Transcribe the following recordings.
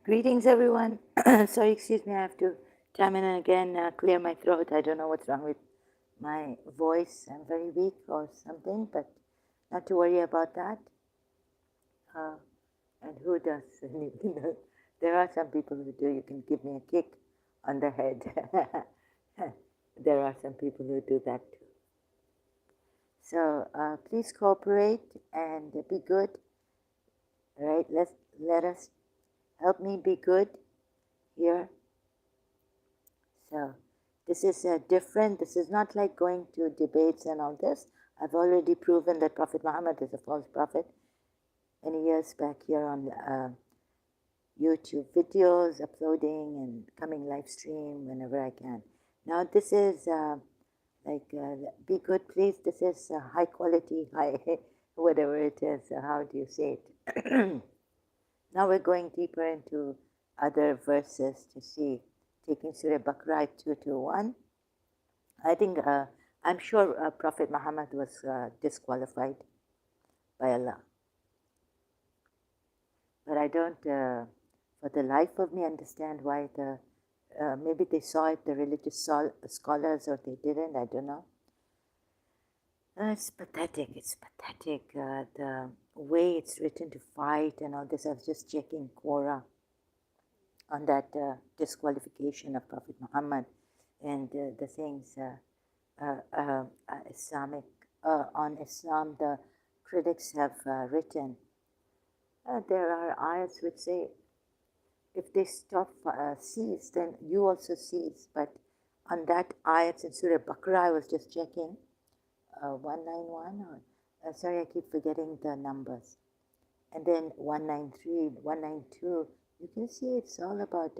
Greetings, everyone. Sorry, excuse me, I have to come in and again clear my throat. I don't know what's wrong with my voice. I'm very weak or something, but not to worry about that. Uh, and who does? There are some people who do. You can give me a kick on the head. There are some people who do that too. So please cooperate and be good. All right, let us help me be good here. So this is different. This is not like going to debates and all this. I've already proven that Prophet Muhammad is a false prophet many years back here on YouTube videos, uploading and coming live stream whenever I can. Now this is be good please. This is high quality, high whatever it is. How do you say it? Now we're going deeper into other verses to see, taking Surah Baqarah 221. I think, I'm sure Prophet Muhammad was disqualified by Allah. But I don't, for the life of me, understand why maybe they saw it, the religious scholars, or they didn't, I don't know. It's pathetic, the way it's written to fight and all this. I was just checking Quora on that disqualification of Prophet Muhammad and the things Islamic on Islam the critics have written. There are ayats which say if they stop cease, then you also cease. But on that ayats in Surah Baqarah, I was just checking 191 or sorry, I keep forgetting the numbers. And then 193, 192, you can see it's all about,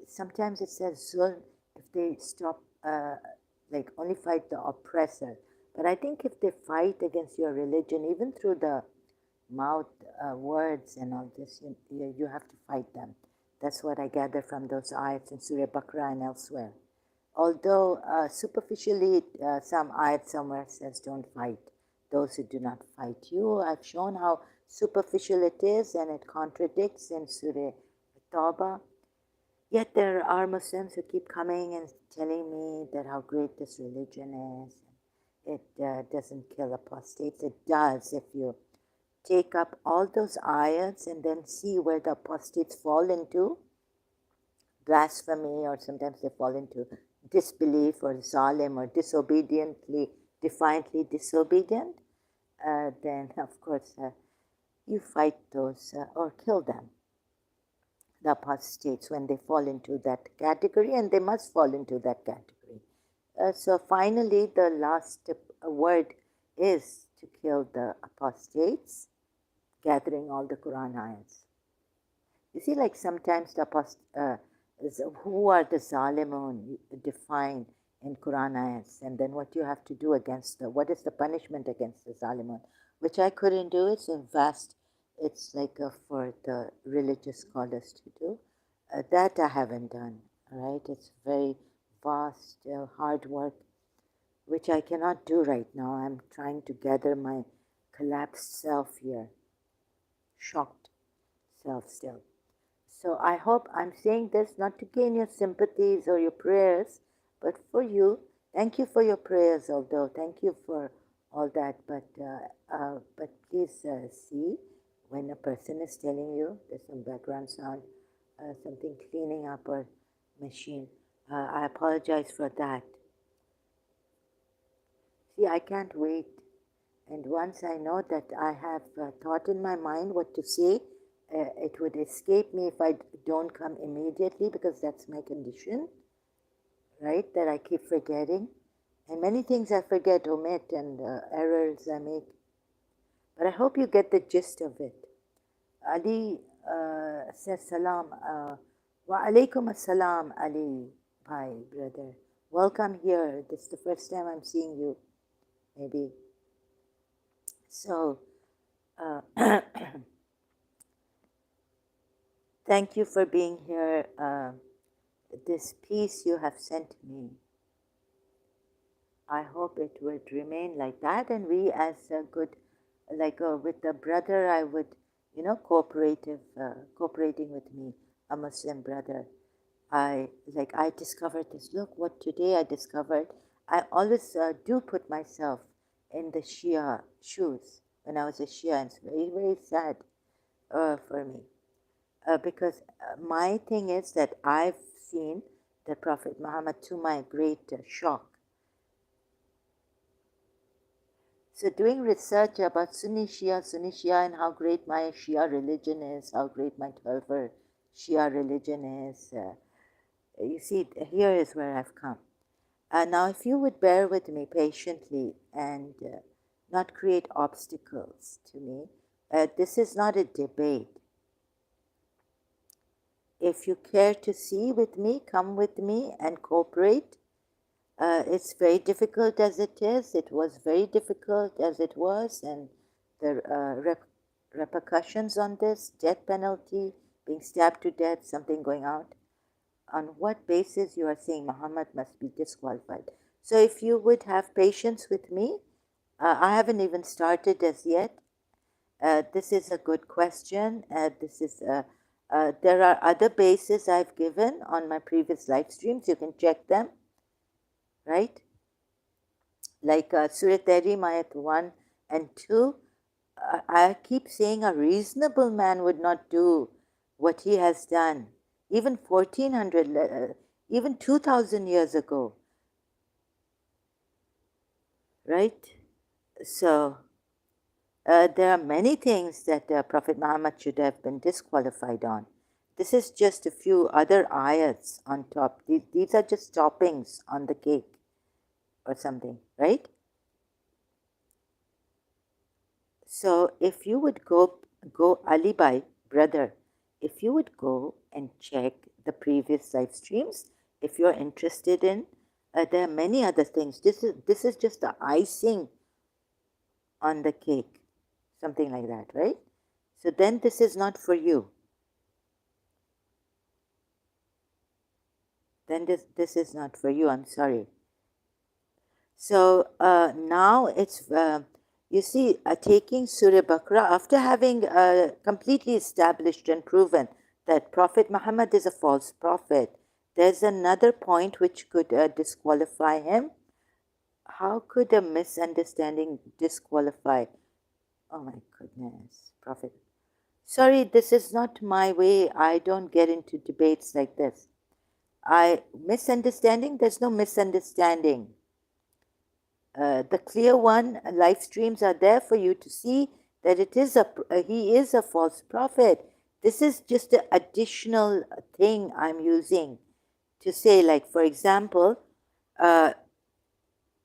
sometimes it says zulm, if they stop, like only fight the oppressor. But I think if they fight against your religion, even through the mouth words and all this, you have to fight them. That's what I gather from those ayats in Surah Baqarah and elsewhere. Although superficially, some ayat somewhere says don't fight those who do not fight you. I've shown how superficial it is and it contradicts in Surah Tawbah. Yet there are Muslims who keep coming and telling me that how great this religion is. It doesn't kill apostates. It does if you take up all those ayats and then see where the apostates fall into blasphemy, or sometimes they fall into disbelief or zalim or disobediently, defiantly disobedient, then of course you fight those or kill them, the apostates, when they fall into that category, and they must fall into that category. So finally, the last word is to kill the apostates, gathering all the Quran ayats. You see, like sometimes the who are the zalimun defined in Quran ayats, and then what you have to do against what is the punishment against the zalimun, which I couldn't do. It's a vast, it's like for the religious scholars to do. That I haven't done, all right? It's very vast, hard work, which I cannot do right now. I'm trying to gather my collapsed self here, shocked self still. So I hope I'm saying this not to gain your sympathies or your prayers, but for you. Thank you for your prayers, although. Thank you for all that. But please see when a person is telling you, there's some background sound, something cleaning up or machine. I apologize for that. See, I can't wait. And once I know that I have thought in my mind what to say, it would escape me if I don't come immediately, because that's my condition, right? That I keep forgetting. And many things I forget, omit, and errors I make. But I hope you get the gist of it. Ali says salam. Wa alaikum assalam, Ali, bhai, brother. Welcome here. This is the first time I'm seeing you, maybe. So, thank you for being here. This piece you have sent me, I hope it would remain like that, and we as a good, like with the brother, I would cooperating with me, a Muslim brother. I discovered this. Look what today I discovered. I always do put myself in the Shia shoes when I was a Shia, and it's very, very sad for me because my thing is that I've seen the Prophet Muhammad, to my great shock. So doing research about Sunni Shia, and how great my Shia religion is, how great my Twelver Shia religion is. You see, here is where I've come. Now, if you would bear with me patiently and not create obstacles to me, this is not a debate. If you care to see with me, come with me and cooperate. It's very difficult as it is. It was very difficult as it was, and the repercussions on this, death penalty, being stabbed to death, something going out. On what basis you are saying Muhammad must be disqualified? So if you would have patience with me, I haven't even started as yet. This is a good question. There are other bases I've given on my previous live streams. You can check them, right? Like Surah Tahrim, ayat 1 and 2. I keep saying a reasonable man would not do what he has done. Even 1400, even 2000 years ago, right? So there are many things that Prophet Muhammad should have been disqualified on. This is just a few other ayats on top. These are just toppings on the cake or something, right? So if you would go Ali Bhai, brother, if you would go and check the previous live streams, if you're interested in, there are many other things. This is just the icing on the cake, something like that, right? So then this is not for you. Then this is not for you. I'm sorry. So now it's you see, taking Surah Baqarah, after having completely established and proven that Prophet Muhammad is a false prophet, there's another point which could disqualify him. How could a misunderstanding disqualify? Oh my goodness, Prophet. Sorry, this is not my way. I don't get into debates like this. Misunderstanding, there's no misunderstanding. The clear one, live streams are there for you to see that he is a false prophet. This is just an additional thing I'm using to say, like, for example,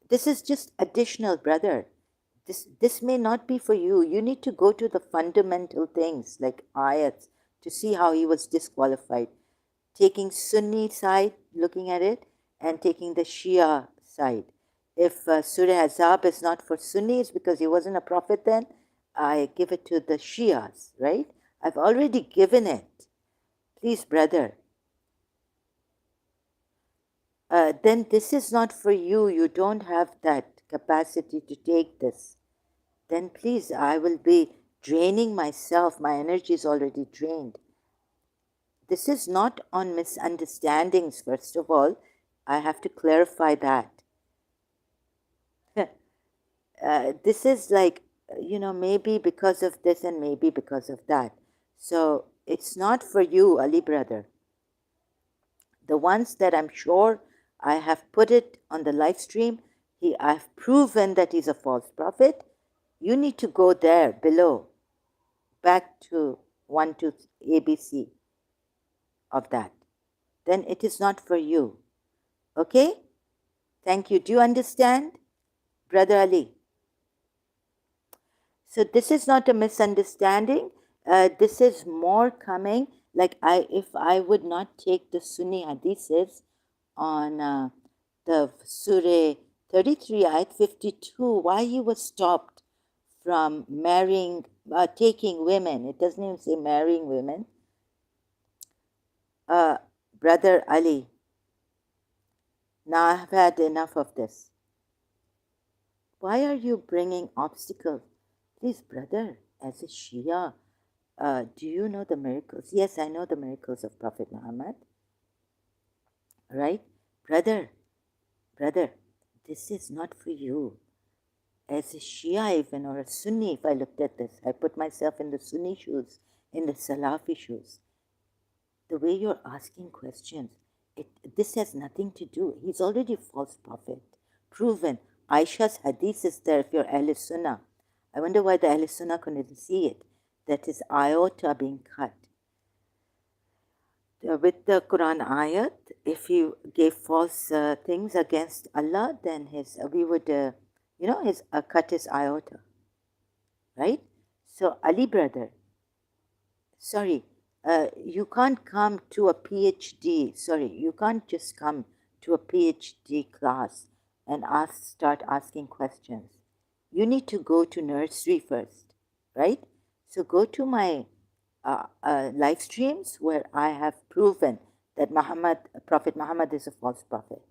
this is just additional, brother. This may not be for you. You need to go to the fundamental things like ayats to see how he was disqualified. Taking Sunni side, looking at it, and taking the Shia side. If Surah Azab is not for Sunnis because he wasn't a prophet then, I give it to the Shias, right? I've already given it. Please, brother. Then this is not for you. You don't have that capacity to take this. Then please, I will be draining myself. My energy is already drained. This is not on misunderstandings, first of all. I have to clarify that. This is like, maybe because of this and maybe because of that. So it's not for you, Ali brother. The ones that I'm sure I have put it on the live stream, I've proven that he's a false prophet. You need to go there below, back to 1 to ABC of that. Then it is not for you. Okay? Thank you. Do you understand, Brother Ali? So this is not a misunderstanding. This is more coming, like if I would not take the Sunni hadiths on the Surah 33, ayat 52, why he was stopped from marrying, taking women. It doesn't even say marrying women. Brother Ali, now I have had enough of this. Why are you bringing obstacles? Please, brother, as a Shia, do you know the miracles? Yes, I know the miracles of Prophet Muhammad. Right? Brother, this is not for you. As a Shia even or a Sunni, if I looked at this, I put myself in the Sunni shoes, in the Salafi shoes. The way you're asking questions, this has nothing to do. He's already a false prophet. Proven. Aisha's hadith is there if you're Ahl Sunnah. I wonder why the Ahl Sunnah couldn't see it. That is iota being cut. With the Quran ayat, if he gave false things against Allah, then we would, cut his iota. Right? So, Ali brother, sorry, you can't come to a PhD, you can't just come to a PhD class and start asking questions. You need to go to nursery first, right? So go to my live streams where I have proven that Prophet Muhammad is a false prophet.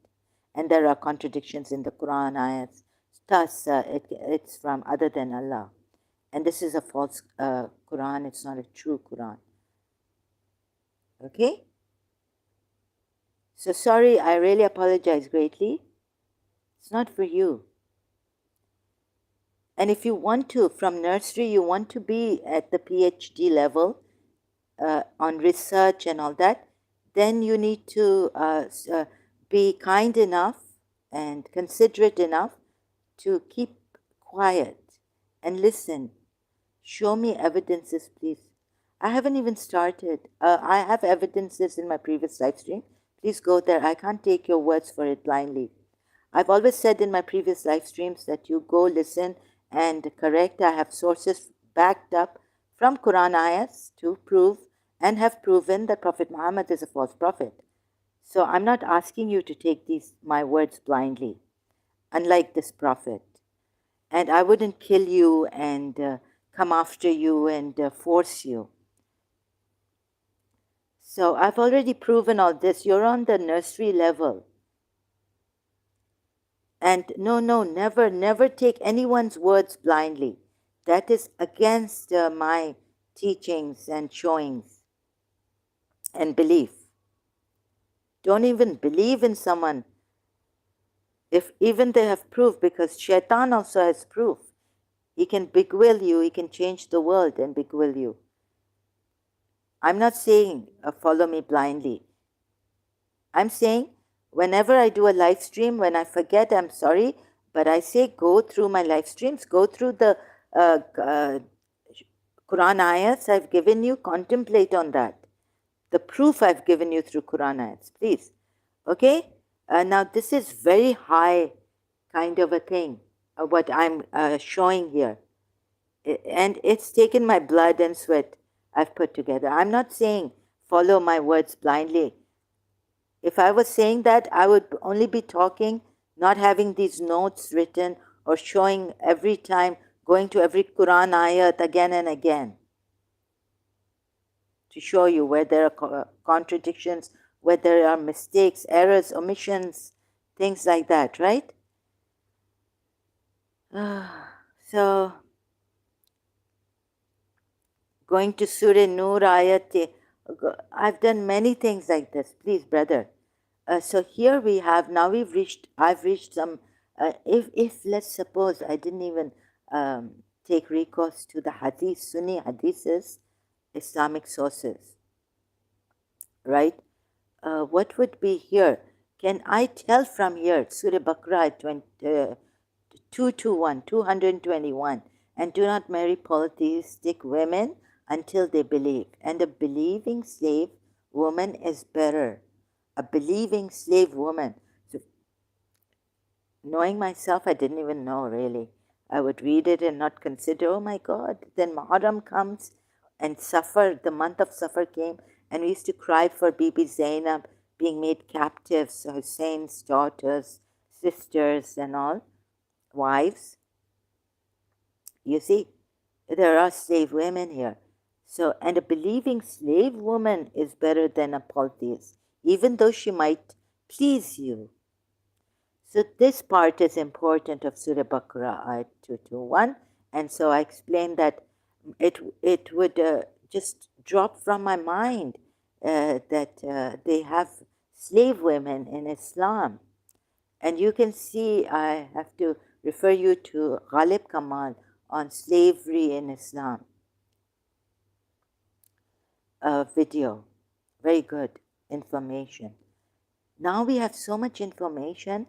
And there are contradictions in the Quran ayats. Thus, it's from other than Allah. And this is a false Quran, it's not a true Quran. Okay? So sorry, I really apologize greatly. It's not for you. And if you want to, from nursery, you want to be at the PhD level on research and all that, then you need to be kind enough and considerate enough to keep quiet and listen. Show me evidences, please. I haven't even started. I have evidences in my previous live stream. Please go there. I can't take your words for it blindly. I've always said in my previous live streams that you go listen and correct. I have sources backed up from Quran ayats to prove and have proven that Prophet Muhammad is a false prophet. So I'm not asking you to take my words blindly, unlike this prophet. And I wouldn't kill you and come after you and force you. So I've already proven all this. You're on the nursery level. And no, never take anyone's words blindly. That is against my teachings and showings and belief. Don't even believe in someone if even they have proof, because Shaitan also has proof. He can beguile you, he can change the world and beguile you. I'm not saying follow me blindly. I'm saying whenever I do a live stream, when I forget, I'm sorry, but I say go through my live streams, go through the Quran ayats I've given you, contemplate on that. The proof I've given you through Quran ayats, please. Okay? Now this is very high kind of a thing, what I'm showing here. And it's taken my blood and sweat I've put together. I'm not saying follow my words blindly. If I was saying that, I would only be talking, not having these notes written or showing every time, going to every Quran ayat again and again to show you where there are contradictions, where there are mistakes, errors, omissions, things like that, right? So, going to Surah Nur ayat, I've done many things like this, please, brother. So here we have, now I've reached some, if let's suppose I didn't even take recourse to the hadith, Sunni hadiths, Islamic sources, right? What would be here? Can I tell from here, Surah Baqarah 221, and do not marry polytheistic women until they believe. And a believing slave woman is better. A believing slave woman. So, knowing myself, I didn't even know really. I would read it and not consider, oh my God. Then Muharram comes and Safar, the month of Safar came, and we used to cry for Bibi Zainab being made captives, Hussein's daughters, sisters and all, wives. You see, there are slave women here. So, and a believing slave woman is better than a polytheist, even though she might please you. So this part is important of Surah Baqarah, ayat 221. And so I explained that it would just drop from my mind that they have slave women in Islam. And you can see, I have to refer you to Ghalib Kamal on slavery in Islam. A video, very good information. Now we have so much information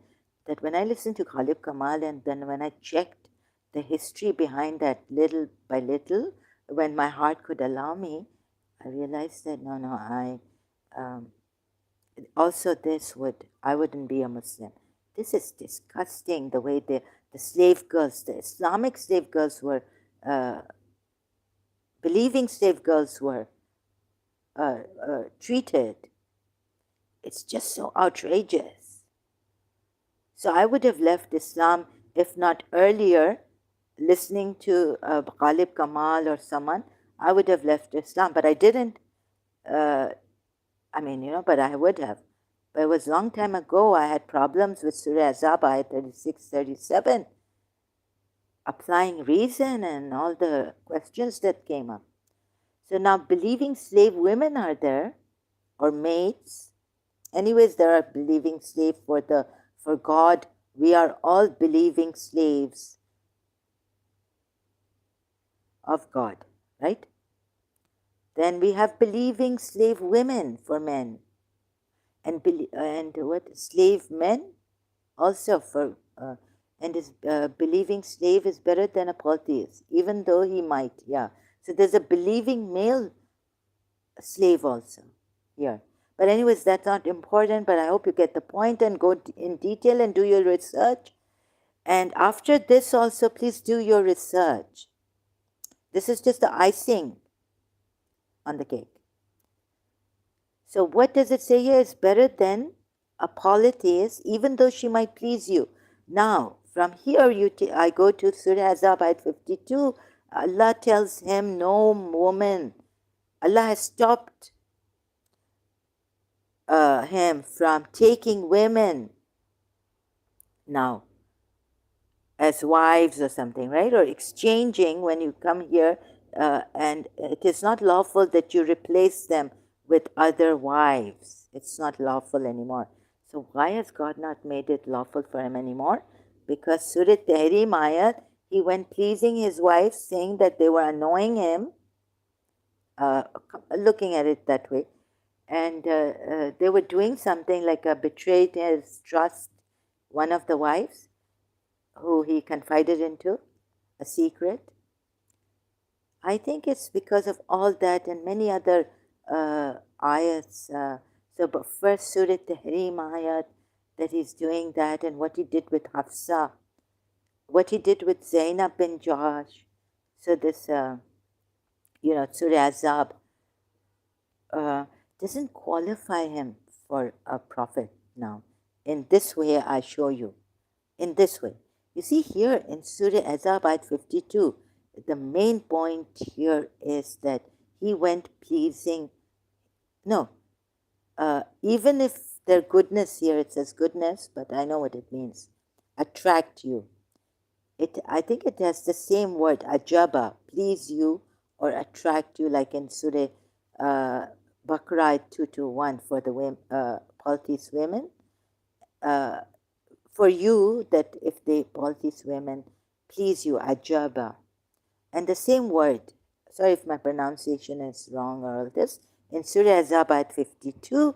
that when I listened to Ghalib Kamal and then when I checked the history behind that little by little, when my heart could allow me, I realized that also I wouldn't be a Muslim. This is disgusting, the way the slave girls, the Islamic slave girls were, believing slave girls were treated. It's just so outrageous. So I would have left Islam, if not earlier, listening to Ghalib Kamal or someone, I would have left Islam, but I didn't. But I would have. But it was a long time ago. I had problems with Surah Azab, ayat 36, 37, applying reason and all the questions that came up. So now believing slave women are there, or maids. Anyways, there are believing slave for God. We are all believing slaves of God, right? Then we have believing slave women for men, and what slave men also for, and his believing slave is better than a polytheist, even though he might, yeah. So there's a believing male slave also here. But anyways, that's not important, but I hope you get the point and go in detail and do your research. And after this also, please do your research. This is just the icing on the cake. So what does it say here? Is better than a polytheist, even though she might please you. Now, from here, I go to Surah Azab, ayat 52. Allah tells him, no woman. Allah has stopped him from taking women now as wives or something, right? Or exchanging when you come here, and it is not lawful that you replace them with other wives. It's not lawful anymore. So why has God not made it lawful for him anymore? Because Surah Tahrim ayat, he went pleasing his wives, saying that they were annoying him, looking at it that way. And they were doing something like betrayed his trust, one of the wives, who he confided into, a secret. I think it's because of all that and many other ayats. But first Surah Tahrim ayat, that he's doing that, and what he did with Hafsa, what he did with Zainab bin Jahash. So this, Surah Azab doesn't qualify him for a prophet now. In this way, I show you. In this way. You see here in Surah Azab, ayat 52, the main point here is that he went pleasing. No, even if their goodness here, it says goodness, but I know what it means. Attract you. I think it has the same word, ajaba, please you or attract you, like in Surah Baqarah 221 for the polytheist women. For you, that if the polytheist women please you, ajaba. And the same word, sorry if my pronunciation is wrong or all this, in Surah Azab ayat 52,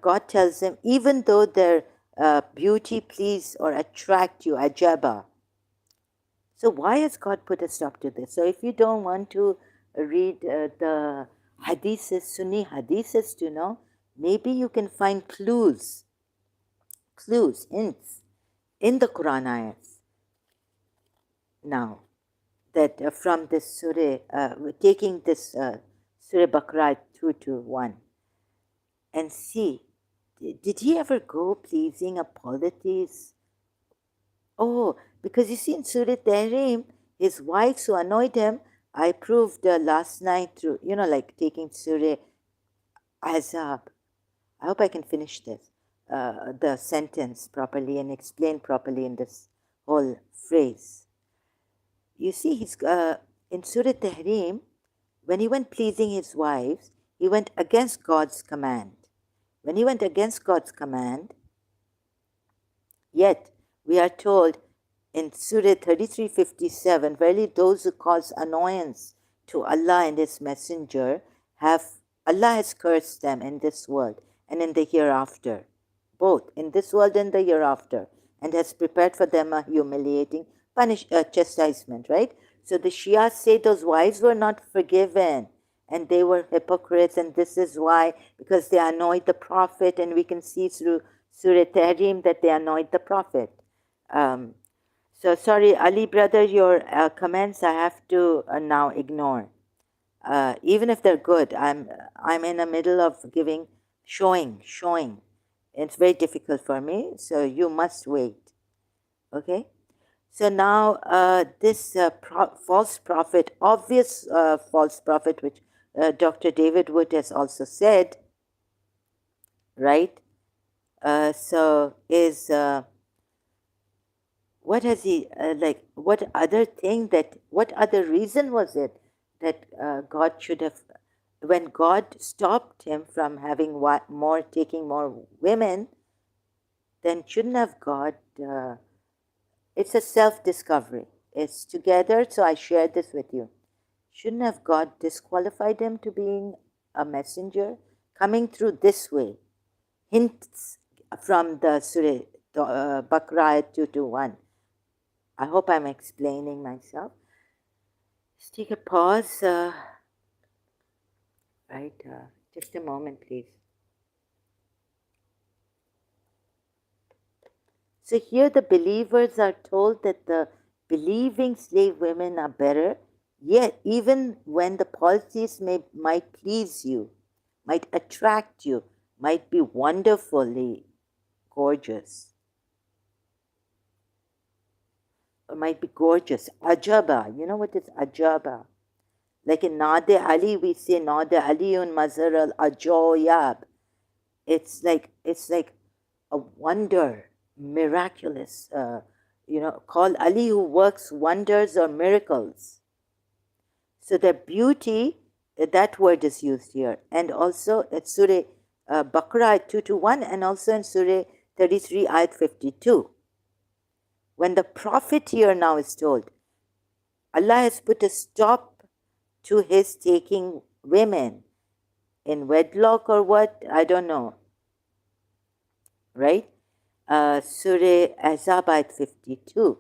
God tells him, even though their beauty please or attract you, ajaba. So why has God put a stop to this? So if you don't want to read the hadiths, Sunni hadiths to know, maybe you can find clues, hints in the Quran ayats. Now, that from this surah, taking this Surah Baqarah 221 and see, did he ever go pleasing a polytheist? Oh, because you see in Surah Tahrim, his wives who annoyed him, I proved last night through, like taking Surah Azab. I hope I can finish this, the sentence properly and explain properly in this whole phrase. You see, he's in Surah Tahrim, when he went pleasing his wives, he went against God's command. When he went against God's command, yet we are told in Surah 33:57, verily those who cause annoyance to Allah and His Messenger Allah has cursed them in this world and in the hereafter, both in this world and the hereafter, and has prepared for them a humiliating chastisement, right? So the Shia say those wives were not forgiven and they were hypocrites, and this is why, because they annoyed the Prophet, and we can see through Surah Tahrim that they annoyed the Prophet. So sorry, Ali brother, your comments I have to now ignore. Even if they're good, I'm in the middle of showing. It's very difficult for me, so you must wait. Okay. So now this false prophet, obvious false prophet, which Dr. David Wood has also said, right? So is what has he what other reason was it that God should have, when God stopped him from having taking more women, then shouldn't have God, it's a self-discovery, it's together, so I shared this with you. Shouldn't have God disqualified him to being a messenger? Coming through this way, hints from the Surah Baqarah 221. I hope I'm explaining myself. Let's take a pause. Just a moment, please. So here the believers are told that the believing slave women are better, yet even when the policies might please you, might attract you, might be wonderfully gorgeous, or might be gorgeous. Ajaba, you know what is ajaba? Like in Nade Ali, we say Nade Aliun Mazhar al Ajoyab. It's like a wonder, miraculous. Called Ali who works wonders or miracles. So the beauty, that word is used here, and also at Surah Baqarah 221, and also in Surah 33 ayat 52. When the Prophet here now is told, Allah has put a stop to his taking women in wedlock or what, I don't know, right? Surah Ahzab ayat 52.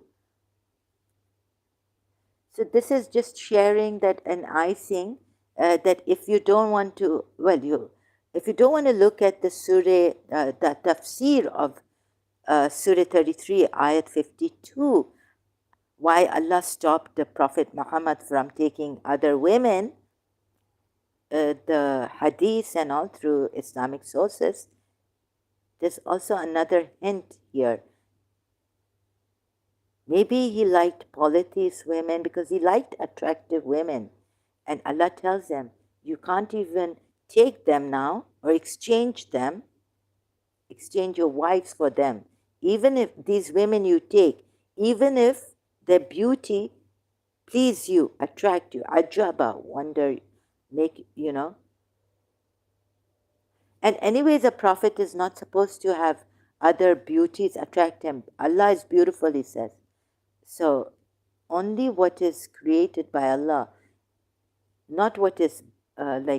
So this is just sharing that an icing, that if you don't want to, if you don't want to look at the surah, the tafsir of Surah 33, ayat 52, why Allah stopped the Prophet Muhammad from taking other women, the hadith and all through Islamic sources, there's also another hint here. Maybe he liked polytheist women because he liked attractive women. And Allah tells him, you can't even take them now or exchange your wives for them. Even if these women you take, even if their beauty please you, attract you, ajaba, wonder, make, And anyways, a prophet is not supposed to have other beauties attract him. Allah is beautiful, he says. So only what is created by Allah, not what is and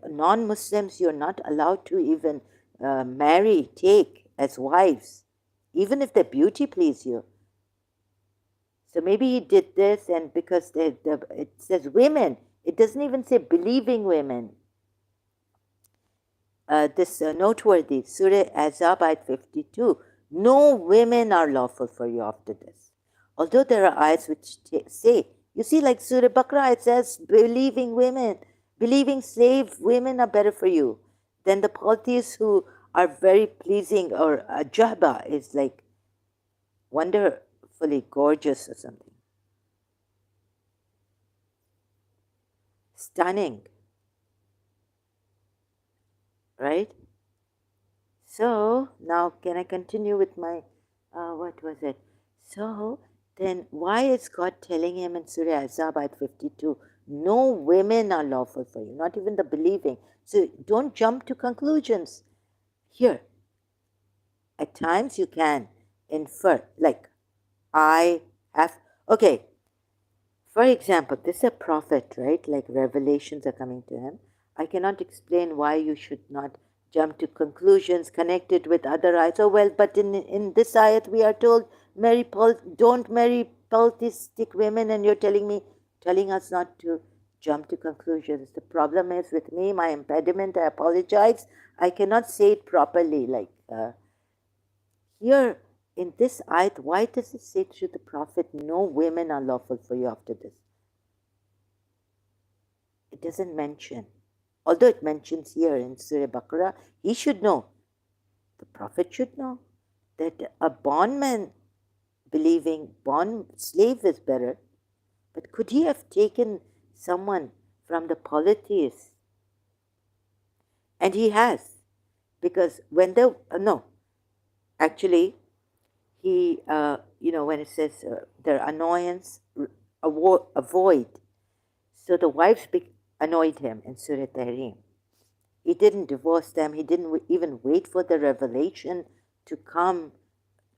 non-Muslims you're not allowed to even take as wives, even if their beauty please you. So maybe he did this, and because it says women, it doesn't even say believing women. This noteworthy, Surah Ahzab ayat 52, no women are lawful for you after this. Although there are ayats which say, you see, like Surah Baqarah, it says believing slave women are better for you than the polytheists who are very pleasing, or ajaba is like wonderfully gorgeous or something. Stunning. Right? So now can I continue with my, what was it? So then why is God telling him in Surah Ahzab ayat 52, No women are lawful for you, not even the believing. So don't jump to conclusions. Here, at times you can infer, like, I have, okay, for example, this is a prophet, right? Like revelations are coming to him. I cannot explain why you should not jump to conclusions connected with other ayats. Oh, well, but in this ayat we are told, don't marry polytheistic women, and you're telling us not to jump to conclusions. The problem is with me, my impediment, I apologize. I cannot say it properly. Like here in this ayat, why does it say to the Prophet, no women are lawful for you after this? It doesn't mention. Although it mentions here in Surah Baqarah, he should know, the Prophet should know, that a bondman believing bond slave is better. But could he have taken someone from the polytheists? And he has. Because when they, no, actually, he, when it says their annoyance, avoid. So the wives annoyed him in Surah Tahrim. He didn't divorce them. He didn't even wait for the revelation to come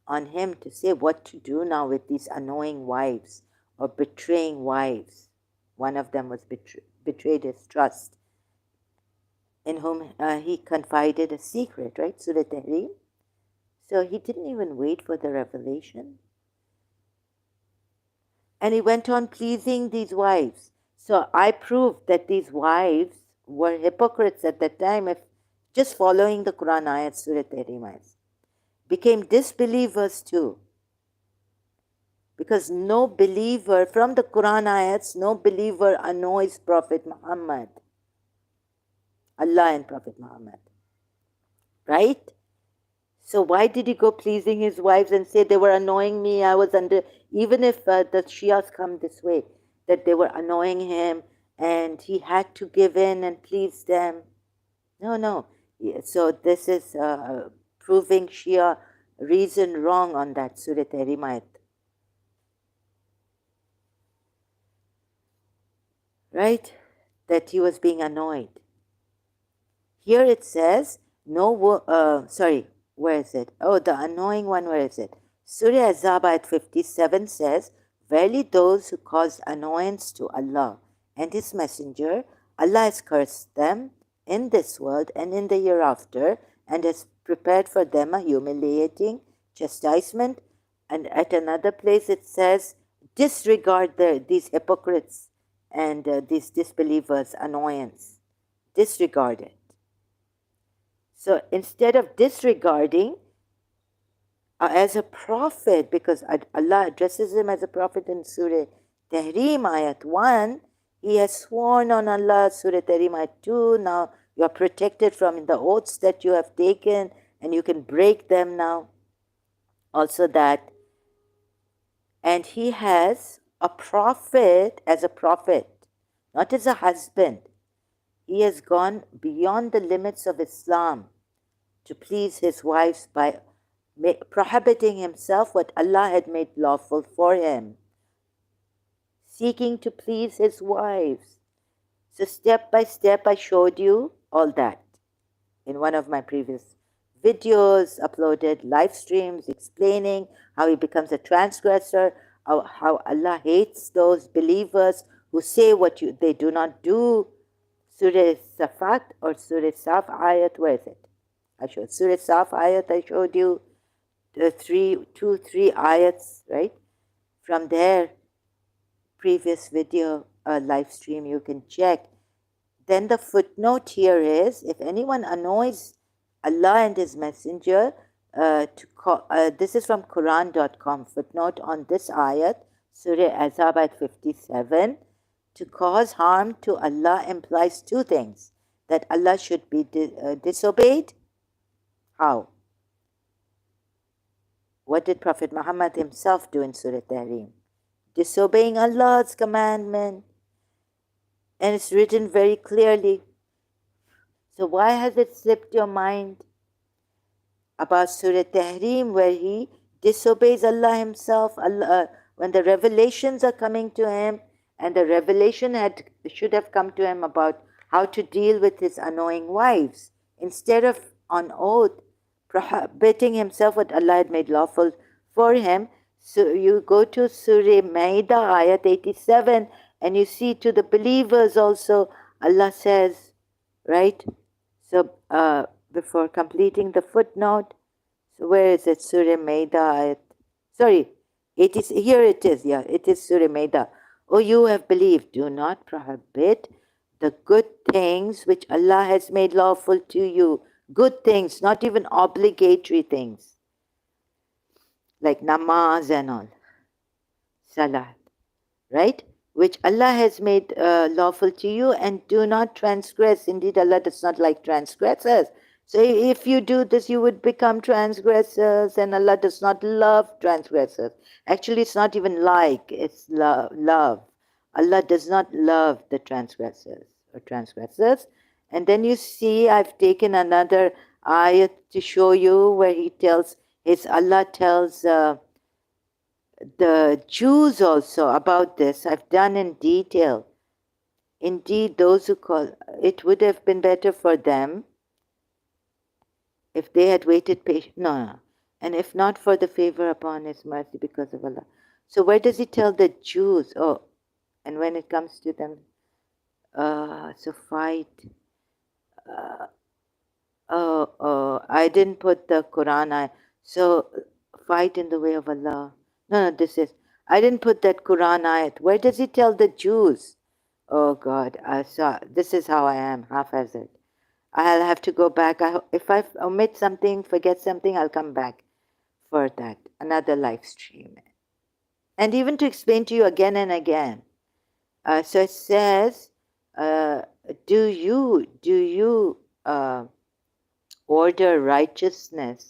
on him to say what to do now with these annoying wives or betraying wives. One of them was betrayed his trust, in whom he confided a secret, right? Surah Tahrim. So he didn't even wait for the revelation. And he went on pleasing these wives. So I proved that these wives were hypocrites at that time, if just following the Quran ayat, Surah Tahrim ayat. Became disbelievers too. Because no believer, from the Quran ayats, no believer annoys Prophet Muhammad. Allah and Prophet Muhammad. Right? So why did he go pleasing his wives and say they were annoying me? I was under, even if the Shias come this way, that they were annoying him and he had to give in and please them. No. Yeah, so this is proving Shia reason wrong on that Surah Tahrim. Right? That he was being annoyed. Here it says, where is it? Oh, the annoying one, where is it? Surah Azab ayat 57 says, verily those who cause annoyance to Allah and His Messenger, Allah has cursed them in this world and in the hereafter, and has prepared for them a humiliating chastisement. And at another place it says, disregard these hypocrites and these disbelievers' annoyance. Disregard it. So instead of disregarding, as a prophet, because Allah addresses him as a prophet in Surah Tahrim ayat 1, he has sworn on Allah, Surah Tahrim ayat 2, now you are protected from the oaths that you have taken and you can break them now. Also that, and he has a prophet as a prophet, not as a husband. He has gone beyond the limits of Islam to please his wives by prohibiting himself what Allah had made lawful for him, seeking to please his wives. So step by step I showed you all that in one of my previous videos, uploaded live streams explaining how he becomes a transgressor, how Allah hates those believers who say what they do not do. Surah Safat or Surah Saf ayat, where is it? I showed Surah Saf ayat, I showed you the three ayats, right? From there, previous video live stream, you can check. Then the footnote here is, if anyone annoys Allah and His Messenger, this is from Quran.com, footnote on this ayat, Surah Azab ayat 57, to cause harm to Allah implies two things, that Allah should be disobeyed. How? What did Prophet Muhammad himself do in Surah Tahrim? Disobeying Allah's commandment. And it's written very clearly. So why has it slipped your mind about Surah Tahrim, where he disobeys Allah himself, when the revelations are coming to him, And the revelation should have come to him about how to deal with his annoying wives, instead of on oath prohibiting himself what Allah had made lawful for him. So you go to Surah Maida, ayat 87, and you see to the believers also, Allah says, right? So before completing the footnote, so where is it? Surah Maida, ayat, sorry, it is, here it is, yeah, it is Surah Maida. O you have believed, do not prohibit the good things which Allah has made lawful to you. Good things, not even obligatory things, like namaz and all, salat, right? Which Allah has made lawful to you, and do not transgress. Indeed, Allah does not like transgressors. So if you do this, you would become transgressors, and Allah does not love transgressors. Actually, it's not even like, it's love. Allah does not love the transgressors or transgressors. And then you see, I've taken another ayat to show you where he tells, Allah tells the Jews also about this. I've done in detail. Indeed, those who call, it would have been better for them if they had waited patiently. No. And if not for the favor upon his mercy because of Allah. So where does he tell the Jews? Oh, and when it comes to them, so fight. I didn't put the Quran. So fight in the way of Allah. No, this is, I didn't put that Quran ayat. Where does he tell the Jews? Oh God, I saw, this is how I am, haphazard. I'll have to go back. If I omit something, forget something, I'll come back for that, another live stream. And even to explain to you again and again. So it says, do you order righteousness?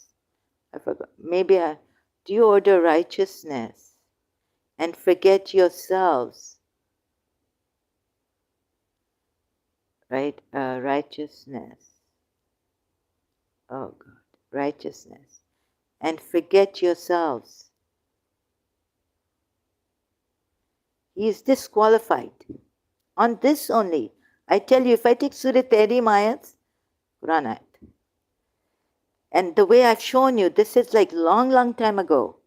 I forgot. Maybe do you order righteousness and forget yourselves? Right? Righteousness. Oh God. Righteousness. And forget yourselves. He is disqualified. On this only. I tell you, if I take Surah Tahrim ayats, Quran ayat. And the way I've shown you, this is like long time ago.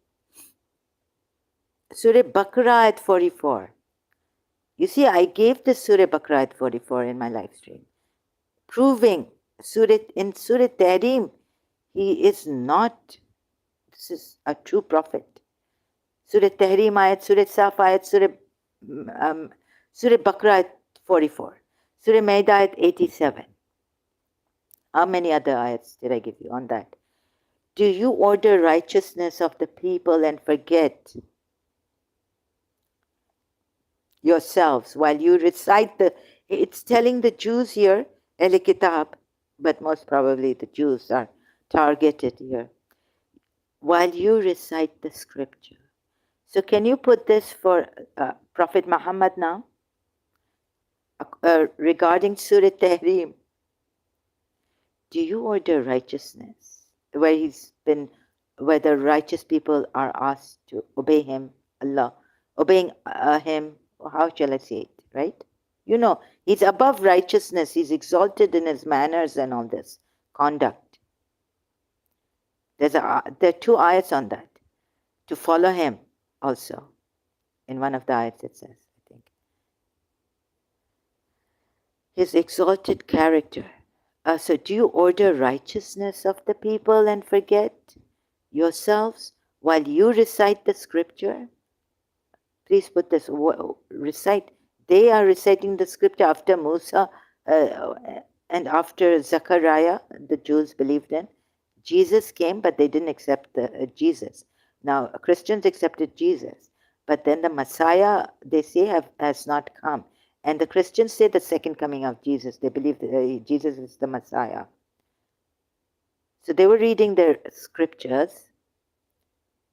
Surah Baqarah ayat 44. You see, I gave this Surah Baqarah ayat 44 in my live stream, proving in Surah Tahrim, he is not, this is a true prophet. Surah Tahrim ayat, Surah Saf ayat, Surah Baqarah ayat 44, Surah Maida ayat 87. How many other ayats did I give you on that? Do you order righteousness of the people and forget yourselves while you recite it's telling the Jews here, Ehl Kitab, but most probably the Jews are targeted here, while you recite the scripture. So can you put this for Prophet Muhammad now? Regarding Surah Tahrim, do you order righteousness? Where the righteous people are asked to obey him, Allah, obeying him, how shall I say it, right? You know, he's above righteousness, he's exalted in his manners and all this conduct. There are 2 ayats on that, to follow him also. In one of the ayats it says, I think, his exalted character. So do you order righteousness of the people and forget yourselves while you recite the scripture? Please put this, recite. They are reciting the scripture after Musa and after Zechariah, the Jews believed in. Jesus came, but they didn't accept Jesus. Now, Christians accepted Jesus, but then the Messiah, they say, has not come. And the Christians say the second coming of Jesus. They believe that Jesus is the Messiah. So they were reading their scriptures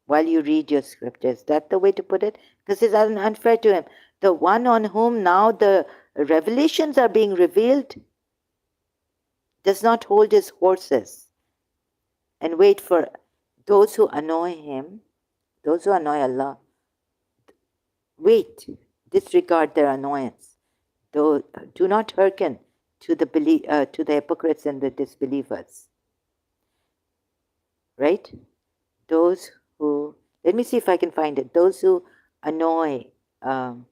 while you read your scriptures. Is that the way to put it? Because it's unfair to him. The one on whom now the revelations are being revealed does not hold his horses and wait for those who annoy him, those who annoy Allah. Wait. disregard their annoyance. Do not hearken to the hypocrites and the disbelievers. Right? Those who, let me see if I can find it. Those who annoy Allah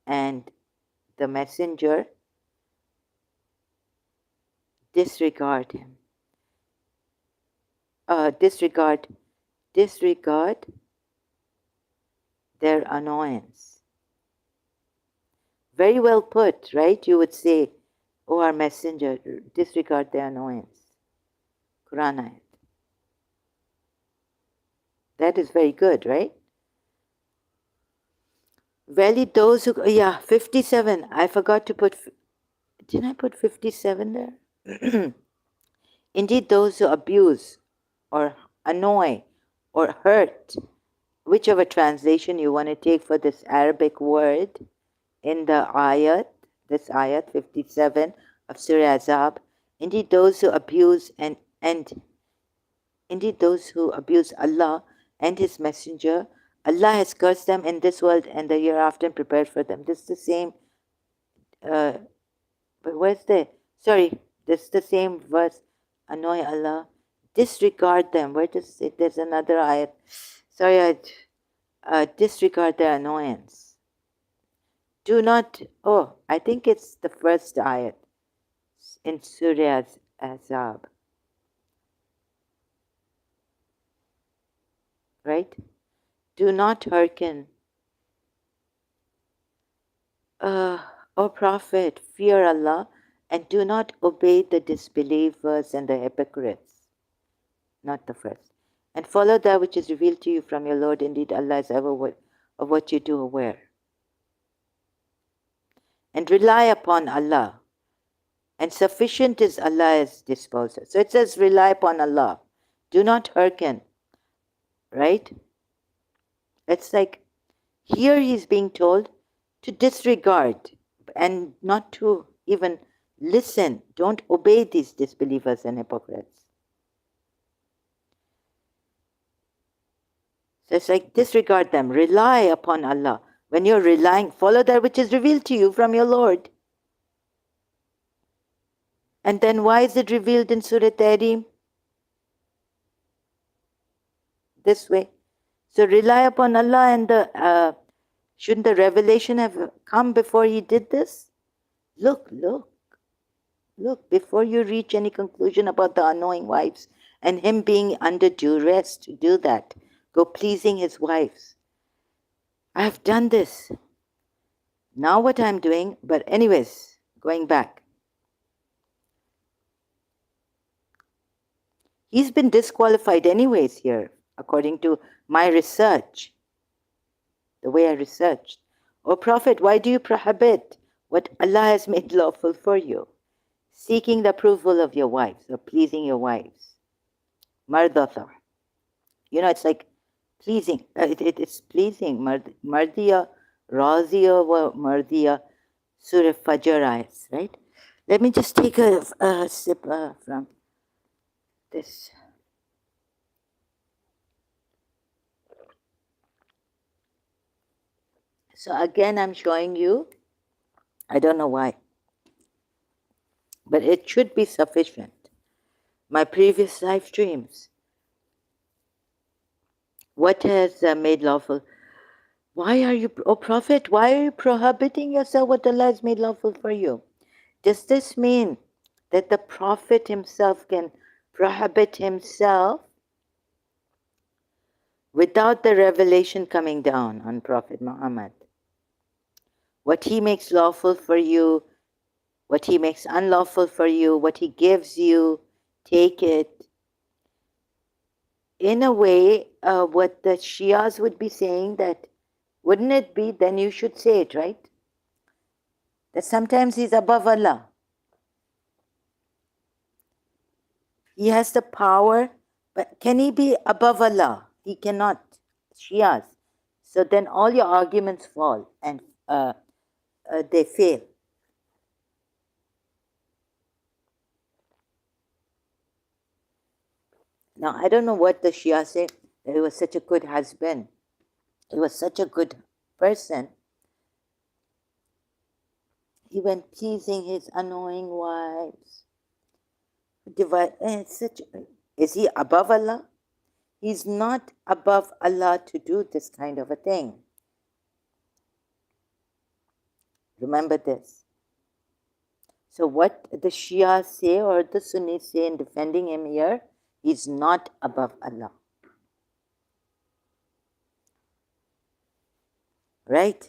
and the Messenger, disregard him. Disregard their annoyance. Very well put, right? You would say, oh, our Messenger, disregard their annoyance. Quran ayat. That is very good, right? Verily those who, yeah, 57. I forgot to put, didn't I put 57 there? Indeed, those who abuse or annoy or hurt, whichever translation you want to take for this Arabic word in the ayat, this ayat 57 of Surah Azab, indeed those who abuse and indeed those who abuse Allah and His Messenger, Allah has cursed them in this world and the hereafter and prepared for them. This is the same, but where's the, sorry, this is the same verse, annoy Allah, disregard them. Where does it, there's another ayat. Sorry, disregard their annoyance. Do not, oh, I think it's the first ayat in Surah Azab. Right? Do not hearken. O Prophet, fear Allah and do not obey the disbelievers and the hypocrites. Not the first. And follow that which is revealed to you from your Lord. Indeed, Allah is ever of what you do aware. And rely upon Allah. And sufficient is Allah's disposal. So it says rely upon Allah. Do not hearken. Right? It's like here he's being told to disregard and not to even listen. Don't obey these disbelievers and hypocrites. So it's like disregard them. Rely upon Allah. When you're relying, follow that which is revealed to you from your Lord. And then why is it revealed in Surah Tahrim? This way. So rely upon Allah and shouldn't the revelation have come before he did this? Look, before you reach any conclusion about the annoying wives and him being under duress to do that, go pleasing his wives. I have done this. Now what I'm doing, but anyways, going back. He's been disqualified anyways here, according to my research, the way I researched. O Prophet, why do you prohibit what Allah has made lawful for you? Seeking the approval of your wives, or pleasing your wives. Mardatha. You know, it's like pleasing. It's pleasing. Mardiya, Razia, Mardiya, Surah Fajr ayats, right? Let me just take a sip from this. So again, I'm showing you, I don't know why, but it should be sufficient. My previous live streams. What has made lawful? Why are you, O Prophet, why are you prohibiting yourself what Allah has made lawful for you? Does this mean that the Prophet himself can prohibit himself without the revelation coming down on Prophet Muhammad? What he makes lawful for you, what he makes unlawful for you, what he gives you, take it. In a way, what the Shias would be saying, that wouldn't it be, then you should say it, right? That sometimes he's above Allah. He has the power, but can he be above Allah? He cannot. Shias. So then all your arguments fall and they fail. Now, I don't know what the Shia say, that he was such a good husband. He was such a good person. He went pleasing his annoying wives. Is he above Allah? He's not above Allah to do this kind of a thing. Remember this. So what the Shia say or the Sunnis say in defending him here, he's not above Allah. Right?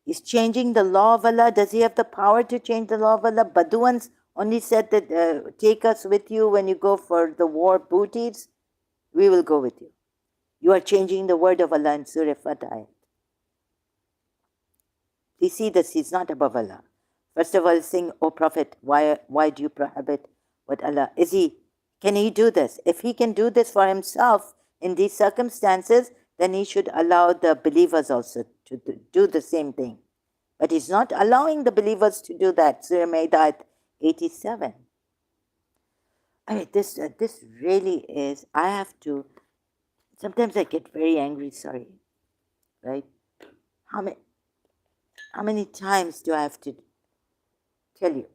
He's changing the law of Allah. Does he have the power to change the law of Allah? Baduans only said that take us with you when you go for the war booties. We will go with you. You are changing the word of Allah in Surah Fatah. Please see this, he's not above Allah. First of all, saying, "O Prophet, why do you prohibit what Allah?" Can he do this? If he can do this for himself in these circumstances, then he should allow the believers also to do the same thing. But he's not allowing the believers to do that. Surah Ma'idah 87. I mean, this really is, I have to, sometimes I get very angry, sorry, right? How many times do I have to tell you?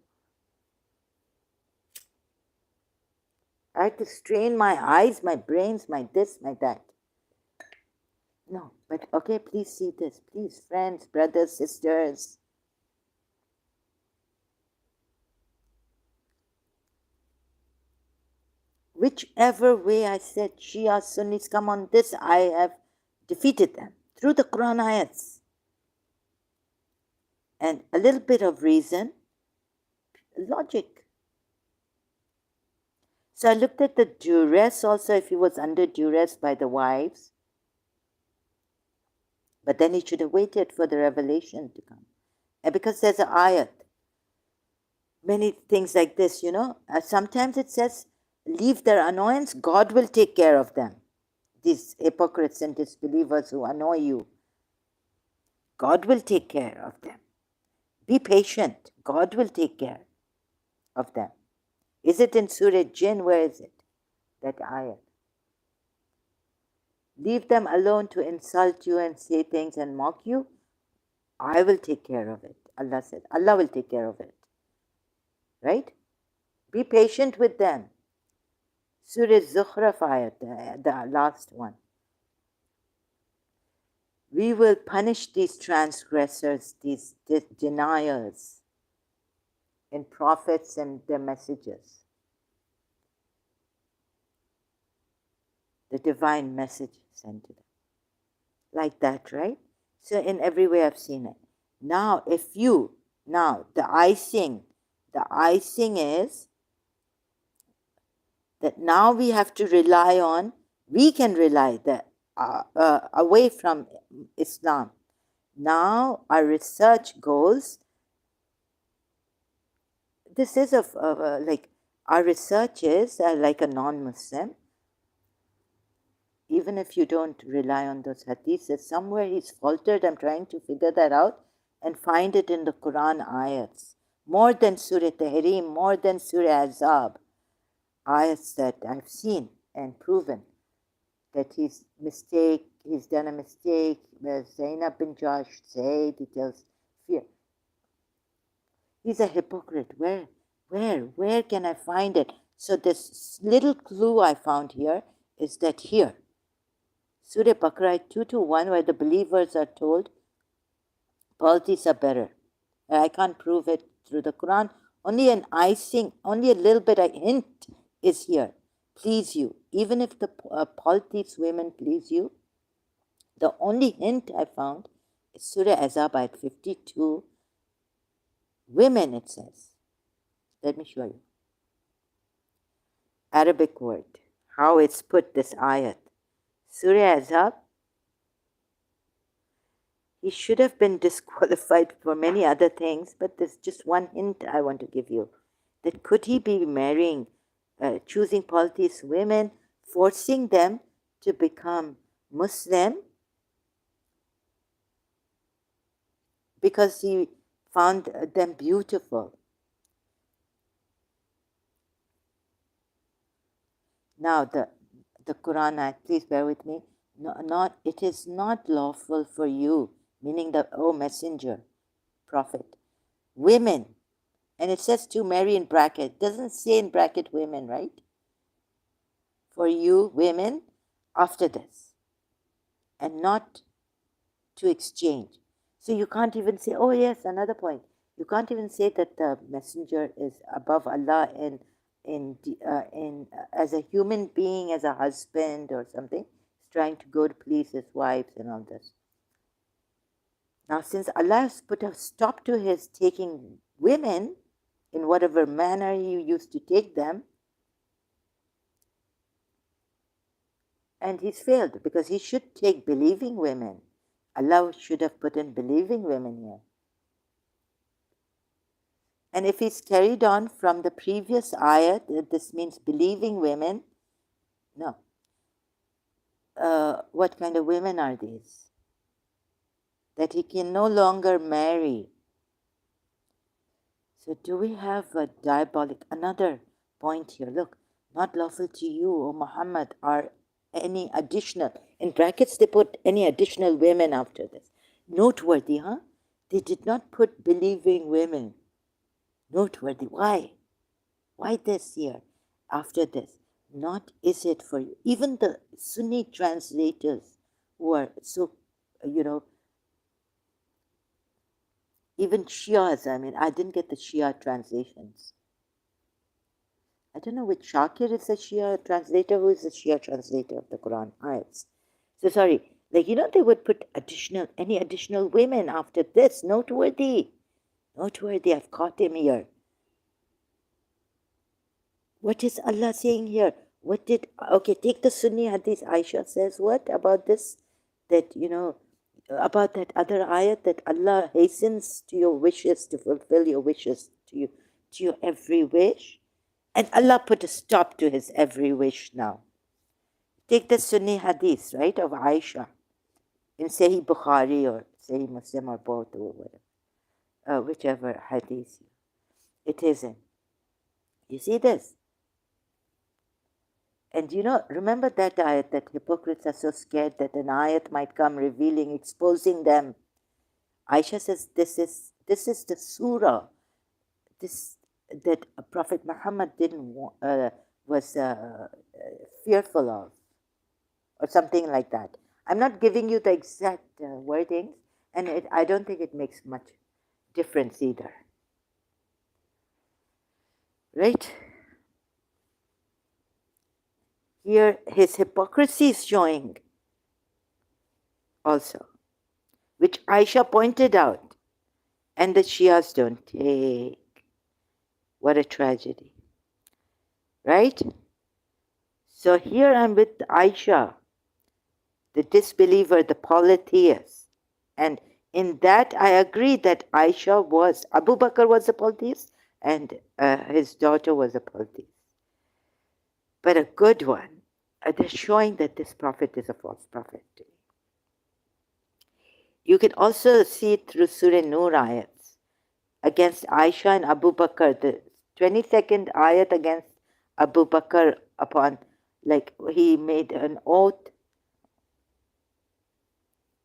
I have to strain my eyes, my brains, my this, my that. No, but okay, please see this. Please, friends, brothers, sisters. Whichever way I said Shia, Sunnis come on this, I have defeated them through the Quran ayats. And a little bit of reason, logic. So I looked at the duress also, if he was under duress by the wives. But then he should have waited for the revelation to come. And because there's an ayat, many things like this, sometimes it says, leave their annoyance, God will take care of them. These hypocrites and disbelievers who annoy you, God will take care of them. Be patient, God will take care of them. Is it in Surah Jinn? Where is it? That ayat. Leave them alone to insult you and say things and mock you. I will take care of it. Allah said, Allah will take care of it. Right? Be patient with them. Surah Zukhruf ayat, the last one. We will punish these transgressors, these deniers in prophets and their messages. The divine message sent to them. Like that, right? So in every way I've seen it. Now, the icing is that now we have to rely on, we can rely away from Islam. Now our research goes, this is our research is like a non-Muslim. Even if you don't rely on those hadiths, somewhere he's faltered. I'm trying to figure that out and find it in the Quran ayats. More than Surah Tahrim, more than Surah Azab. Ayats that I've seen and proven that he's done a mistake. Zainab bin Josh said, he tells fear. He's a hypocrite. Where can I find it? So this little clue I found here is that here, Surah Baqarah 221, where the believers are told, politics are better. I can't prove it through the Quran. Only an icing, only a little bit, a hint is here. Please you. Even if the politics women please you, the only hint I found is Surah Azab at 52. Women, it says. Let me show you. Arabic word. How it's put, this ayat. Surah Azab. He should have been disqualified for many other things, but there's just one hint I want to give you. That could he be marrying, choosing polytheist women, forcing them to become Muslim because he found them beautiful. Now the Quran ayat, please bear with me. Not it is not lawful for you, meaning the messenger, prophet, women, and it says to marry in bracket. It doesn't say in bracket women, right? For you women after this, and not to exchange. So you can't even say, oh yes, another point. You can't even say that the messenger is above Allah in as a human being, as a husband or something. He's trying to go to please his wives and all this. Now, since Allah has put a stop to his taking women in whatever manner he used to take them, and he's failed because he should take believing women. Allah should have put in believing women here. And if he's carried on from the previous ayat, this means believing women. No. What kind of women are these? That he can no longer marry. So do we have a diabolic, another point here? Look, not lawful to you, O Muhammad, are any additional, in brackets they put any additional women after this. Noteworthy, huh? They did not put believing women. Noteworthy. Why? Why this here? After this, not is it for you. Even the Sunni translators who are so, even Shias, I didn't get the Shia translations. I don't know which Shakir is a Shia translator, who is the Shia translator of the Quran ayats. So sorry, they would put any additional women after this. Noteworthy, I've caught him here. What is Allah saying here? Take the Sunni Hadith. Aisha says what about this? That, about that other ayat that Allah hastens to your wishes, to fulfill your wishes, to your every wish. And Allah put a stop to his every wish now. Take the Sunni Hadith, right, of Aisha in Sahih Bukhari or Sahih Muslim or both or whatever, whichever Hadith it is in. You see this? And remember that ayat that hypocrites are so scared that an ayat might come revealing, exposing them. Aisha says this is the surah that Prophet Muhammad was fearful of, or something like that. I'm not giving you the exact wordings, and I don't think it makes much difference either. Right? Here, his hypocrisy is showing also, which Aisha pointed out, and the Shias don't take. What a tragedy. Right? So here I'm with Aisha, the disbeliever, the polytheist. And in that I agree that Abu Bakr was a polytheist, and his daughter was a polytheist. But a good one. They're showing that this prophet is a false prophet. You can also see it through Surah Nur ayats against Aisha and Abu Bakr. The 22nd ayat against Abu Bakr upon, he made an oath.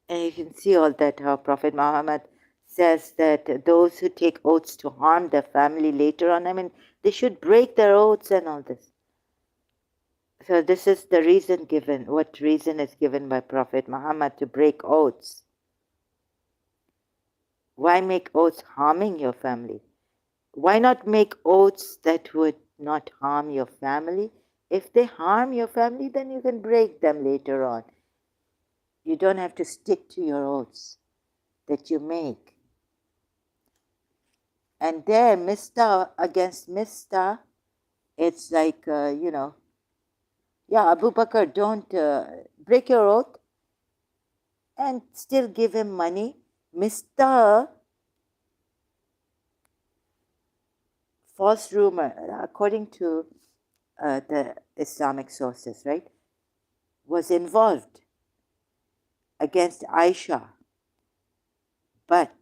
And you can see all that, how Prophet Muhammad says that those who take oaths to harm their family later on, they should break their oaths and all this. So this is the reason given. What reason is given by Prophet Muhammad to break oaths? Why make oaths harming your family? Why not make oaths that would not harm your family? If they harm your family, then you can break them later on. You don't have to stick to your oaths that you make. And there, Mista against Mista, it's like, Abu Bakr, don't break your oath and still give him money. Mista, false rumor, according to the Islamic sources, right, was involved against Aisha. But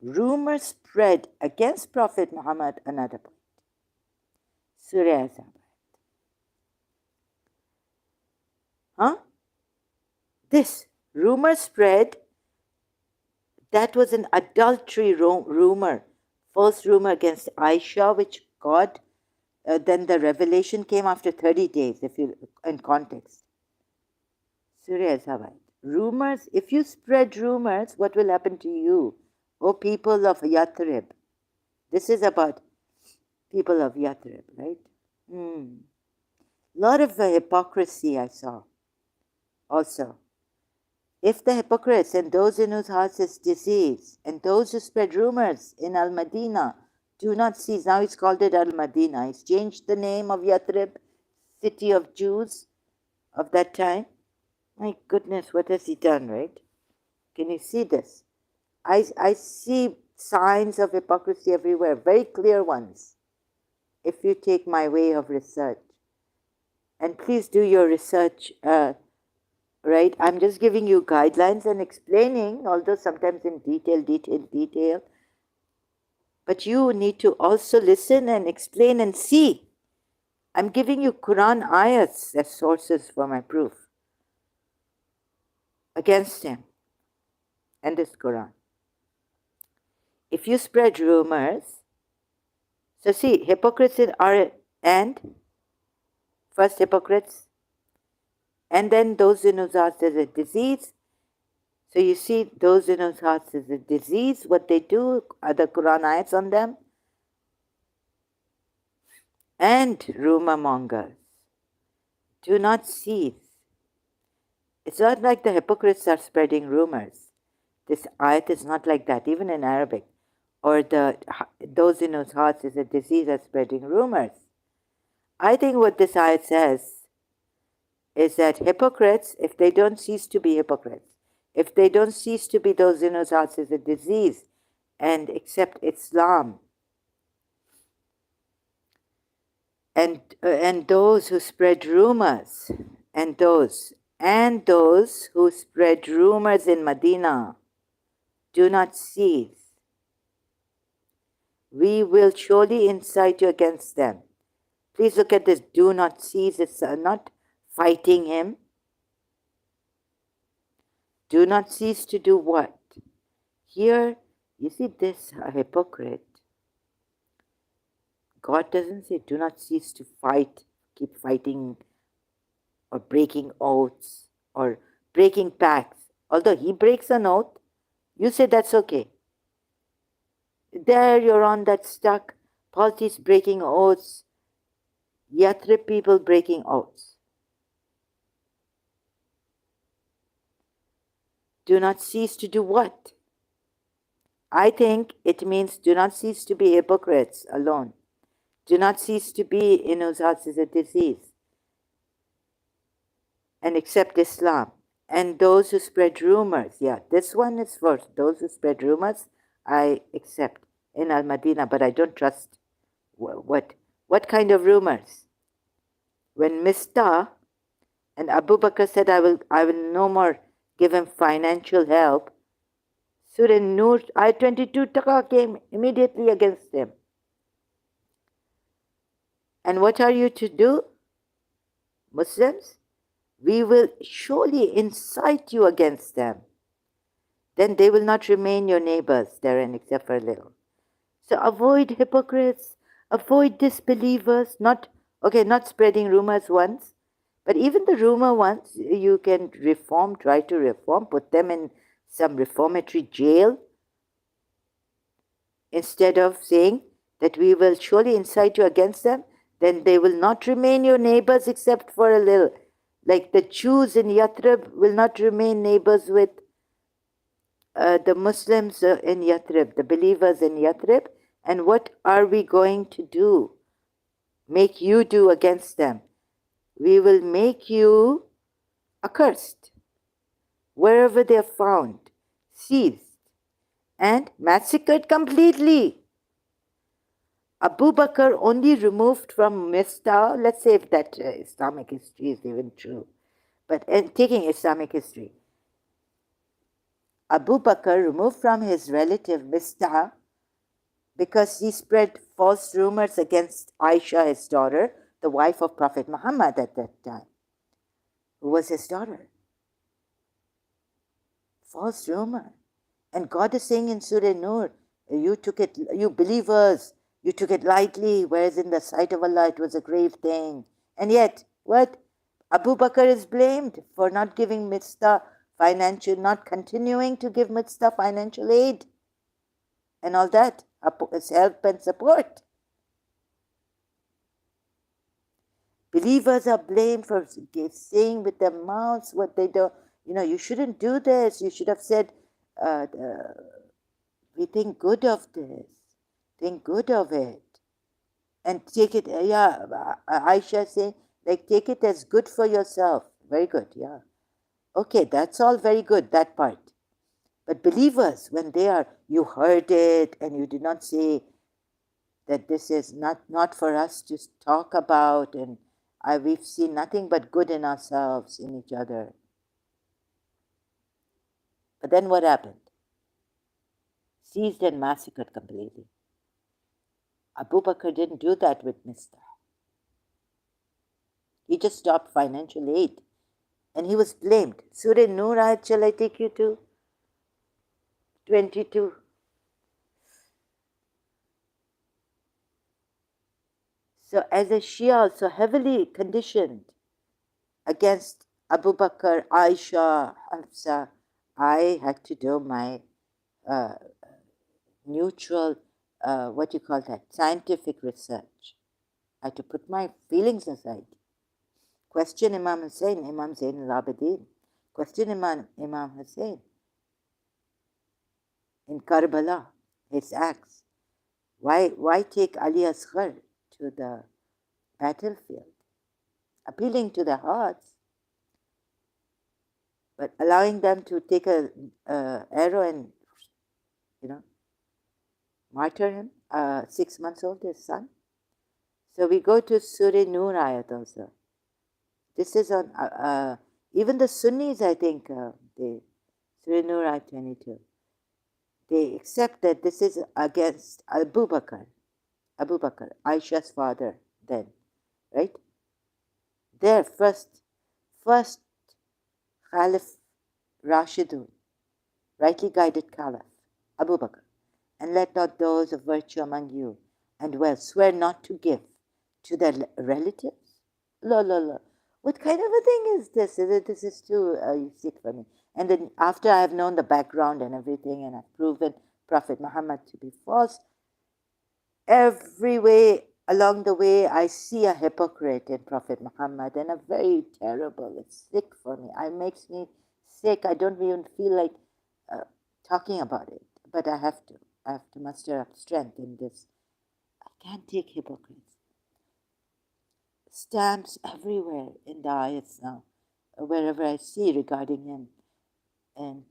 rumors spread against Prophet Muhammad, another point. Surah Azab. Huh? This rumor spread. That was an adultery rumor, false rumor against Aisha, which God, then the revelation came after 30 days, if you, in context. Surah Zawad. Rumors, if you spread rumors, what will happen to you? O people of Yathrib. This is about people of Yathrib, right? Lot of hypocrisy I saw also. If the hypocrites and those in whose hearts is disease, and those who spread rumors in Al-Madinah do not cease. Now he's called it Al-Madinah. He's changed the name of Yathrib, city of Jews of that time. My goodness, what has he done, right? Can you see this? I see signs of hypocrisy everywhere, very clear ones, if you take my way of research. And please do your research, right? I'm just giving you guidelines and explaining, although sometimes in detail. But you need to also listen and explain and see. I'm giving you Quran ayats as sources for my proof against him and this Quran. If you spread rumors, so see, hypocrites are, and first hypocrites, and then those in whose hearts is a disease. So you see, those in whose hearts is a disease, what they do, are the Quran ayats on them, and rumor mongers. Do not cease. It's not like the hypocrites are spreading rumors. This ayat is not like that, even in Arabic. Or those in whose hearts is a disease are spreading rumors. I think what this ayat says is that hypocrites, if they don't cease to be hypocrites, if they don't cease to be those in whose hearts is a disease and accept Islam, and those who spread rumors, and those who spread rumors in Medina do not cease, we will surely incite you against them. Please look at this, do not cease. It's not fighting him. Do not cease to do what? Here, you see this hypocrite. God doesn't say do not cease to fight, keep fighting or breaking oaths or breaking pacts. Although he breaks an oath, you say that's okay. There you're on that stuck. Politics breaking oaths. Yathrib people breaking oaths. Do not cease to do what? I think it means do not cease to be hypocrites alone. Do not cease to be in whose hearts is a disease. And accept Islam. And those who spread rumors. Yeah, this one is first. Those who spread rumors, I accept in Al-Madinah, but I don't trust. What kind of rumors? When Mistah and Abu Bakr said, I will no more give him financial help, Surah Nur, Ayat 22, Taqa came immediately against him. And what are you to do, Muslims? We will surely incite you against them. Then they will not remain your neighbors therein except for a little. So avoid hypocrites, avoid disbelievers, not spreading rumors once, but even the rumor ones, you can reform, try to reform, put them in some reformatory jail, instead of saying that we will surely incite you against them, then they will not remain your neighbors except for a little. Like the Jews in Yathrib will not remain neighbors with the Muslims in Yathrib, the believers in Yathrib. And what are we going to do? Make you do against them? We will make you accursed wherever they are found, seized, and massacred completely. Abu Bakr only removed from Mistah, let's say if that Islamic history is even true, but taking Islamic history, Abu Bakr removed from his relative Mistah because he spread false rumors against Aisha, his daughter, the wife of Prophet Muhammad at that time. who was his daughter. False rumor. And God is saying in Surah Nur, you took it, you believers, you took it lightly, whereas in the sight of Allah it was a grave thing. And yet, what? Abu Bakr is blamed for not giving Mistah financial, not continuing to give Mistah financial aid and all that, help and support. Believers are blamed for saying with their mouths what they don't. You shouldn't do this. You should have said, we think good of this. Think good of it. And take it, Aisha saying, like, take it as good for yourself. Very good, yeah. Okay, that's all very good, that part. But believers, when you heard it and you did not say that this is not for us to talk about, and we've seen nothing but good in ourselves, in each other. But then what happened? Seized and massacred completely. Abu Bakr didn't do that with Mistah. He just stopped financial aid. And he was blamed. Surah Nur ayat, shall I take you to? 22. So as a Shia, also heavily conditioned against Abu Bakr, Aisha, Hafsa, I had to do my neutral, what you call that, scientific research. I had to put my feelings aside. Question Imam Hussein, Imam Zain al-Abidin. Question Imam Hussein in Karbala, his acts. Why take Ali Asghar to the battlefield? Appealing to the hearts, but allowing them to take a arrow and, martyr him, 6 months old, his son. So we go to Surah Nur ayat also. This is on, even the Sunnis, I think, Surah Nur ayat 22. They accept that this is against Abu Bakr, Aisha's father then, right? Their first Caliph Rashidun, rightly guided Caliph, Abu Bakr. And let not those of virtue among you and wealth swear not to give to their relatives. La. What kind of a thing is this? This is too sick for me. And then after I have known the background and everything, and I've proven Prophet Muhammad to be false, every way along the way I see a hypocrite in Prophet Muhammad, and a very terrible. It's sick for me. It makes me sick. I don't even feel like talking about it, but I have to. I have to muster up strength in this. I can't take hypocrites. Stamps everywhere in the ayats now, wherever I see regarding him, and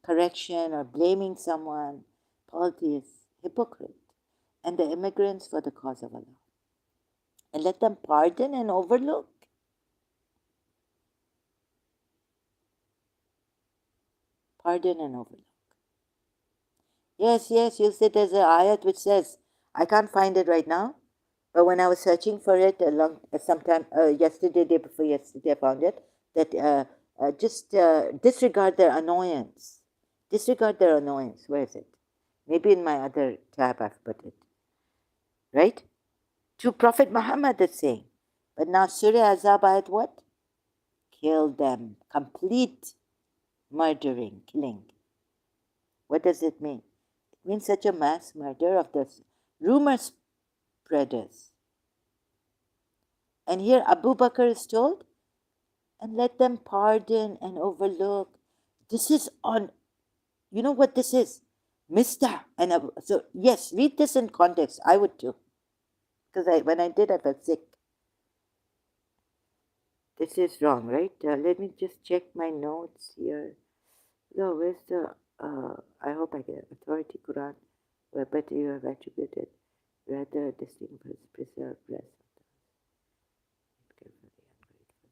correction or blaming someone, polytheists, hypocrite, and the immigrants for the cause of Allah. And let them pardon and overlook. Pardon and overlook. Yes, you said there's an ayat which says, I can't find it right now, but when I was searching for it sometime yesterday, day before yesterday, I found it, that just disregard their annoyance. Disregard their annoyance. Where is it? Maybe in my other tab I've put it. Right? To Prophet Muhammad it's saying. But now Surah Azab ayat what? Kill them. Complete murdering, killing. What does it mean? It means such a mass murder of the rumor spreaders. And here Abu Bakr is told, and let them pardon and overlook. This is on, you know what this is? Mistah. And so, yes, read this in context. I would too. Because when I did, I felt sick. This is wrong, right? Let me just check my notes here. No, where's the, I hope I get authority Quran, where better you have attributed, rather distinguished, preserve, bless.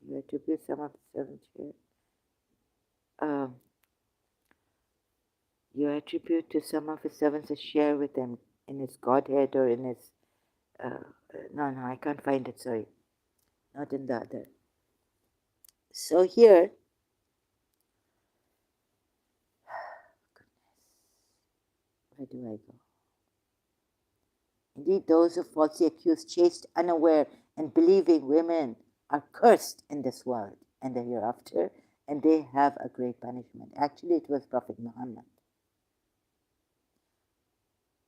You attribute some of the seventh here. You attribute to some of his servants a share with them in his Godhead or in his. No, I can't find it, sorry. Not in the other. So here, where do I go? Indeed, those who falsely accuse chaste, unaware, and believing women are cursed in this world and the hereafter, and they have a great punishment. Actually, it was Prophet Muhammad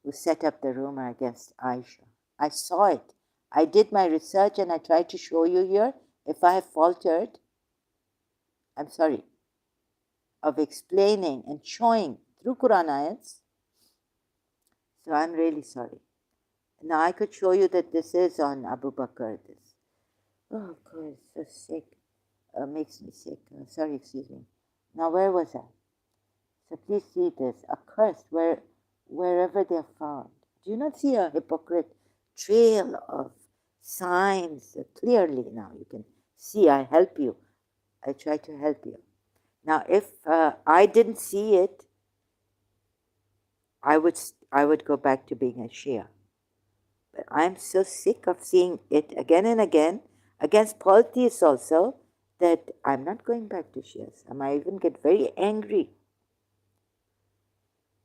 who set up the rumor against Aisha. I saw it. I did my research and I tried to show you here. If I have faltered, I'm sorry, of explaining and showing through Quran ayats. So I'm really sorry. Now I could show you that this is on Abu Bakr. This, oh God, so sick. Makes me sick. Sorry, excuse me. Now where was I? So please see this. Accursed wherever they are found. Do you not see a hypocrite trail of signs clearly now? You can see. I help you. I try to help you. Now, if I didn't see it, I would go back to being a Shia. But I'm so sick of seeing it again and again against polytheists also that I'm not going back to Shias. I might even get very angry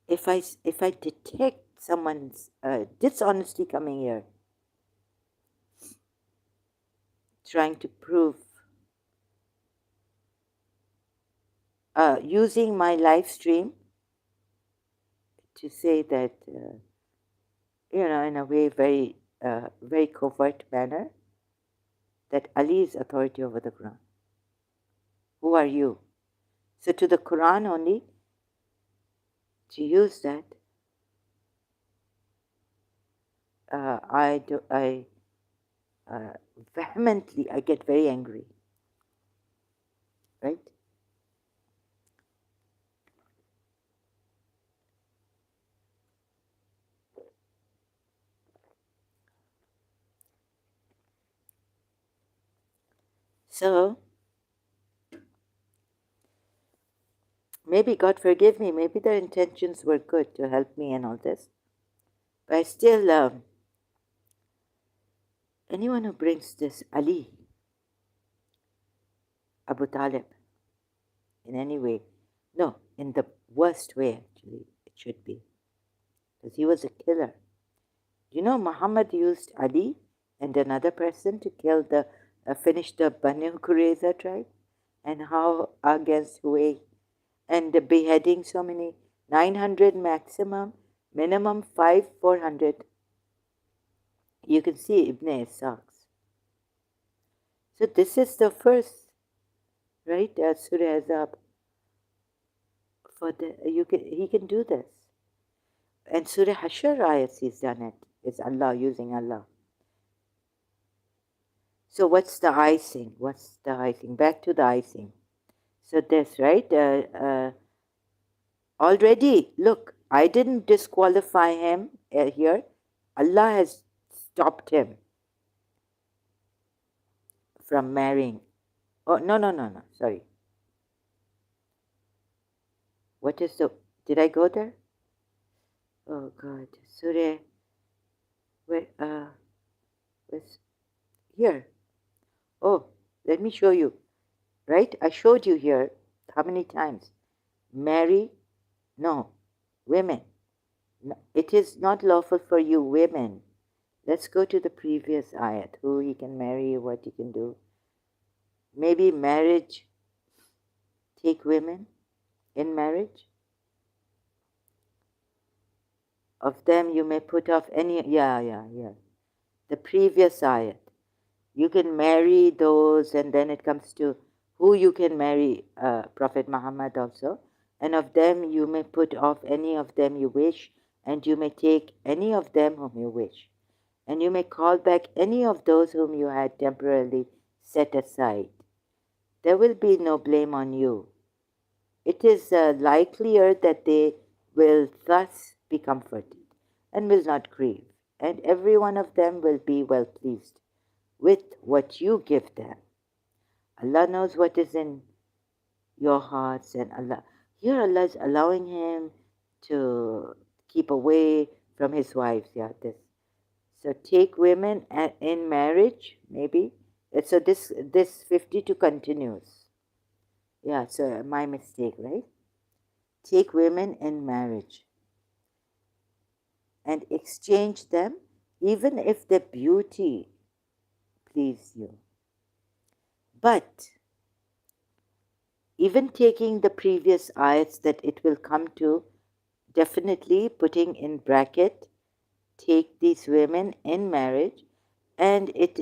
if I detect someone's dishonesty coming here, trying to prove, using my live stream to say that, in a way, very covert manner, that Ali is authority over the Quran. Who are you? So to the Quran only, to use that, I vehemently, I get very angry, right? So, maybe, God forgive me, maybe their intentions were good to help me and all this. But I still, anyone who brings this Ali, Abu Talib, in any way, no, in the worst way actually, it should be, because he was a killer. You know, Muhammad used Ali and another person to kill finish the Banu Qurayza tribe, and how against Huway, and the beheading so many, 900 maximum, minimum 400. You can see Ibn Ishaq's. So this is the first, right? Surah Azab. He can do this. And Surah Hashar ayats he's done it. It's Allah, using Allah. So what's the icing? What's the icing? Back to the icing. So this, right? Already, look, I didn't disqualify him here. Allah has stopped him from marrying. Oh, no, sorry. What is the, did I go there? Oh God, Surah, where's, here. Oh, let me show you, right? I showed you here, how many times? Marry, no, women. No, it is not lawful for you, women. Let's go to the previous ayat, who he can marry, what he can do. Maybe marriage, take women in marriage. Of them you may put off any, yeah. The previous ayat. You can marry those, and then it comes to who you can marry, Prophet Muhammad also. And of them you may put off any of them you wish, and you may take any of them whom you wish. And you may call back any of those whom you had temporarily set aside. There will be no blame on you. It is likelier that they will thus be comforted and will not grieve, and every one of them will be well pleased with what you give them. Allah knows what is in your hearts, and here Allah is allowing him to keep away from his wives. Yeah, this. So take women in marriage, maybe. So this 52 continues. Yeah, so my mistake, right? Take women in marriage and exchange them even if their beauty please you. But even taking the previous ayats that it will come to, definitely putting in bracket, take these women in marriage, and it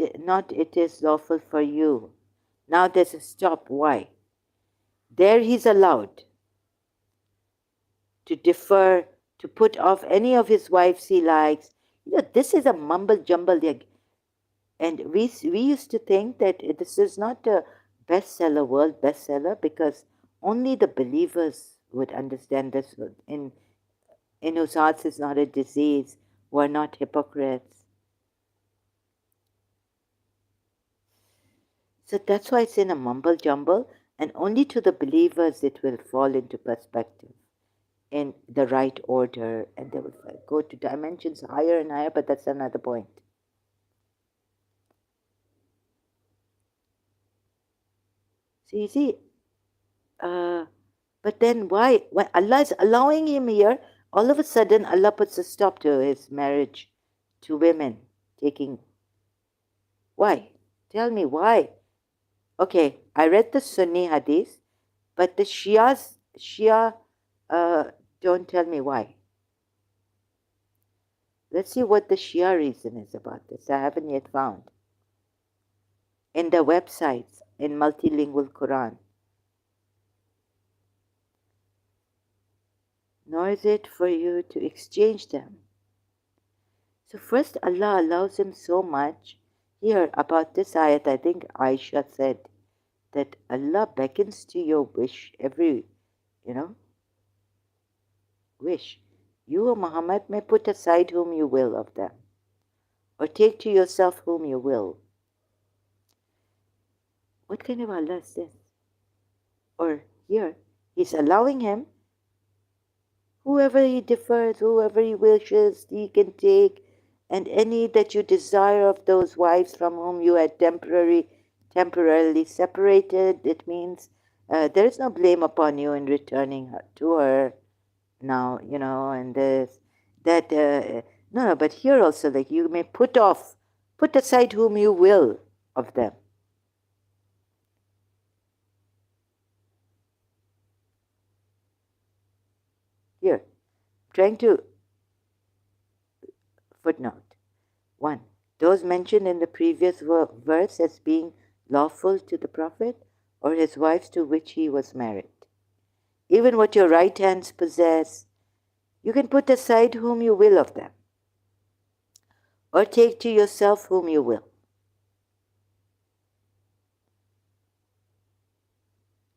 is lawful for you. Now there's a stop. Why? There he's allowed to defer, to put off any of his wives he likes. This is a mumble jumble. And we used to think that this is not a bestseller, world bestseller, because only the believers would understand this. In whose hearts is not a disease, who are not hypocrites. So that's why it's in a mumble jumble, and only to the believers it will fall into perspective in the right order, and they will go to dimensions higher and higher, but that's another point. So you see, but then why? When Allah is allowing him here, all of a sudden Allah puts a stop to his marriage to women taking. Why? Tell me why. Okay, I read the Sunni hadith, but the Shia don't tell me why. Let's see what the Shia reason is about this. I haven't yet found. In the websites, in multilingual Quran. Nor is it for you to exchange them. So first Allah allows him so much. Here about this ayat, I think Aisha said that Allah beckons to your wish, every, wish. You, O Muhammad, may put aside whom you will of them, or take to yourself whom you will. What kind of Allah is this? Or here, he's allowing him, whoever he defers, whoever he wishes, he can take, and any that you desire of those wives from whom you had temporarily separated, it means there is no blame upon you in returning her to her now, and this, that, no, but here also, like, you may put aside whom you will of them. Here, trying to footnote 1. Those mentioned in the previous verse as being lawful to the Prophet or his wives to which he was married. Even what your right hands possess, you can put aside whom you will of them, or take to yourself whom you will.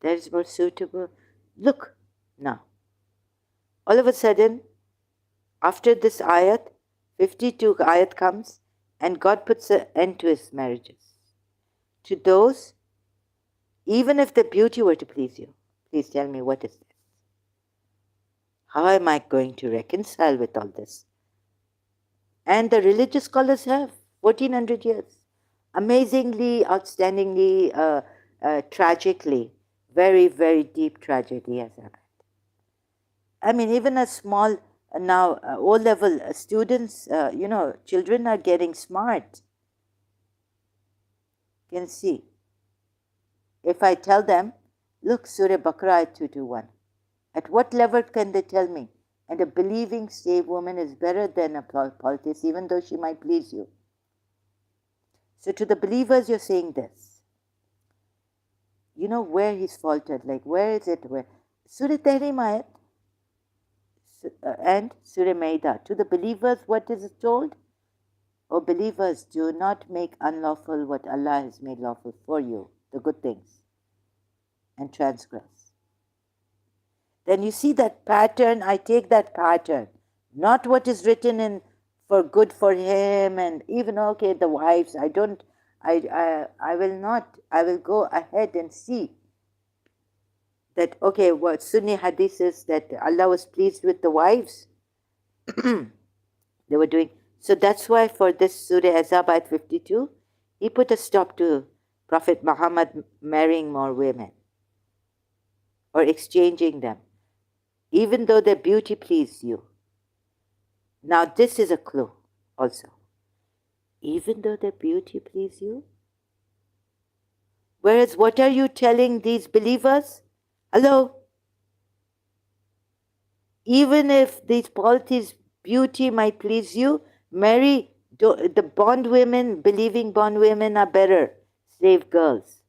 That is more suitable. Look, now, all of a sudden, after this ayat, 52 ayat comes, and God puts an end to his marriages. To those, even if the beauty were to please you, please tell me, what is this? How am I going to reconcile with all this? And the religious scholars have 1400 years. Amazingly, outstandingly, tragically, very, very deep tragedy has happened. I mean, even a small, now O-level students, children are getting smart. You can see. If I tell them, look, Surah Baqarah 221, at what level can they tell me? And a believing slave woman is better than a poetess, even though she might please you. So to the believers, you're saying this. You know where he's faltered, like where is it? Where? Surah Tahrim ayat and Surah Maida. To the believers, what is it told? O believers, do not make unlawful what Allah has made lawful for you, the good things, and transgress. Then you see that pattern, I take that pattern, not what is written in for good for him, and even, okay, the wives, I will go ahead and see that, okay, what Sunni hadith is that Allah was pleased with the wives. They were doing, so that's why for this Surah Azab ayat 52, he put a stop to Prophet Muhammad marrying more women. or exchanging them, even though their beauty please you. Now, this is a clue also. Even though their beauty please you. Whereas, what are you telling these believers? Hello? Even if these polities' beauty might please you, marry the bondwomen, believing bondwomen are better slave girls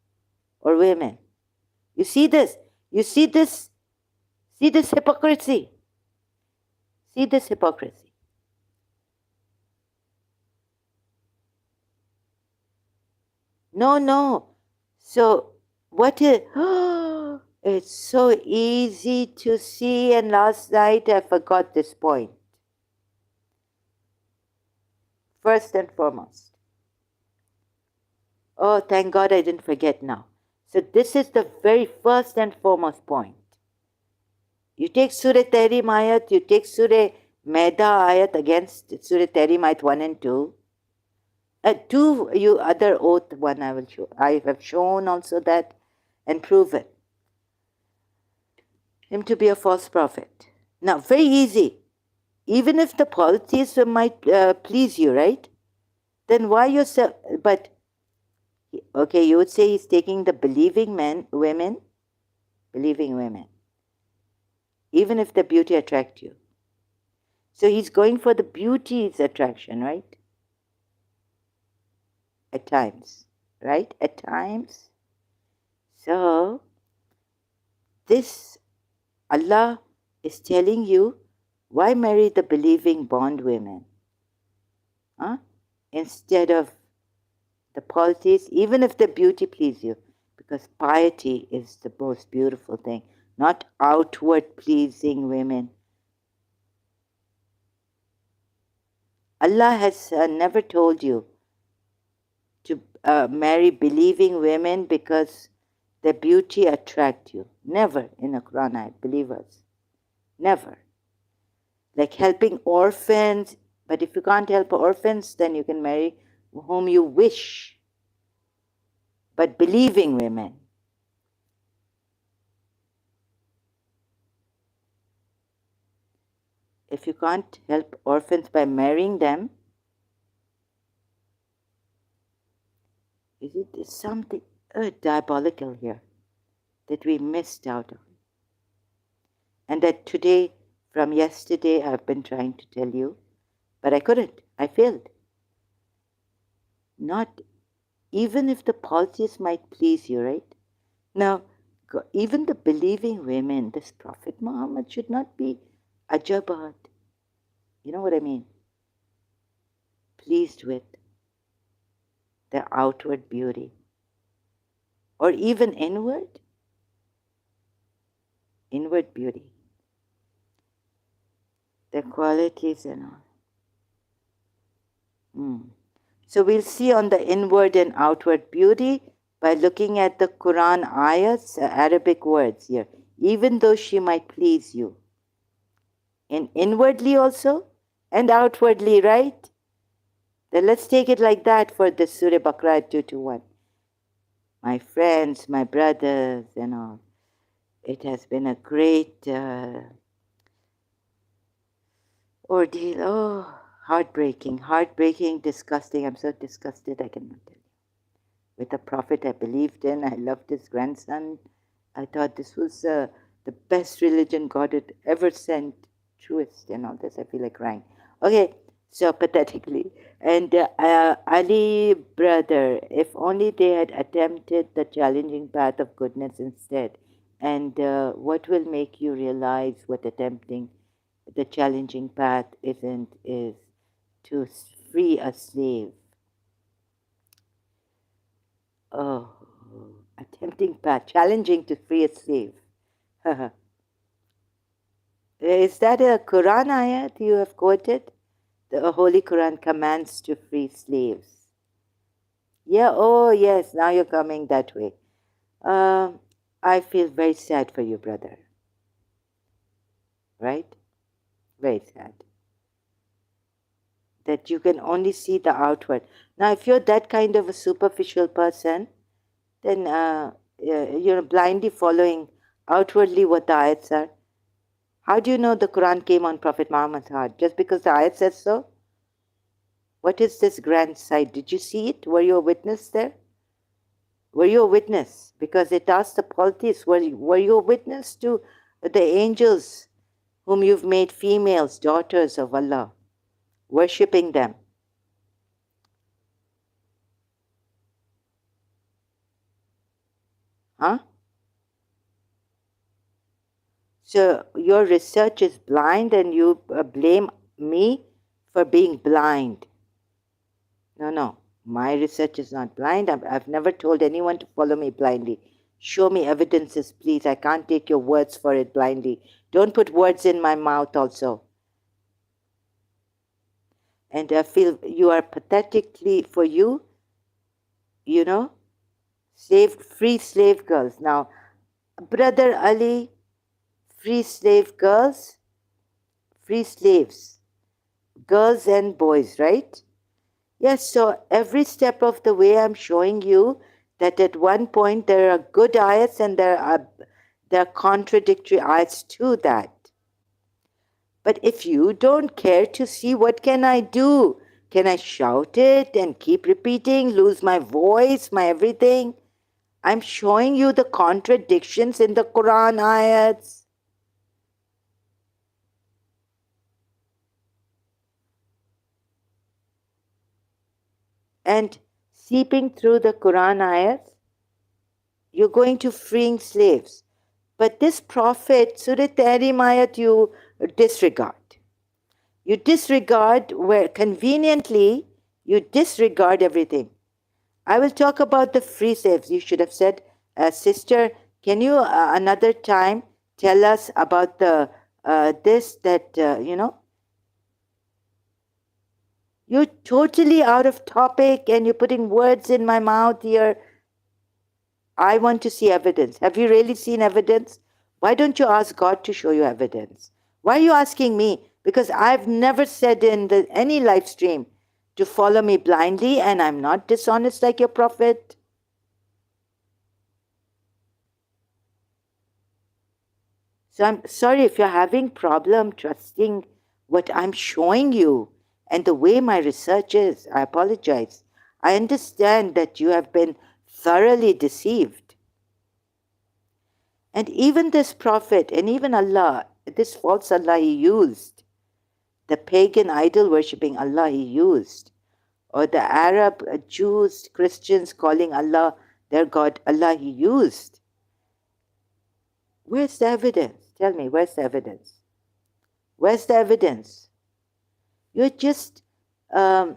or women. You see this? You see this? See this hypocrisy? See this hypocrisy? No. So, what is. It's so easy to see, and last night I forgot this point. First and foremost. Oh, thank God I didn't forget now. So this is the very first and foremost point. You take Surah Tahrim ayat, you take Surah Maida ayat against Surah Tahrim ayat 1 and 2. Two, you other oath one I will show. I have shown also that and proven him to be a false prophet. Now, very easy. Even if the polytheism might please you, right? Then why yourself? But okay, you would say he's taking the believing women, even if the beauty attract you. So he's going for the beauty's attraction, right? At times, right? At times. So this Allah is telling you, why marry the believing bondwomen? Huh? Instead of the polities, even if the beauty please you, because piety is the most beautiful thing, not outward pleasing women. Allah has never told you to marry believing women because their beauty attract you. Never in the Quran ayat, believers. Never. Like helping orphans, but if you can't help orphans, then you can marry whom you wish. But believing women. If you can't help orphans by marrying them, is it something diabolical here that we missed out on? And that today, from yesterday, I've been trying to tell you, but I couldn't. I failed. Not even if the policies might please you, right? Now, even the believing women, this Prophet Muhammad should not be ajabat. You know what I mean? Pleased with their outward beauty. Or even inward beauty. Their qualities and all. So we'll see on the inward and outward beauty by looking at the Quran ayats, Arabic words here. Even though she might please you. And inwardly also and outwardly, right? Then let's take it like that for the Surah Baqarah 221. My friends, my brothers and all, it has been a great ordeal. Oh, heartbreaking, disgusting. I'm so disgusted I cannot tell you. With the Prophet I believed in, I loved his grandson. I thought this was the best religion God had ever sent, truest and all this. I feel like crying. Okay, so pathetically. And Ali, brother, if only they had attempted the challenging path of goodness instead. And what will make you realize what attempting the challenging path is to free a slave. Oh, attempting path, challenging to free a slave. Is that a Quran ayat you have quoted? The Holy Quran commands to free slaves. Yeah, oh yes, now you're coming that way. I feel very sad for you, brother. Right? Very sad. That you can only see the outward. Now, if you're that kind of a superficial person, then you're blindly following outwardly what the ayats are. How do you know the Quran came on Prophet Muhammad's heart? Just because the ayat says so? What is this grand sight? Did you see it? Were you a witness there? Were you a witness? Because it asked the polytheists, were you a witness to the angels whom you've made females, daughters of Allah, worshipping them? Huh? So your research is blind and you blame me for being blind. No. My research is not blind. I've never told anyone to follow me blindly. Show me evidences, please. I can't take your words for it blindly. Don't put words in my mouth also. And I feel you are pathetically, for you, free slave girls. Now, Brother Ali, free slave girls, free slaves, girls and boys, right? Yes, so every step of the way I'm showing you that at one point there are good ayats and there are contradictory ayats to that. But if you don't care to see, what can I do? Can I shout it and keep repeating, lose my voice, my everything? I'm showing you the contradictions in the Quran ayats. And seeping through the Quran ayats, you're going to freeing slaves. But this prophet, Surah Tahrim ayat, you disregard. You disregard where conveniently you disregard everything. I will talk about the free slaves. You should have said, sister, can you another time tell us about the You're totally out of topic and you're putting words in my mouth here. I want to see evidence. Have you really seen evidence? Why don't you ask God to show you evidence? Why are you asking me? Because I've never said in any live stream to follow me blindly, and I'm not dishonest like your prophet. So I'm sorry if you're having problem trusting what I'm showing you and the way my research is. I apologize. I understand that you have been thoroughly deceived. And even this prophet and even Allah, this false Allah he used, the pagan idol worshipping Allah he used, or the Arab Jews, Christians calling Allah their God, Allah he used. Where's the evidence? Tell me, where's the evidence? Where's the evidence? You're just, how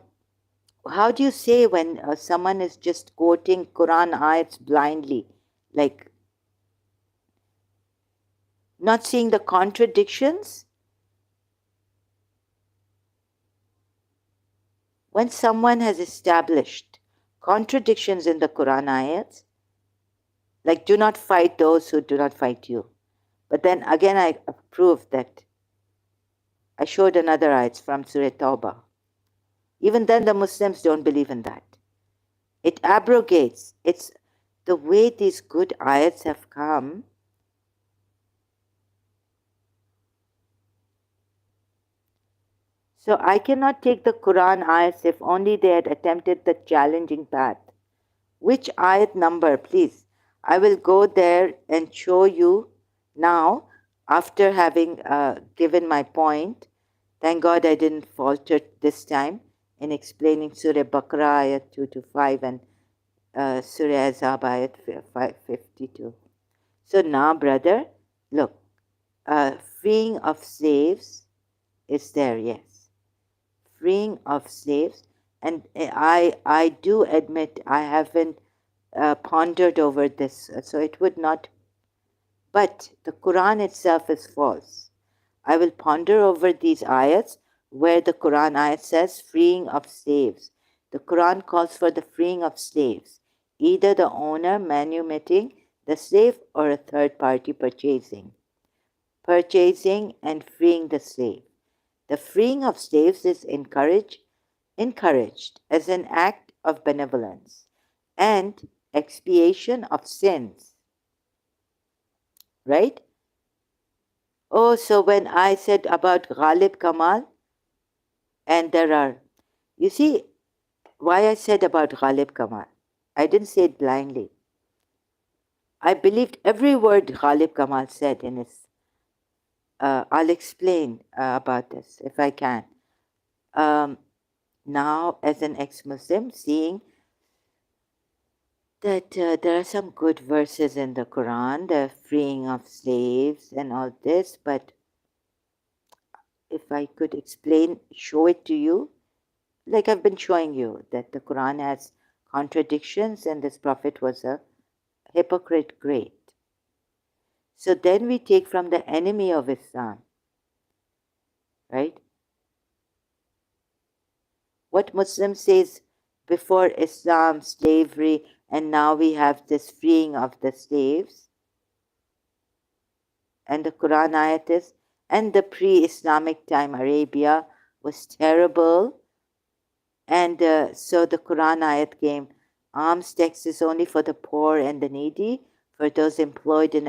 do you say when someone is just quoting Quran ayats blindly, like not seeing the contradictions? When someone has established contradictions in the Quran ayats, like do not fight those who do not fight you. But then again I proved that. I showed another ayats from Surah Tawbah. Even then the Muslims don't believe in that. It abrogates. It's the way these good ayats have come. So I cannot take the Quran ayats if only they had attempted the challenging path. Which ayat number, please? I will go there and show you now after having given my point. Thank God I didn't falter this time in explaining Surah Baqarah ayat 2 to 5 and Surah Azab ayat 52. So now, brother, look, freeing of slaves is there, yes. Freeing of slaves. And I do admit I haven't pondered over this, so it would not. But the Quran itself is false. I will ponder over these ayats where the Quran ayat says freeing of slaves. The Quran calls for the freeing of slaves, either the owner manumitting the slave or a third party purchasing and freeing the slave. The freeing of slaves is encouraged as an act of benevolence and expiation of sins. right? Oh, so when I said about Ghalib Kamal, and there are, you see, why I said about Ghalib Kamal, I didn't say it blindly. I believed every word Ghalib Kamal said in his. I'll explain about this if I can. Um, Now, as an ex Muslim, seeing that there are some good verses in the Quran, the freeing of slaves and all this, but if I could explain, show it to you, like I've been showing you, that the Quran has contradictions and this Prophet was a hypocrite great. So then we take from the enemy of Islam, right? What Muslim says before Islam, slavery, and now we have this freeing of the slaves, and the Quran ayat is, and the pre-Islamic time Arabia was terrible, and so the Quran ayat came, alms tax is only for the poor and the needy, for those employed in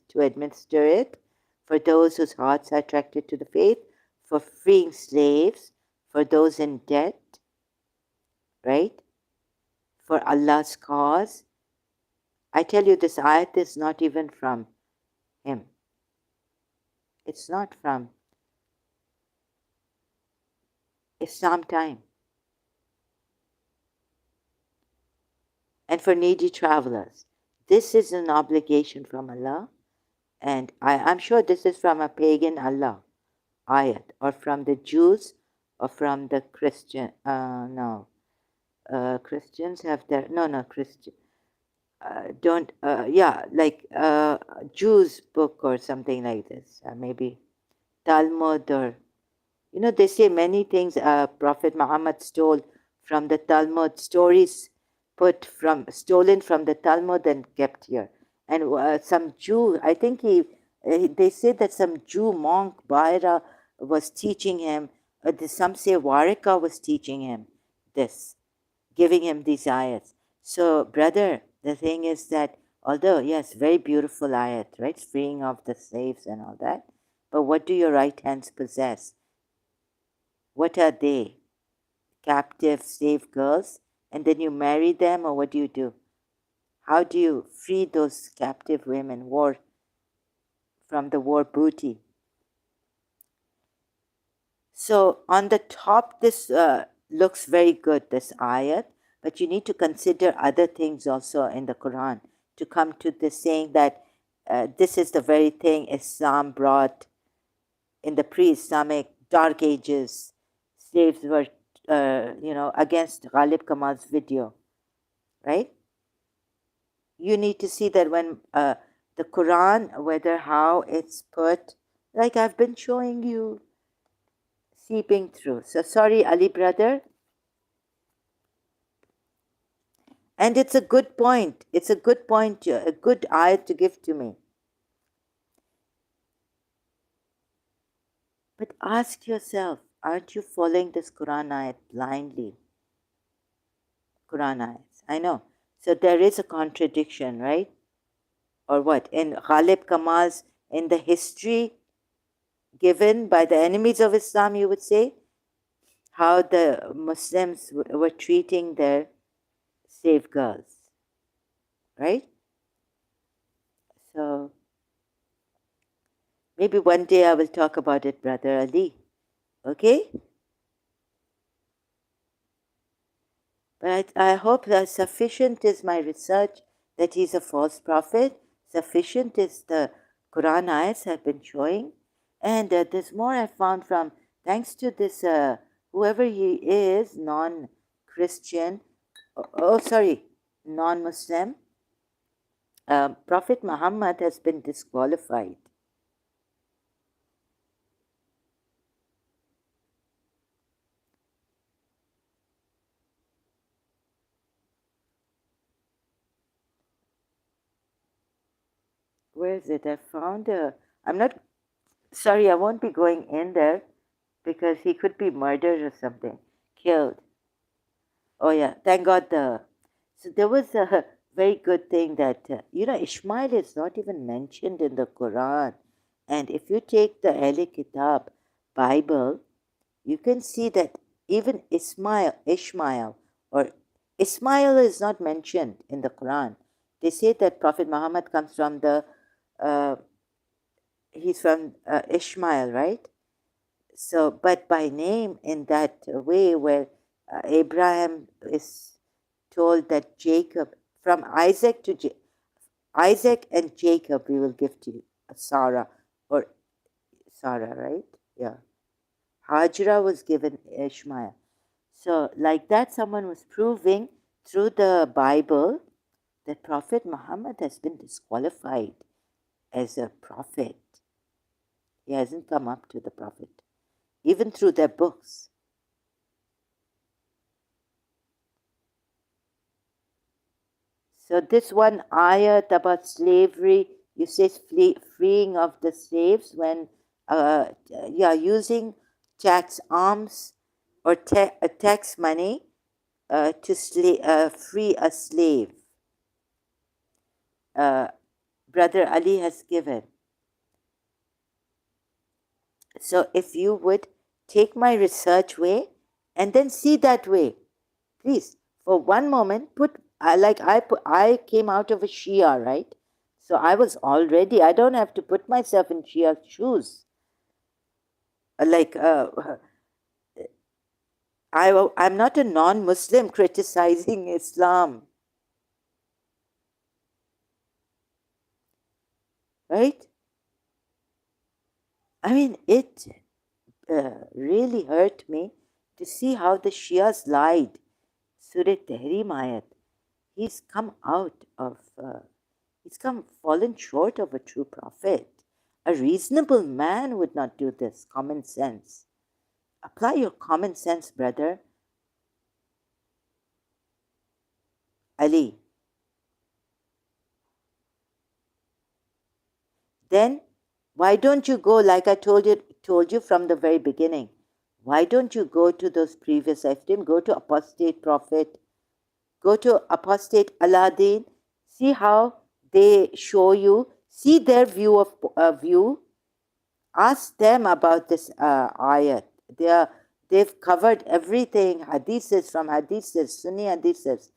to administer it, for those whose hearts are attracted to the faith, for freeing slaves, for those in debt, right? For Allah's cause. I tell you, this ayat is not even from him. It's not from Islam time. And for needy travelers, this is an obligation from Allah. And I'm sure this is from a pagan Allah ayat, or from the Jews, or from the Christian. No, Christians have their Christian. Don't yeah, like Jews book or something like this. Maybe Talmud, or they say many things Prophet Muhammad stole from the Talmud, stories stolen from the Talmud and kept here. And some Jew, I think they say that some Jew monk, Baira, was teaching him, some say Warika was teaching him this, giving him these ayats. So, brother, the thing is that, although, yes, very beautiful ayat, right? Freeing of the slaves and all that. But what do your right hands possess? What are they? Captive slave girls? And then you marry them, or what do you do? How do you free those captive women from the war booty? So on the top, this looks very good, this ayat, but you need to consider other things also in the Quran to come to this, saying that this is the very thing Islam brought in the pre-Islamic dark ages. Slaves were, against Ghalib Kamal's video, right? You need to see that when the Quran, whether how it's put, like I've been showing you, seeping through. So sorry, Ali brother. And it's a good point. It's a good point, a good ayat to give to me. But ask yourself, aren't you following this Quran ayat blindly? Quran ayats, I know. So there is a contradiction, right? Or what? In Ghalib Kamal's, in the history given by the enemies of Islam, you would say, how the Muslims were treating their slave girls, right? So maybe one day I will talk about it, Brother Ali. Okay? But I hope that sufficient is my research that he's a false prophet. Sufficient is the Quran ayahs have been showing. And there's more I found from, thanks to this, whoever he is, non-Christian, non-Muslim, Prophet Muhammad has been disqualified. Where is it? I found I'm not, sorry, I won't be going in there because he could be murdered or something, killed. Oh yeah, thank God so there was very good thing that, Ishmael is not even mentioned in the Quran. And if you take the Ahl Kitab Bible, you can see that even Ishmael, or Ismail is not mentioned in the Quran. They say that Prophet Muhammad comes from he's from Ishmael, right? So, but by name in that way where Abraham is told that Jacob, from Isaac and Jacob, we will give to you Sarah, or Sarah, right? Yeah. Hajra was given Ishmael. So, like that, someone was proving through the Bible that Prophet Muhammad has been disqualified as a prophet. He hasn't come up to the prophet, even through their books. So, this one ayat about slavery, you say freeing of the slaves when, using tax arms or tax money to free a slave. Brother Ali has given. So if you would take my research way and then see that way, please, for one moment, I came out of a Shia, right? So I was already, I don't have to put myself in Shia's shoes. I'm not a non-Muslim criticizing Islam, right? I mean, it really hurt me to see how the Shias lied. Surah Tahrim ayat. He's come out of, he's fallen short of a true prophet. A reasonable man would not do this. Common sense. Apply your common sense, brother. Ali. Then why don't you go, like I told you from the very beginning? Why don't you go to those previous iftim? Go to apostate prophet. Go to apostate Aladdin. See how they show you. See their view. Ask them about this ayat. They've covered everything. Hadiths from hadiths, Sunni hadiths.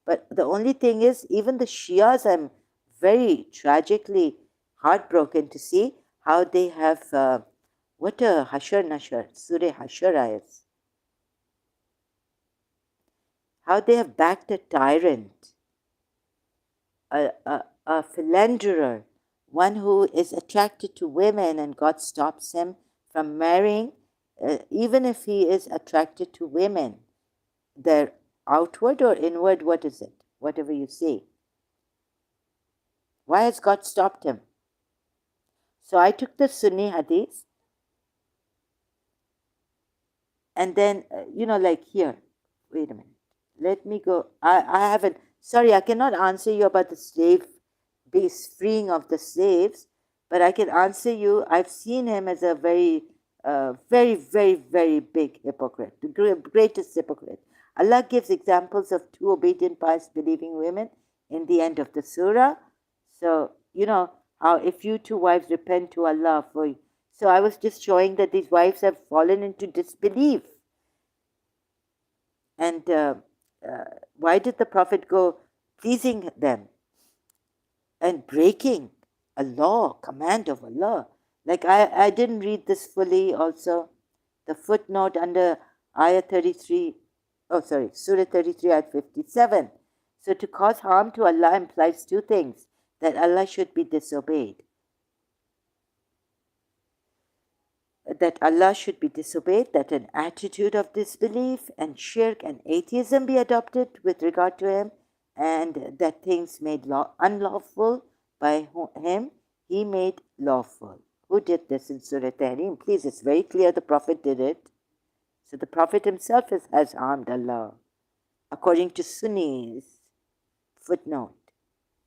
But the only thing is, even the Shias, I'm very tragically heartbroken to see how they have, what a Hashar Nashar, Surah Hashar ayats. How they have backed a tyrant, a philanderer, one who is attracted to women, and God stops him from marrying, even if he is attracted to women. They're outward or inward, what is it? Whatever you say. Why has God stopped him? So I took the Sunni hadith, and then, like here, wait a minute. Let me go. I haven't, sorry, I cannot answer you about the slave-based freeing of the slaves, but I can answer you. I've seen him as a very, very, very, very big hypocrite, the greatest hypocrite. Allah gives examples of two obedient, pious, believing women in the end of the surah. So, how if you two wives repent to Allah for you. So I was just showing that these wives have fallen into disbelief. And why did the Prophet go pleasing them and breaking a law, command of Allah? Like I didn't read this fully also. The footnote under Ayah 33, Surah 33, Ayah 57. So to cause harm to Allah implies two things: that Allah should be disobeyed. That an attitude of disbelief and shirk and atheism be adopted with regard to him, and that things made unlawful by him, he made lawful. Who did this in Surah Tahrim? Please, it's very clear the Prophet did it. So the Prophet himself has harmed Allah, according to Sunni's footnote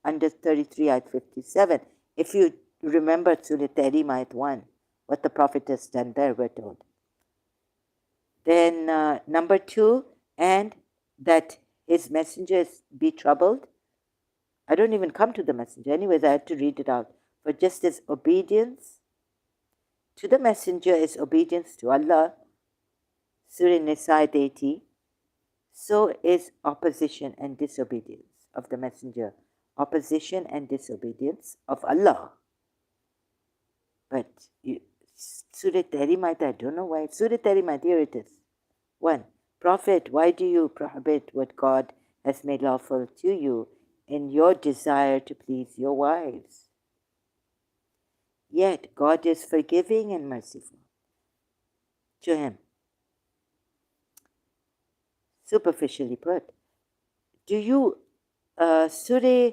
under 33 ayat 57. If you remember Surah Tahrim ayat 1, what the Prophet has done there, we're told. Then number 2, and that his messengers be troubled. I don't even come to the messenger. Anyways, I had to read it out. For just as obedience to the messenger is obedience to Allah, Surah Nisa 80, so is opposition and disobedience of the messenger. Opposition and disobedience of Allah. But Surah Tahrimat, I don't know why. Surah Tahrimat, here it is. 1. Prophet, why do you prohibit what God has made lawful to you in your desire to please your wives? Yet God is forgiving and merciful to him. Superficially put, do you, Surah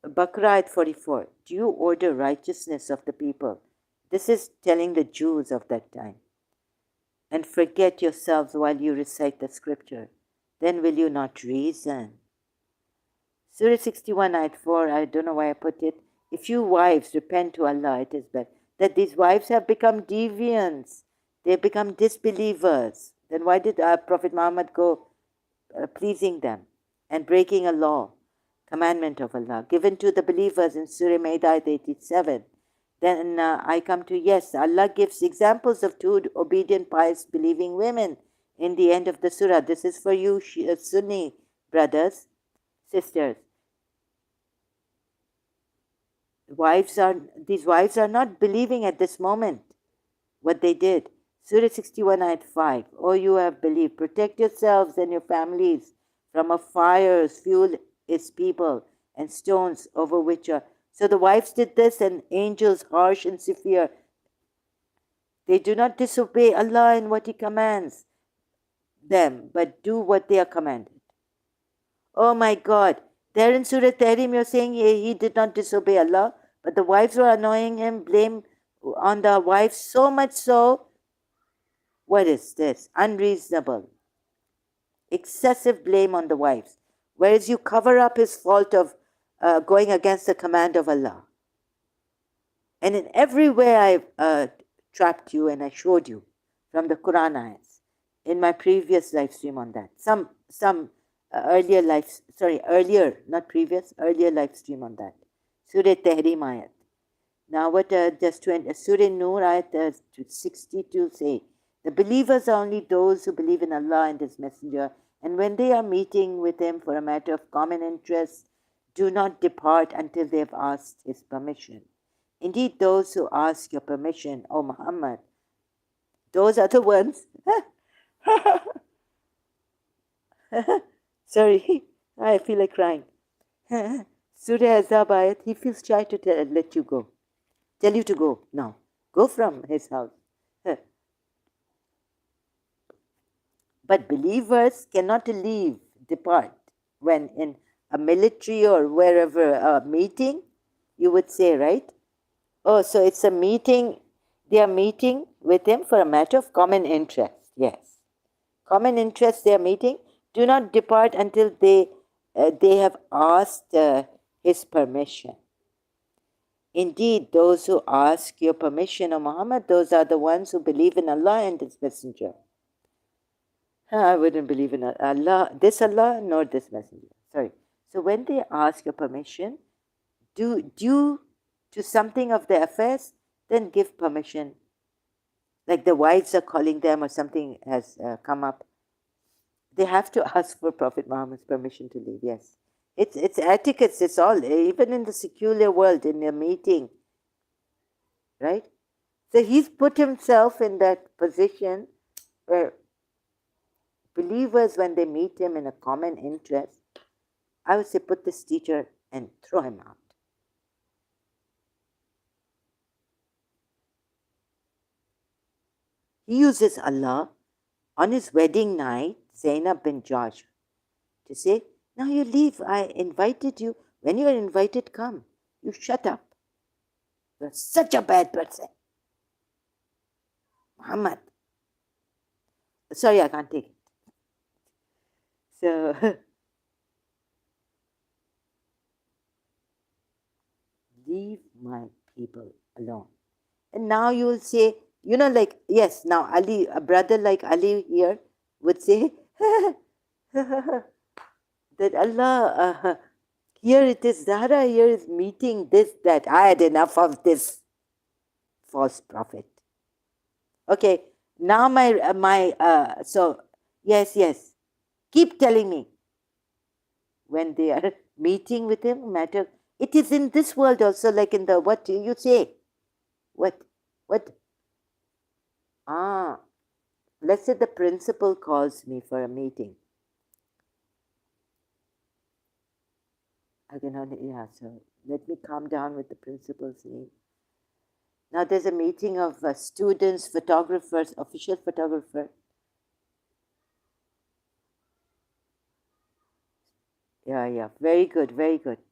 Baqarah 44, do you order righteousness of the people? This is telling the Jews of that time. And forget yourselves while you recite the scripture. Then will you not reason? Surah 61, ayat 4, I don't know why I put it. If you wives repent to Allah, it is better. That these wives have become deviants. They have become disbelievers. Then why did Prophet Muhammad go pleasing them and breaking a law, commandment of Allah, given to the believers in Surah Ma'idah 87? Then I come to, yes, Allah gives examples of two obedient, pious, believing women in the end of the surah. This is for you, Sunni brothers, sisters. These wives are not believing at this moment what they did. Surah 61, ayat 5. O you have believed, protect yourselves and your families from a fire, fuel its people, and stones over which are. So the wives did this, and angels, harsh and severe. They do not disobey Allah in what He commands them, but do what they are commanded. Oh my God. There in Surah Tahrim, you're saying he did not disobey Allah, but the wives were annoying him, blame on the wives, so much so. What is this? Unreasonable. Excessive blame on the wives. Whereas you cover up his fault of going against the command of Allah. And in every way I've trapped you and I showed you from the Quran ayats in my previous live stream on that. Some earlier, not previous, earlier live stream on that. Surah Tahrim ayat. Now what just to end, Surah Nur ayat 62 say, the believers are only those who believe in Allah and His Messenger, and when they are meeting with Him for a matter of common interest, do not depart until they have asked His permission. Indeed, those who ask your permission, O Muhammad, those are the ones. Sorry, I feel like crying. Surah Azab ayat, he feels shy to let you go. Tell you to go now. Go from his house. But believers cannot leave, depart, when in a military or wherever a meeting, you would say, right? Oh, so it's a meeting, they are meeting with him for a matter of common interest. Yes. Common interest they are meeting. Do not depart until they have asked his permission. Indeed, those who ask your permission, O Muhammad, those are the ones who believe in Allah and His Messenger. I wouldn't believe in Allah, nor this messenger. Sorry. So when they ask your permission, due to something of their affairs, then give permission. Like the wives are calling them or something has come up. They have to ask for Prophet Muhammad's permission to leave, yes. It's etiquette, it's all, even in the secular world, in a meeting, right? So he's put himself in that position where believers, when they meet him in a common interest, I would say put this teacher and throw him out. He uses Allah on his wedding night, Zainab bin Josh, to say, now you leave, I invited you. When you are invited, come. You shut up. You're such a bad person. Muhammad. Sorry, I can't take it. So, leave my people alone. And now you will say, like, yes, now Ali, a brother like Ali here would say that Allah, Here it is, Zahra here is meeting this, that. I had enough of this false prophet. Okay, now so yes, keep telling me. When they are meeting with him, matter, it is in this world also, like in the, what do you say? What? Ah, let's say the principal calls me for a meeting. I can only, yeah, so let me calm down with the principal's name. Now there's a meeting of students, photographers, official photographer. Yeah, very good.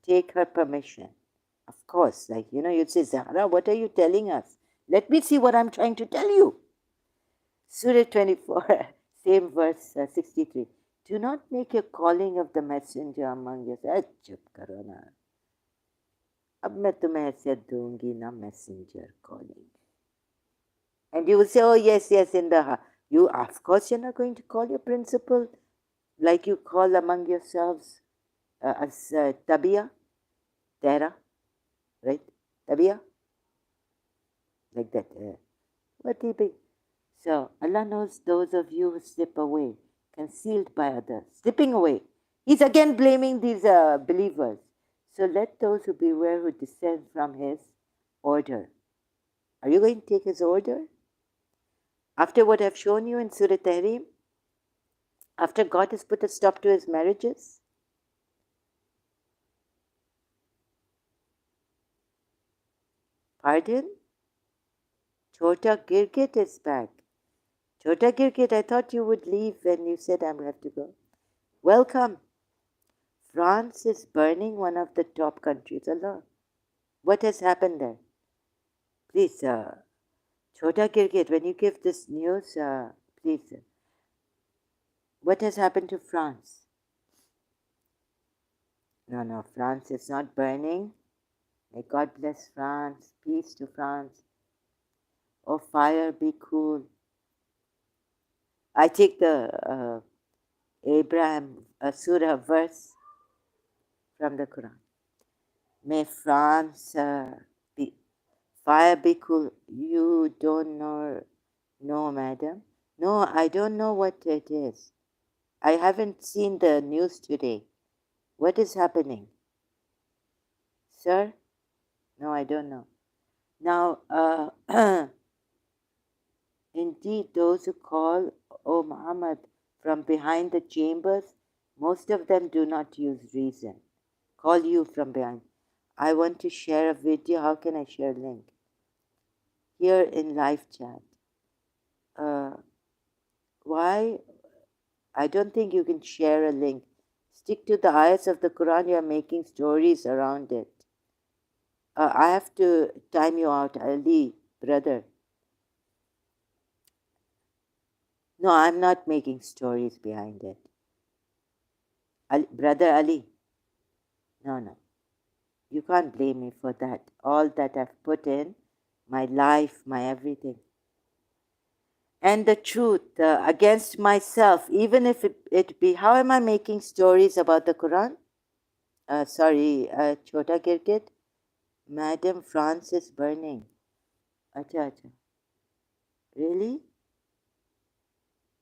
Take her permission. Of course, like, you'd say, Zahra, what are you telling us? Let me see what I'm trying to tell you. Surah 24, same verse 63. Do not make a calling of the messenger among yourselves. Chup karo na. Ab main tumhe haisiyat dungi na messenger calling. And you will say, oh, yes, you, of course, you're not going to call your principal like you call among yourselves as Tabia, Tera, right? Tabia, like that. What do you think? So Allah knows those of you who slip away, concealed by others, slipping away. He's again blaming these believers. So let those who beware who descend from his order. Are you going to take his order? After what I've shown you in Surah Tahrim, after God has put a stop to his marriages, pardon? Chota Girgit is back. Chota Girgit, I thought you would leave when you said I'm going to have to go. Welcome. France is burning, one of the top countries. Allah. What has happened there? Please, Chota Girgit, when you give this news, please. What has happened to France? No, France is not burning. May God bless France. Peace to France. Oh, fire, be cool. I take the Abraham Surah verse from the Quran. May France be fire, be cool. You don't know, no, madam. No, I don't know what it is. I haven't seen the news today. What is happening? Sir? No, I don't know. Now, indeed, those who call, O Muhammad, from behind the chambers, most of them do not use reason. Call you from behind. I want to share a video. How can I share a link? Here in live chat. Why? I don't think you can share a link. Stick to the ayahs of the Quran. You are making stories around it. I have to time you out, Ali, brother. No, I'm not making stories behind it. Brother Ali. No. You can't blame me for that. All that I've put in, my life, my everything. And the truth against myself, even if it be, how am I making stories about the Quran? Chota Girgit. Madam, France is burning. Acha. Really?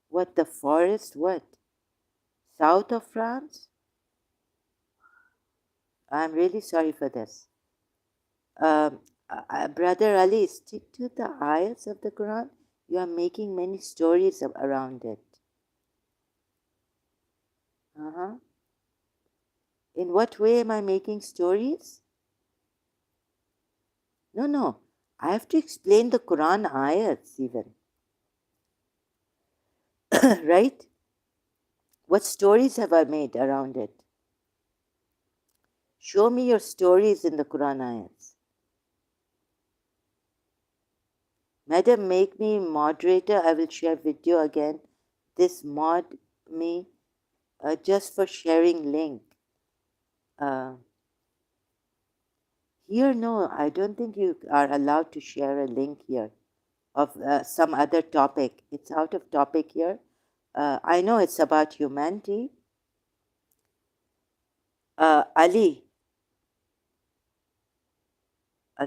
What, the forest? What? South of France? I'm really sorry for this. Brother Ali, stick to the ayahs of the Quran. You are making many stories around it. In what way am I making stories? No. I have to explain the Quran ayats even. Right? What stories have I made around it? Show me your stories in the Quran ayats. Madam, make me moderator. I will share video again. This mod me just for sharing link. Here, no, I don't think you are allowed to share a link here of some other topic. It's out of topic here. I know it's about humanity. Ali,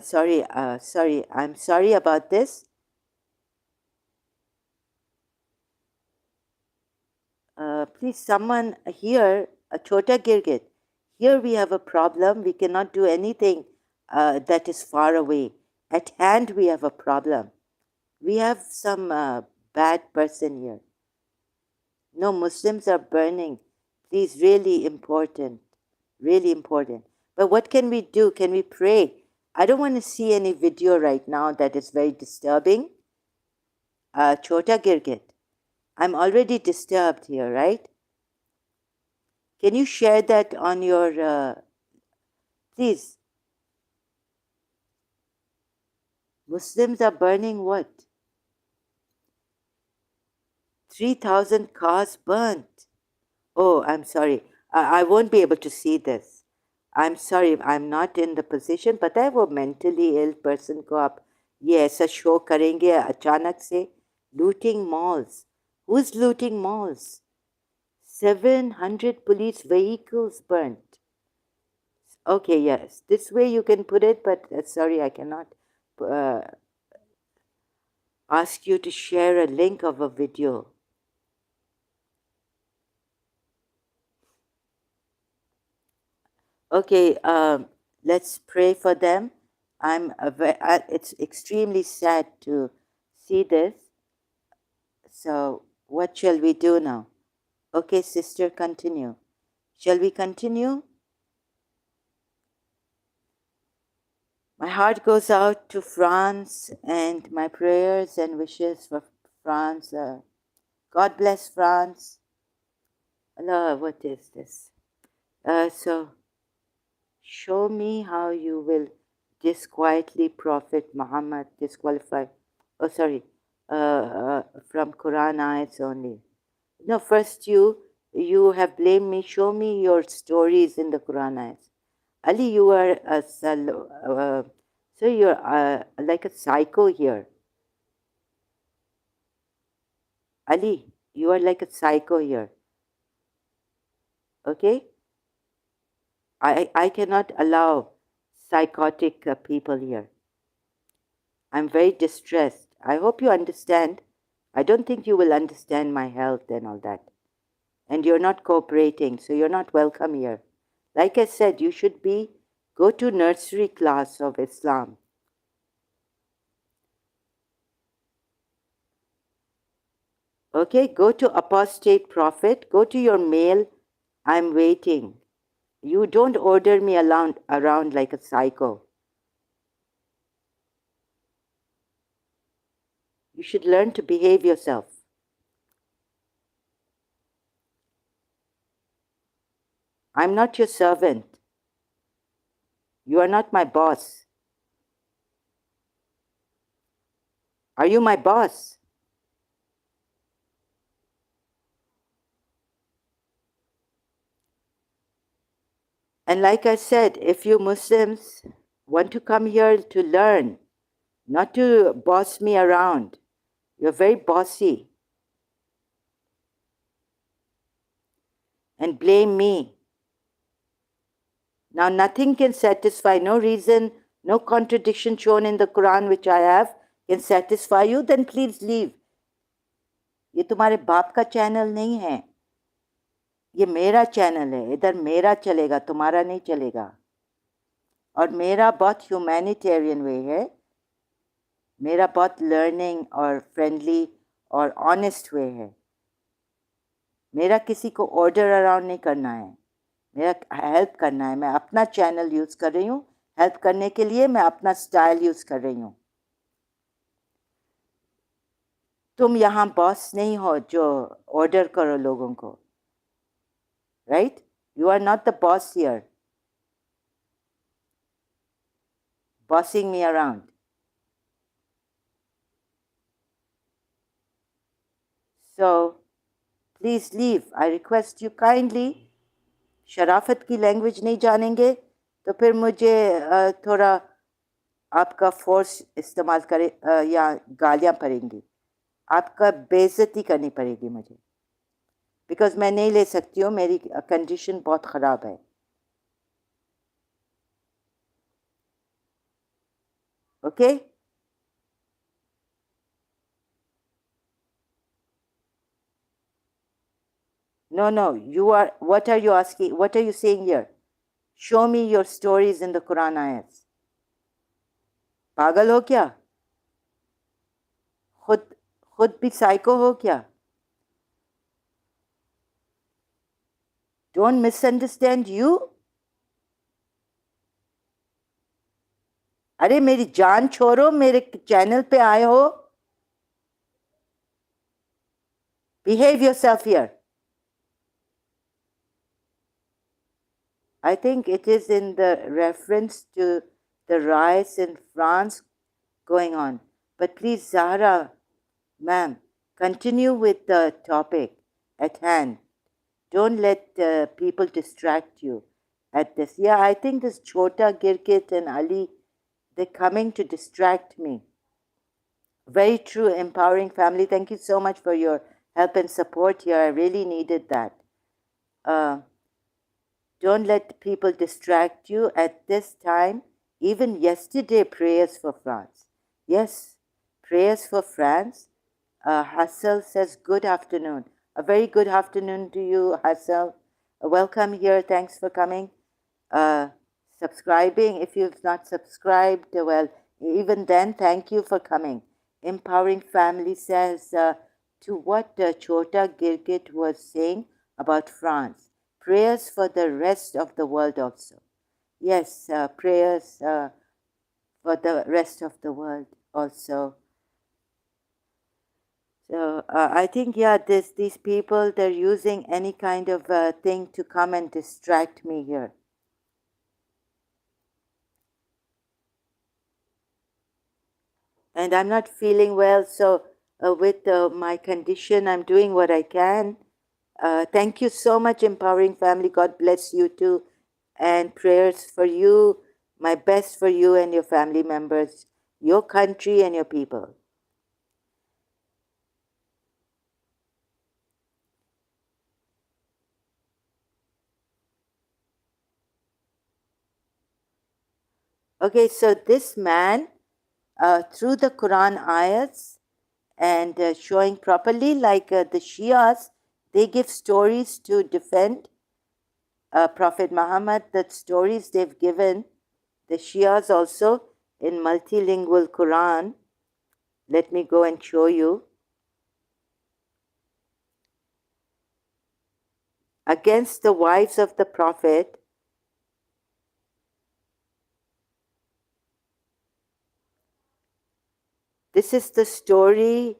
sorry, I'm sorry about this. Please, someone here, a Chota Girgit. Here we have a problem. We cannot do anything that is far away. At hand, we have a problem. We have some bad person here. No, Muslims are burning. Please, really important. Really important. But what can we do? Can we pray? I don't want to see any video right now that is very disturbing. Chota Girgit. I'm already disturbed here, right? Can you share that on your, please? Muslims are burning what? 3,000 cars burnt. Oh, I'm sorry. I won't be able to see this. I'm sorry, I'm not in the position. पता है वो mentally ill person को आप ये ऐसा show करेंगे अचानक से? Looting malls. Who's looting malls? 700 police vehicles burnt. Okay, yes. This way you can put it, but sorry, I cannot uh, ask you to share a link of a video. Okay, let's pray for them. It's extremely sad to see this. So, what shall we do now? Okay, sister, continue. Shall we continue? My heart goes out to France and my prayers and wishes for France. God bless France. Allah, what is this? So, show me how you will disquietly Prophet Muhammad disqualified. Oh, sorry, from Quran ayats only. No, first you have blamed me. Show me your stories in the Quran ayats. Ali, you are so you're like a psycho here. Ali, you are like a psycho here. Okay? I cannot allow psychotic people here. I'm very distressed. I hope you understand. I don't think you will understand my health and all that. And you're not cooperating, so you're not welcome here. Like I said, you should go to nursery class of Islam. Okay, go to apostate prophet, go to your mail. I'm waiting. You don't order me around like a psycho. You should learn to behave yourself. I'm not your servant. You are not my boss. Are you my boss? And like I said, if you Muslims want to come here to learn, not to boss me around, you're very bossy, and blame me. Now, nothing can satisfy, no reason, no contradiction shown in the Quran which I have can satisfy you, then please leave. ये तुम्हारे बाप का channel नहीं है, ये मेरा channel है. इधर मेरा चलेगा, तुम्हारा नहीं चलेगा. और मेरा बहुत ह्यूमैनिटेरियन वे है, मेरा बहुत लर्निंग और फ्रेंडली और ऑनेस्ट वे है. मेरा किसी को ऑर्डर अराउंड नहीं करना है, मेरा हेल्प करना है. मैं अपना चैनल यूज़ कर रही हूँ हेल्प करने के लिए, मैं अपना स्टाइल यूज़ कर रही हूँ. तुम यहाँ बॉस नहीं हो जो ऑर्डर करो लोगों को. Right? You are not the boss here bossing me around. So, please leave. I request you kindly. शराफत की लैंग्वेज नहीं जानेंगे तो फिर मुझे थोड़ा आपका फोर्स इस्तेमाल करे या गालियाँ पड़ेंगी. आपका बेइज्जती करनी पड़ेगी मुझे, बिकॉज मैं नहीं ले सकती हूँ, मेरी कंडीशन बहुत ख़राब है. Okay? No, you are, what are you asking? What are you saying here? Show me your stories in the Quran ayats. पागल हो क्या? खुद भी psycho हो क्या? Don't misunderstand you. अरे मेरी जान छोड़ो, मेरे चैनल पे आए हो. Behave yourself here. I think it is in the reference to the riots in France going on. But please, Zahra, ma'am, continue with the topic at hand. Don't let people distract you at this. Yeah, I think this Chota, Girgit, and Ali, they're coming to distract me. Very true, empowering family. Thank you so much for your help and support here. I really needed that. Don't let people distract you at this time. Even yesterday, prayers for France. Yes, prayers for France. Hassel says, good afternoon. A very good afternoon to you, Hassel. Welcome here. Thanks for coming. Subscribing. If you've not subscribed, well, even then, thank you for coming. Empowering Family says, to what Chota Girgit was saying about France. Prayers for the rest of the world also. Yes, prayers for the rest of the world also. So I think, yeah, these people, they're using any kind of thing to come and distract me here. And I'm not feeling well, so with my condition, I'm doing what I can. Thank you so much, Empowering Family. God bless you too. And prayers for you, my best for you and your family members, your country and your people. Okay, so this man, through the Quran ayats and showing properly, like the Shias, they give stories to defend Prophet Muhammad. The stories they've given, the Shias also, in multilingual Quran. Let me go and show you. Against the wives of the Prophet, this is the story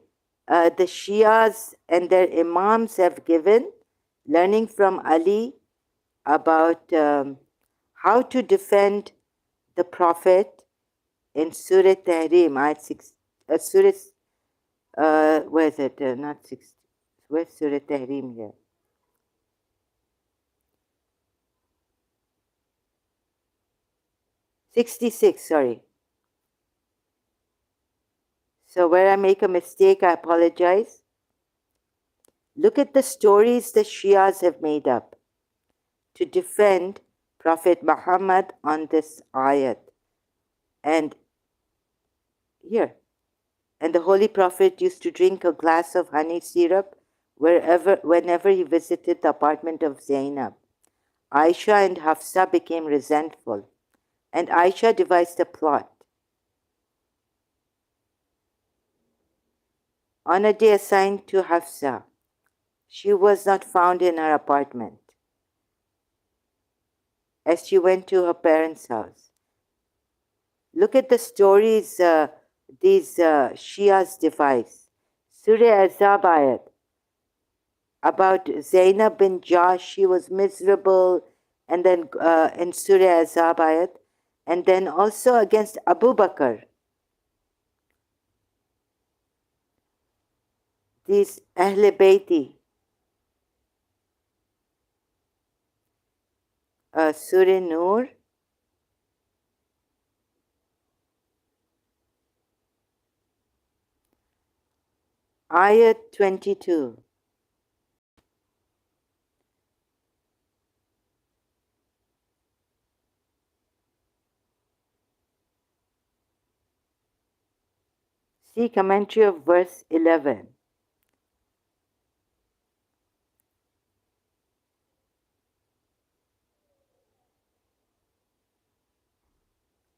the Shias and their Imams have given, learning from Ali about how to defend the Prophet in Surah Tahrim, ayat 6, where is it? Not 6, where's Surah Tahrim here? 66, sorry. So where I make a mistake, I apologize. Look at the stories the Shias have made up to defend Prophet Muhammad on this ayat. And here, and the Holy Prophet used to drink a glass of honey syrup whenever he visited the apartment of Zainab. Aisha and Hafsa became resentful, and Aisha devised a plot. On a day assigned to Hafsa, she was not found in her apartment as she went to her parents' house. Look at the stories these Shias devise. Surah Azab ayat about Zainab bin Jash, she was miserable, and then in Surah Azab ayat, and then also against Abu Bakr. These Ahle Bayti, Surah Nur, ayat 22. See commentary of verse 11.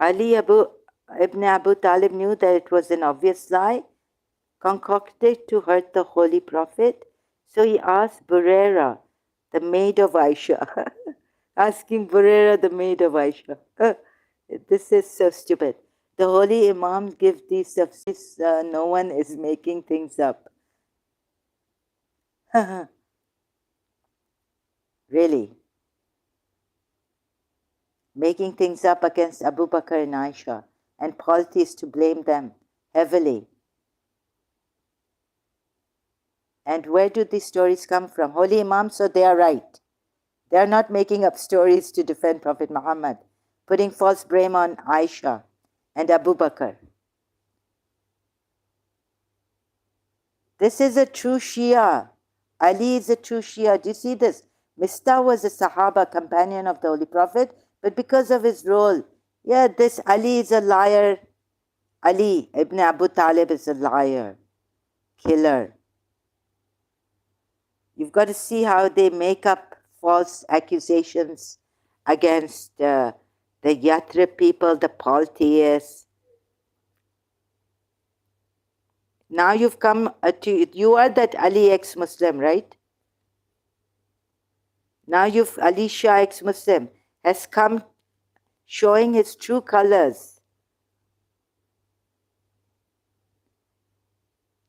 Ibn Abu Talib knew that it was an obvious lie concocted to hurt the Holy Prophet. So he asked Burera, the maid of Aisha, asking Burera, the maid of Aisha. This is so stupid. The Holy Imam gives these tafsirs, no one is making things up. Really. Making things up against Abu Bakr and Aisha, and polities to blame them heavily. And where do these stories come from? Holy Imam, so they are right. They are not making up stories to defend Prophet Muhammad, putting false blame on Aisha and Abu Bakr. This is a true Shia. Ali is a true Shia. Do you see this? Mistah was a Sahaba, companion of the Holy Prophet, but because of his role, this Ali is a liar. Ali ibn Abu Talib is a liar, killer. You've got to see how they make up false accusations against the Yathrib people, the polytheists. Now you've come you are that Ali ex-Muslim, right? Now Ali Shia ex-Muslim has come showing his true colors.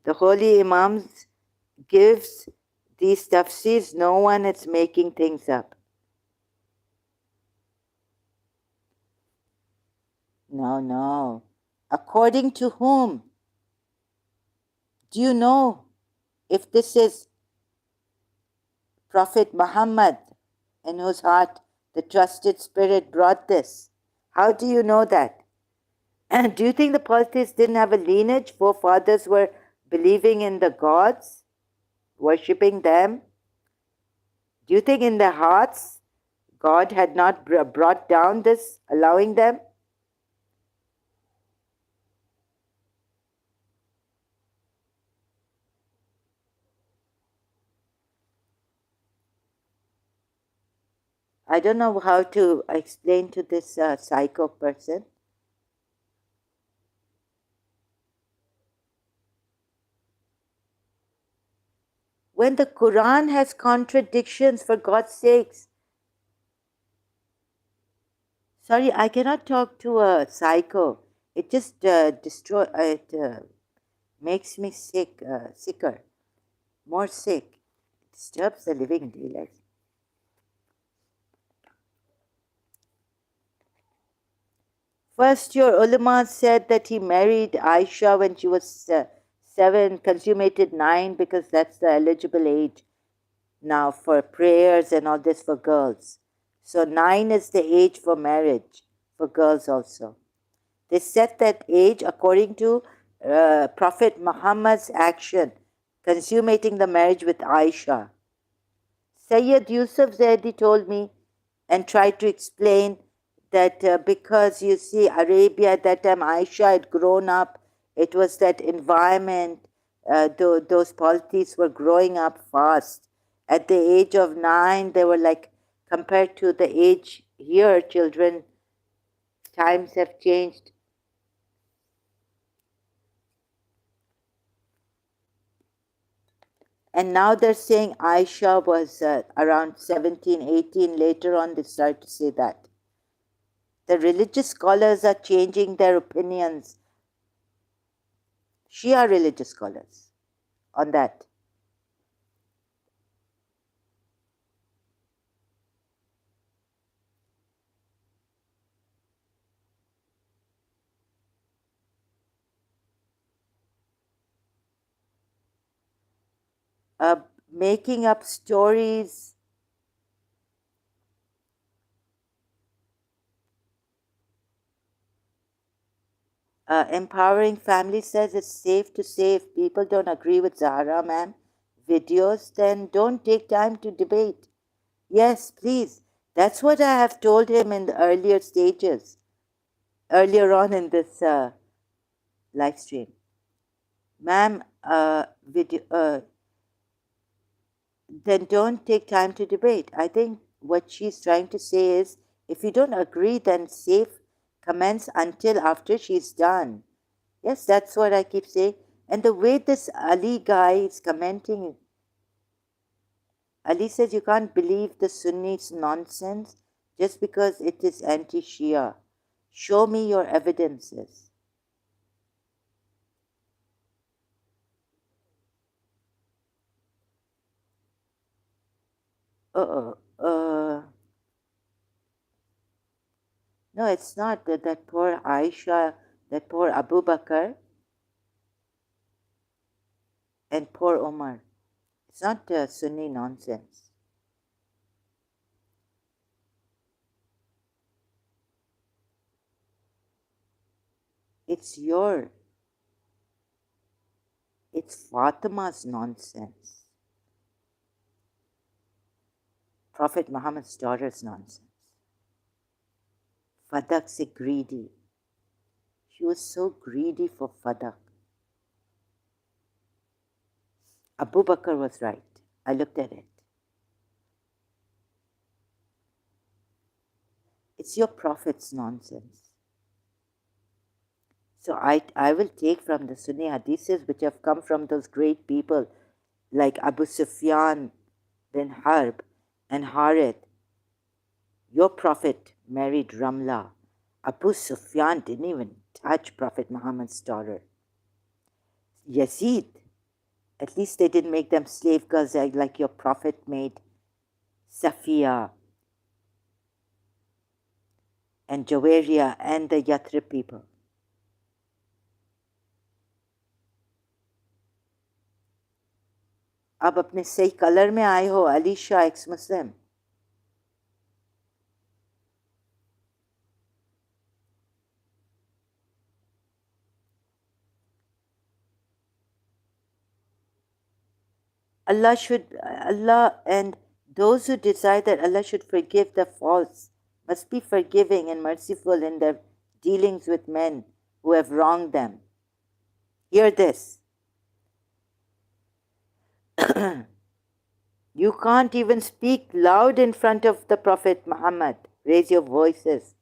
The Holy Imams gives these tafsirs, no one is making things up. No. According to whom? Do you know if this is Prophet Muhammad, in whose heart the trusted spirit brought this? How do you know that? And do you think the polytheists didn't have a lineage? Forefathers were believing in the gods, worshipping them? Do you think in their hearts God had not brought down this, allowing them? I don't know how to explain to this psycho person. When the Quran has contradictions, for God's sakes. Sorry, I cannot talk to a psycho. It just makes me sicker, more sick. It disturbs the living daylights. First, your ulama said that he married Aisha when she was 7, consummated 9, because that's the eligible age now for prayers and all this for girls. So 9 is the age for marriage for girls also. They set that age according to Prophet Muhammad's action, consummating the marriage with Aisha. Sayyid Yusuf Zaidi told me and tried to explain that because you see Arabia at that time, Aisha had grown up, it was that environment, those polities were growing up fast. At the age of 9, they were like, compared to the age here, children, times have changed. And now they're saying Aisha was around 17, 18. Later on, they start to say that. The religious scholars are changing their opinions. Shia religious scholars on that. Making up stories. Empowering Family says it's safe to say if people don't agree with Zahra ma'am videos, then don't take time to debate. Yes, please. That's what I have told him in the earlier stages, earlier on in this live stream. Ma'am, then don't take time to debate. I think what she's trying to say is, if you don't agree, then save comments until after she's done. Yes, that's what I keep saying. And the way this Ali guy is commenting, Ali says you can't believe the Sunnis nonsense just because it is anti-Shia. Show me your evidences. Uh-oh. No, it's not that poor Aisha, that poor Abu Bakr, and poor Omar. It's not Sunni nonsense. It's it's Fatima's nonsense. Prophet Muhammad's daughter's nonsense. Fadak se greedy. She was so greedy for Fadak. Abu Bakr was right. I looked at it. It's your Prophet's nonsense. So I will take from the Sunni hadiths which have come from those great people like Abu Sufyan bin Harb and Harith. Your Prophet married Ramla. Abu Sufyan didn't even touch Prophet Muhammad's daughter. Yazid, at least they didn't make them slave girls like your Prophet made Safiya and Jawaria and the Yathrib people. अब अपने सही colour में आए हो Ali Shah x Muslim. Allah and those who decide that Allah should forgive the false must be forgiving and merciful in their dealings with men who have wronged them. Hear this. You can't even speak loud in front of the Prophet Muhammad. Raise your voices.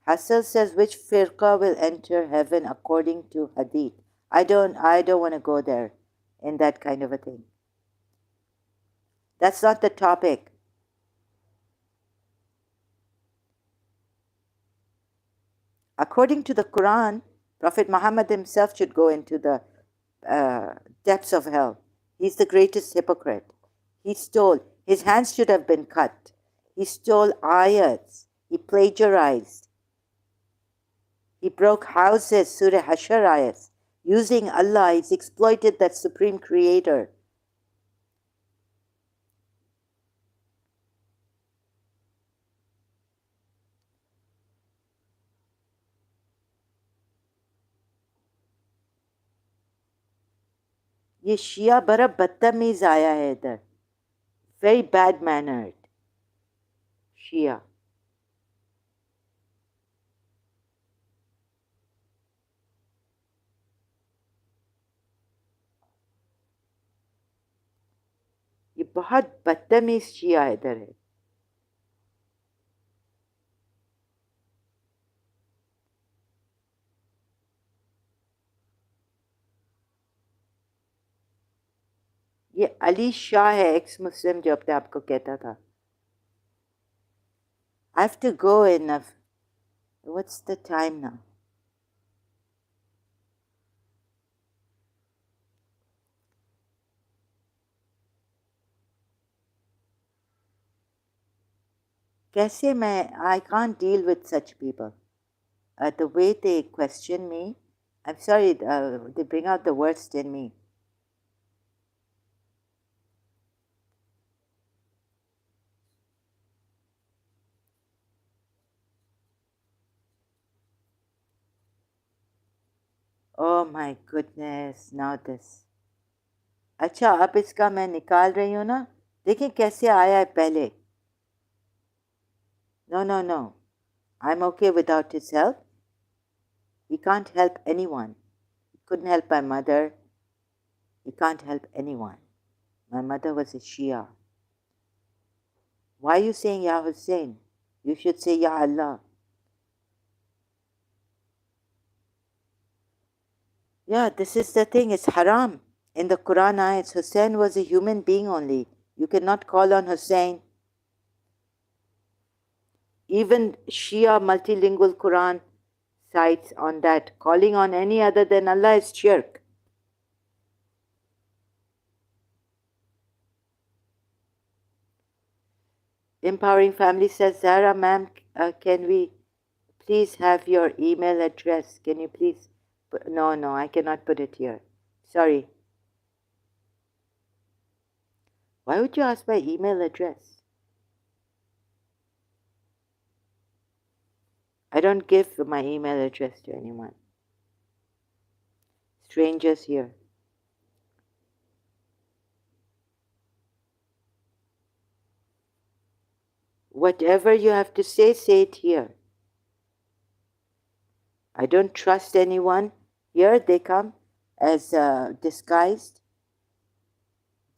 Hassel says, which firqa will enter heaven according to hadith? I don't want to go there in that kind of a thing. That's not the topic. According to the Quran, Prophet Muhammad himself should go into the depths of hell. He's the greatest hypocrite. He stole. His hands should have been cut. He stole ayats. He plagiarized. He broke houses, Surah Hashar ayats. Using Allah, he's exploited that supreme creator. ये शिया बड़ा बदतमीज आया है इधर. Very bad mannered. Shia. ये बहुत बदतमीज शिया इधर है. ये अली शाह है एक्स मुस्लिम जो अपने आप को कहता था. I have to go in what's the time now? कैसे मैं I can't deal with such people. The way they question me, I'm sorry, they bring out the worst in me. Oh my goodness, now this. अच्छा अब इसका मैं निकाल रही हूँ ना. देखिए कैसे आया है पहले. No. I'm okay without his help. He can't help anyone. He couldn't help my mother. He can't help anyone. My mother was a Shia. Why are you saying Ya Hussein? You should say Ya Allah. Yeah, this is the thing. It's haram. In the Quran ayats, Hussein was a human being only. You cannot call on Hussein. Even Shia multilingual Quran cites on that. Calling on any other than Allah is shirk. Empowering Family says, Zara ma'am, can we please have your email address? Can you please put, no, I cannot put it here. Sorry. Why would you ask my email address? I don't give my email address to anyone. Strangers here. Whatever you have to say it here. I don't trust anyone. Here they come as disguised.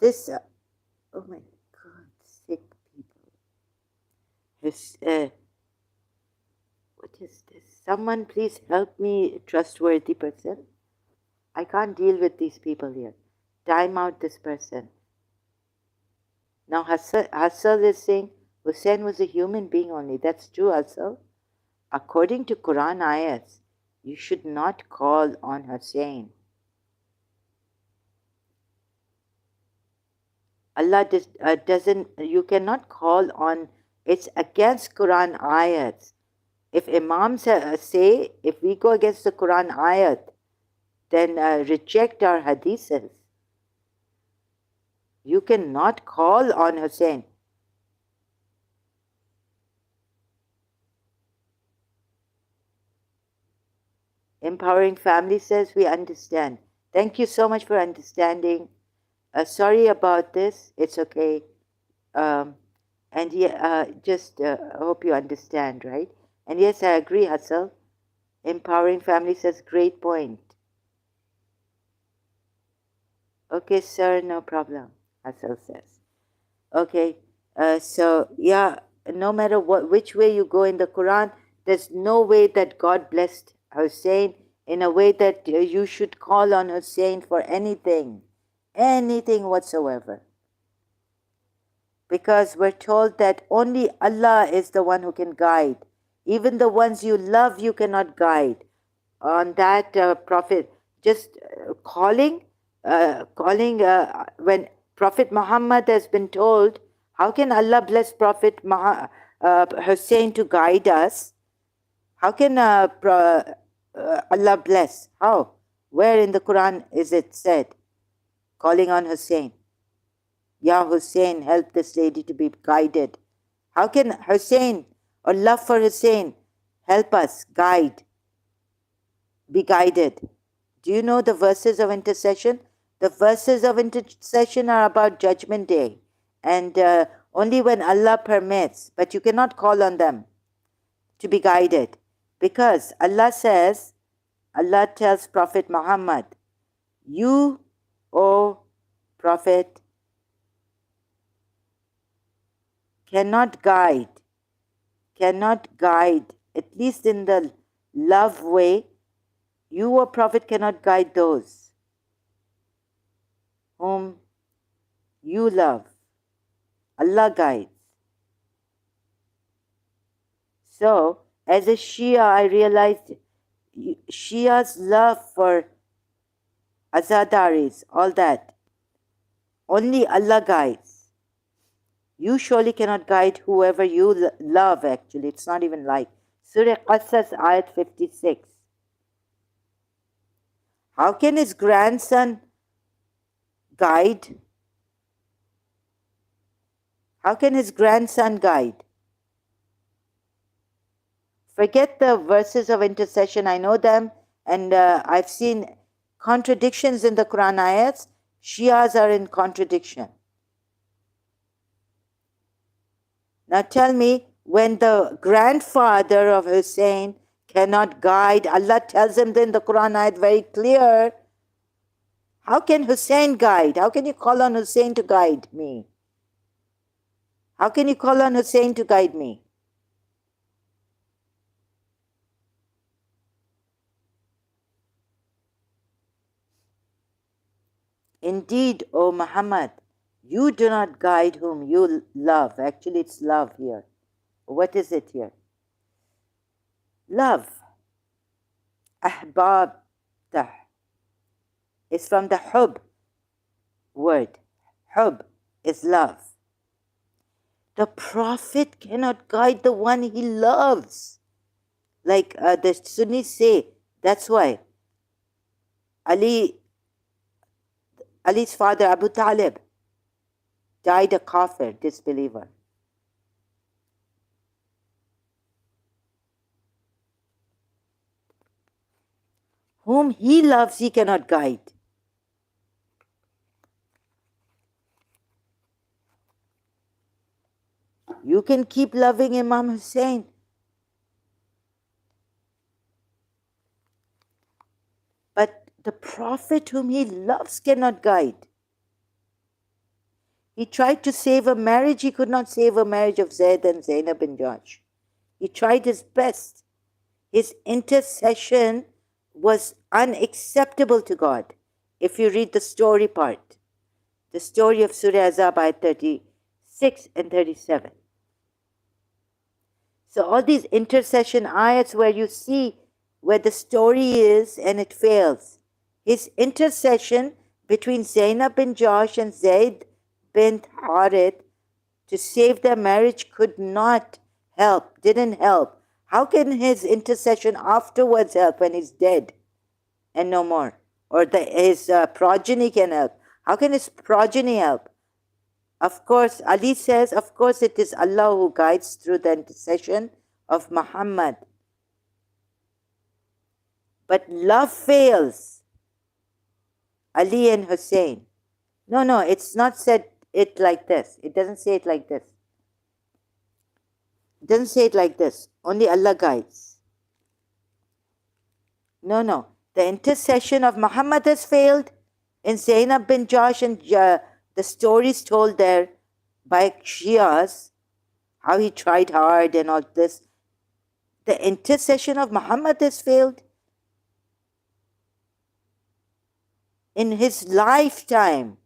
This, oh my God, sick people. This, what is this? Someone please help me, trustworthy person. I can't deal with these people here. Time out this person. Now Hassal is saying Hussein was a human being only. That's true, Hassal. According to Quran ayats, you should not call on Hussein. Allah doesn't, you cannot call on, it's against Quran ayats. If Imams say, if we go against the Quran ayat, then reject our hadiths. You cannot call on Hussein. Empowering Family says, we understand. Thank you so much for understanding. Sorry about this. It's okay. And yeah, just hope you understand, right? And yes, I agree, Hassel. Empowering Family says, great point. Okay, sir, no problem, Hassel says. Okay, so yeah, no matter which way you go in the Quran, there's no way that God blessed Hussein in a way that you should call on Hussein for anything whatsoever. Because we're told that only Allah is the one who can guide. Even the ones you love, you cannot guide. On that Prophet, just calling, when Prophet Muhammad has been told, how can Allah bless Prophet Hussein to guide us? How can Allah bless? How? Where in the Quran is it said? Calling on Hussein. Ya Hussein, help this lady to be guided. How can Hussein or love for Hussein help us guide, be guided? Do you know the verses of intercession? The verses of intercession are about Judgment Day, and only when Allah permits, but you cannot call on them to be guided, because Allah says, Allah tells Prophet Muhammad, you, O Prophet, cannot guide, at least in the love way. You, O Prophet, cannot guide those whom you love. Allah guides. So, as a Shia, I realized Shia's love for Azadaris, all that, only Allah guides. You surely cannot guide whoever you love, actually. It's not even like. Surah Qasas, ayat 56. How can his grandson guide? How can his grandson guide? Forget the verses of intercession. I know them, and I've seen contradictions in the Quran ayats. Shias are in contradiction. Now tell me, when the grandfather of Hussein cannot guide, Allah tells him in the Quran ayat very clear, how can Hussein guide? How can you call on Hussein to guide me? How can you call on Hussein to guide me? Indeed, O Muhammad, you do not guide whom you love. Actually, it's love here. What is it here? Love. Ahbabtah. It's from the hub word. Hub is love. The Prophet cannot guide the one he loves. Like the Sunnis say, that's why Ali's father, Abu Talib, died a kafir, disbeliever. Whom he loves, he cannot guide. You can keep loving Imam Hussein, but the Prophet whom he loves cannot guide. He tried to save a marriage, he could not save a marriage of Zayd and Zainab bin Jahsh. He tried his best. His intercession was unacceptable to God. If you read the story part, the story of Surah Azab, ayat 36 and 37. So all these intercession ayats where you see where the story is and it fails. His intercession between Zainab bin Jahsh and Zayd bin Harith to save their marriage could not help, didn't help. How can his intercession afterwards help when he's dead and no more? Or his progeny can help. How can his progeny help? Of course, Ali says, of course it is Allah who guides through the intercession of Muhammad. But love fails. Ali and Hussein. No, it's not said it like this. It doesn't say it like this. It doesn't say it like this. Only Allah guides. No. The intercession of Muhammad has failed in Zainab bin Jahsh, and the stories told there by Shias, how he tried hard and all this. The intercession of Muhammad has failed. In his lifetime,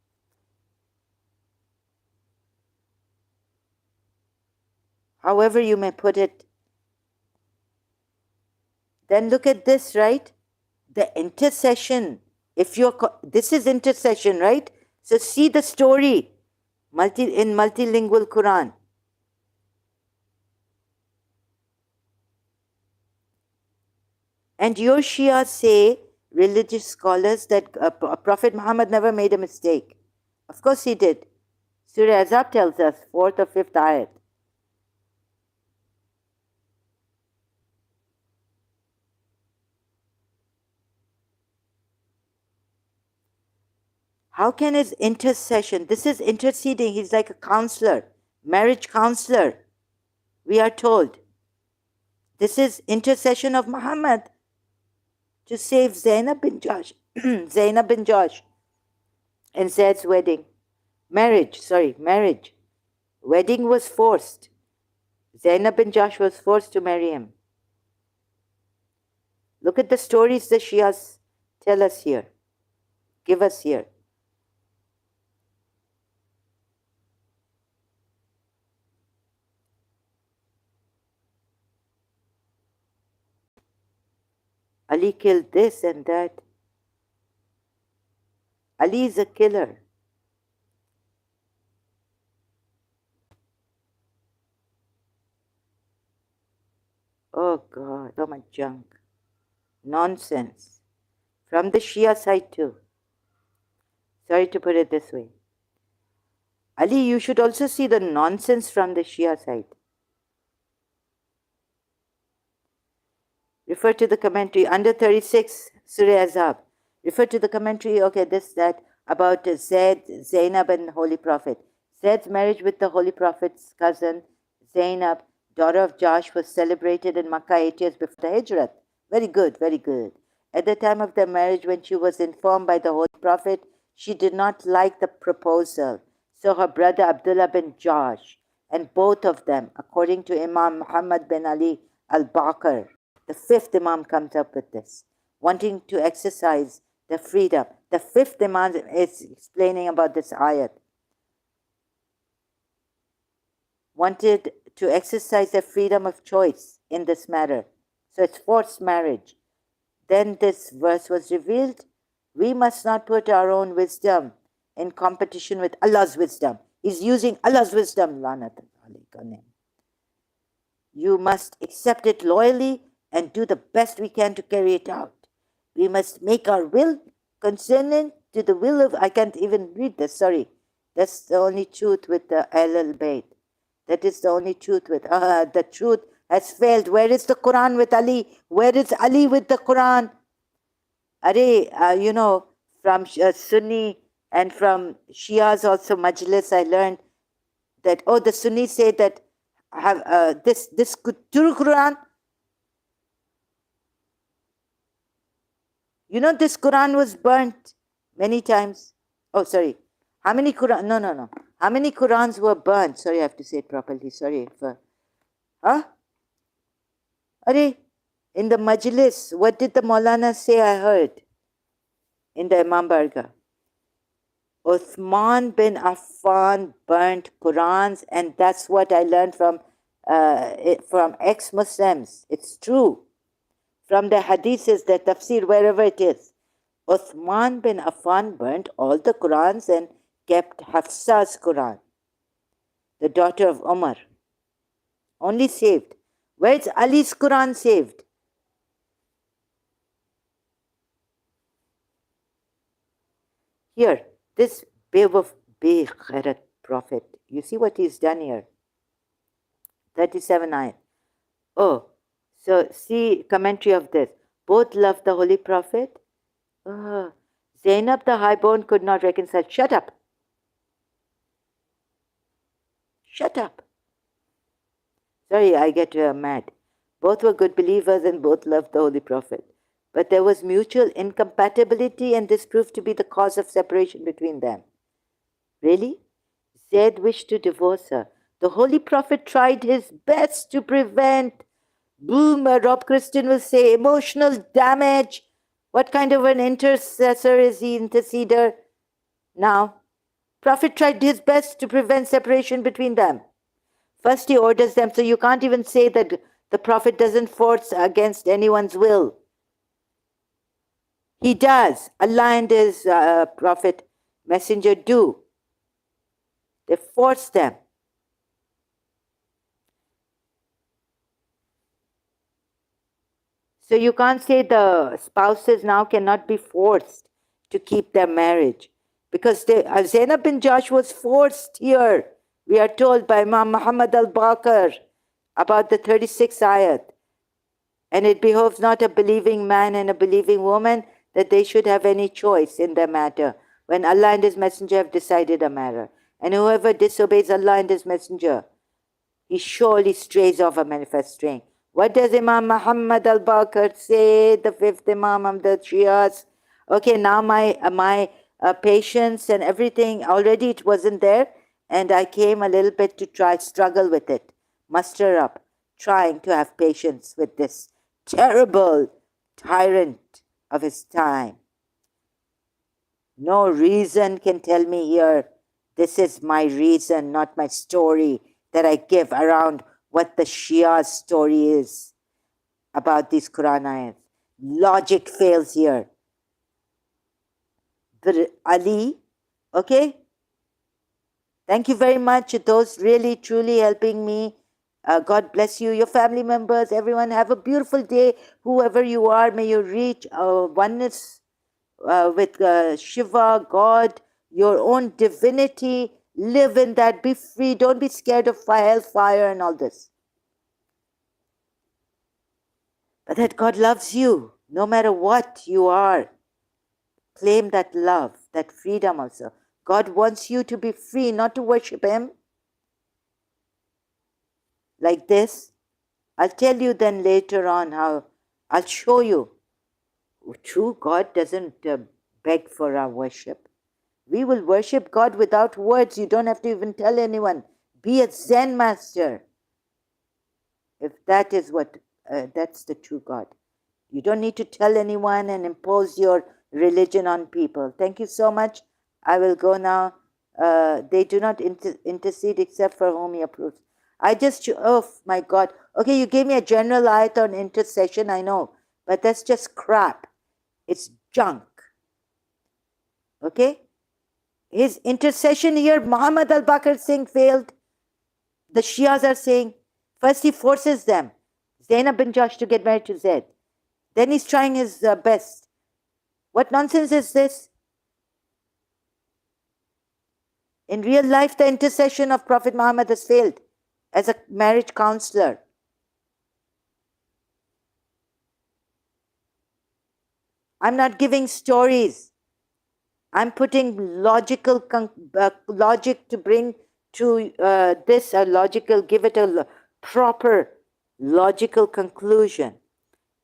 however you may put it. Then look at this, right? The intercession. This is intercession, right? So see the story in multilingual Quran. And your Shia say, religious scholars, that Prophet Muhammad never made a mistake. Of course he did. Surah Azab tells us, 4th or 5th ayat. How can his intercession, this is interceding, he's like a counselor, marriage counselor, we are told. This is intercession of Muhammad to save Zainab bin Jahsh, Zainab bin Jahsh and Zayd's wedding. Marriage. Wedding was forced. Zainab bin Jahsh was forced to marry him. Look at the stories the Shias tell us here, give us here. Ali killed this and that. Ali is a killer. Oh God, so much junk. Nonsense. From the Shia side too. Sorry to put it this way. Ali, you should also see the nonsense from the Shia side. Refer to the commentary under 36, Surah Azab. Refer to the commentary, okay, that, about Zayd, Zainab and Holy Prophet. Zayd's marriage with the Holy Prophet's cousin, Zainab, daughter of Josh, was celebrated in Makkah 8 years before the Hijrat. Very good, very good. At the time of their marriage, when she was informed by the Holy Prophet, she did not like the proposal. So her brother Abdullah bin Josh, and both of them, according to Imam Muhammad bin Ali al-Baqir, the fifth Imam comes up with this, wanting to exercise the freedom. The fifth Imam is explaining about this ayat. Wanted to exercise their freedom of choice in this matter. So it's forced marriage. Then this verse was revealed. We must not put our own wisdom in competition with Allah's wisdom. He's using Allah's wisdom. You must accept it loyally and do the best we can to carry it out. We must make our will concerning to the will of, I can't even read this, sorry. That's the only truth with the al-bayt. That is the only truth with, the truth has failed. Where is the Quran with Ali? Where is Ali with the Quran? From Sunni and from Shias also Majlis, I learned that, the Sunnis say that this true Quran, this Quran was burnt many times. Oh, sorry. How many Quran? No. How many Qurans were burnt? Sorry, I have to say it properly. Sorry. In the Majlis, what did the Maulana say? I heard in the Imam Barga. Uthman bin Affan burnt Qurans, and that's what I learned from ex-Muslims. It's true. From the hadiths, the tafsir, wherever it is. Uthman bin Affan burnt all the Qurans and kept Hafsa's Quran, the daughter of Umar. Only saved. Where's Ali's Quran saved? Here, this Khairat Prophet, you see what he's done here? 37 ayat. Oh, so see commentary of this. Both loved the Holy Prophet. Zainab the highborn could not reconcile. Shut up. Shut up. Sorry, I get mad. Both were good believers and both loved the Holy Prophet. But there was mutual incompatibility, and this proved to be the cause of separation between them. Really? Zayd wished to divorce her. The Holy Prophet tried his best to prevent, Rob Christian will say, emotional damage. What kind of an intercessor is he, interceder? Now, Prophet tried his best to prevent separation between them. First he orders them, so you can't even say that the Prophet doesn't force against anyone's will. He does. Allah and his Prophet, messenger do. They force them. So you can't say the spouses now cannot be forced to keep their marriage. Because Zainab bin Josh was forced here. We are told by Imam Muhammad al-Baqir about the 36th ayat. And it behoves not a believing man and a believing woman that they should have any choice in the matter when Allah and His Messenger have decided a matter. And whoever disobeys Allah and His Messenger, he surely strays off a manifest straying. What does Imam Muhammad al-Baqir say, the fifth Imam of the Shias? Okay, now my patience and everything, already it wasn't there, and I came a little bit to struggle with it, muster up, trying to have patience with this terrible tyrant of his time. No reason can tell me here, this is my reason, not my story that I give around what the Shia story is about these Quran ayats. Logic fails here. Ali, okay? Thank you very much. Those really, truly helping me. God bless you, your family members, everyone. Have a beautiful day. Whoever you are, may you reach oneness with Shiva, God, your own divinity. Live in that. Be free. Don't be scared of hellfire and all this. But that God loves you, no matter what you are. Claim that love, that freedom also. God wants you to be free, not to worship Him. like this. I'll tell you then later on how, I'll show you. True God doesn't beg for our worship. We will worship God without words. You don't have to even tell anyone. Be a Zen master. If that is what, that's the true God. You don't need to tell anyone and impose your religion on people. Thank you so much. I will go now. They do not intercede except for whom he approves. I just, oh my God. Okay, you gave me a general ayat on intercession, I know, but that's just crap. It's junk. Okay? His intercession here, Muhammad al-Bakr Singh failed. The Shias are saying, first he forces them, Zainab bin Josh, to get married to Zaid. Then he's trying his best. What nonsense is this? In real life, the intercession of Prophet Muhammad has failed as a marriage counselor. I'm not giving stories. I'm putting logical logic to bring to this a logical, give it a proper logical conclusion.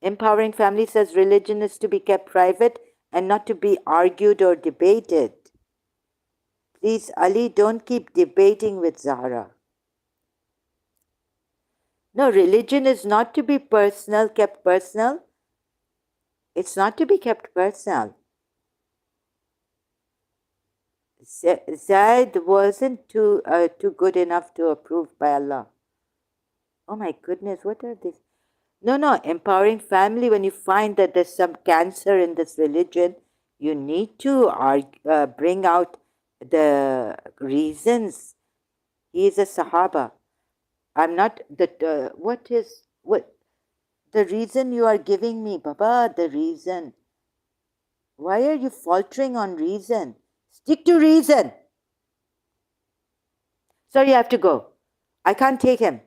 Empowering Family says religion is to be kept private and not to be argued or debated. Please, Ali, don't keep debating with Zahra. No, religion is not to be personal, kept personal. It's not to be kept personal. Zaid wasn't too good enough to approve by Allah. Oh my goodness, what are these? No, empowering family, when you find that there's some cancer in this religion, you need to bring out the reasons. He is a Sahaba. I'm not, what the reason you are giving me, Baba, the reason. Why are you faltering on reason? Stick to reason. Sorry, I have to go. I can't take him.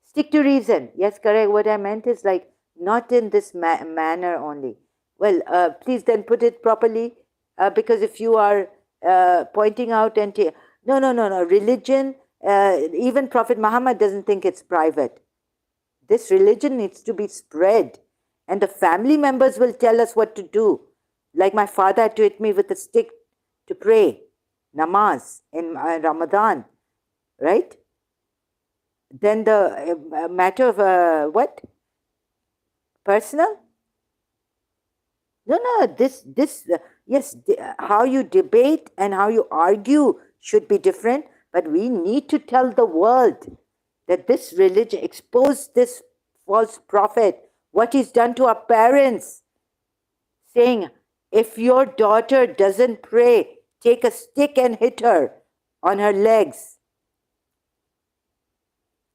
Stick to reason. Yes, correct. What I meant is like not in this manner only. Well, please then put it properly, because if you are pointing out and no. Religion, even Prophet Muhammad doesn't think it's private. This religion needs to be spread, and the family members will tell us what to do. Like my father had to hit me with a stick to pray, namaz in Ramadan, right? Then the matter of what? Personal? No, this yes, how you debate and how you argue should be different, but we need to tell the world that this religion, expose this false prophet, what he's done to our parents, saying, if your daughter doesn't pray, take a stick and hit her on her legs.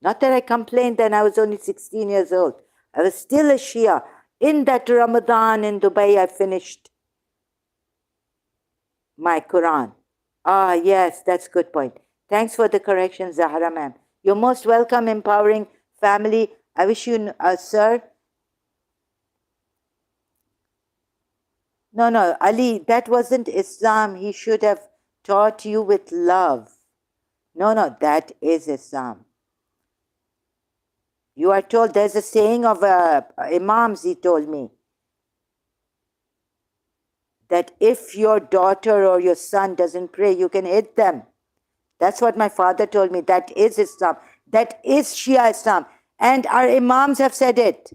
Not that I complained then, I was only 16 years old. I was still a Shia. In that Ramadan in Dubai, I finished my Quran. Ah, yes, that's a good point. Thanks for the correction, Zahra ma'am. You're most welcome, Empowering Family. I wish you, sir. No, Ali, that wasn't Islam. He should have taught you with love. No, that is Islam. You are told, there's a saying of Imams, he told me, that if your daughter or your son doesn't pray, you can hit them. That's what my father told me. That is Islam. That is Shia Islam. And our Imams have said it.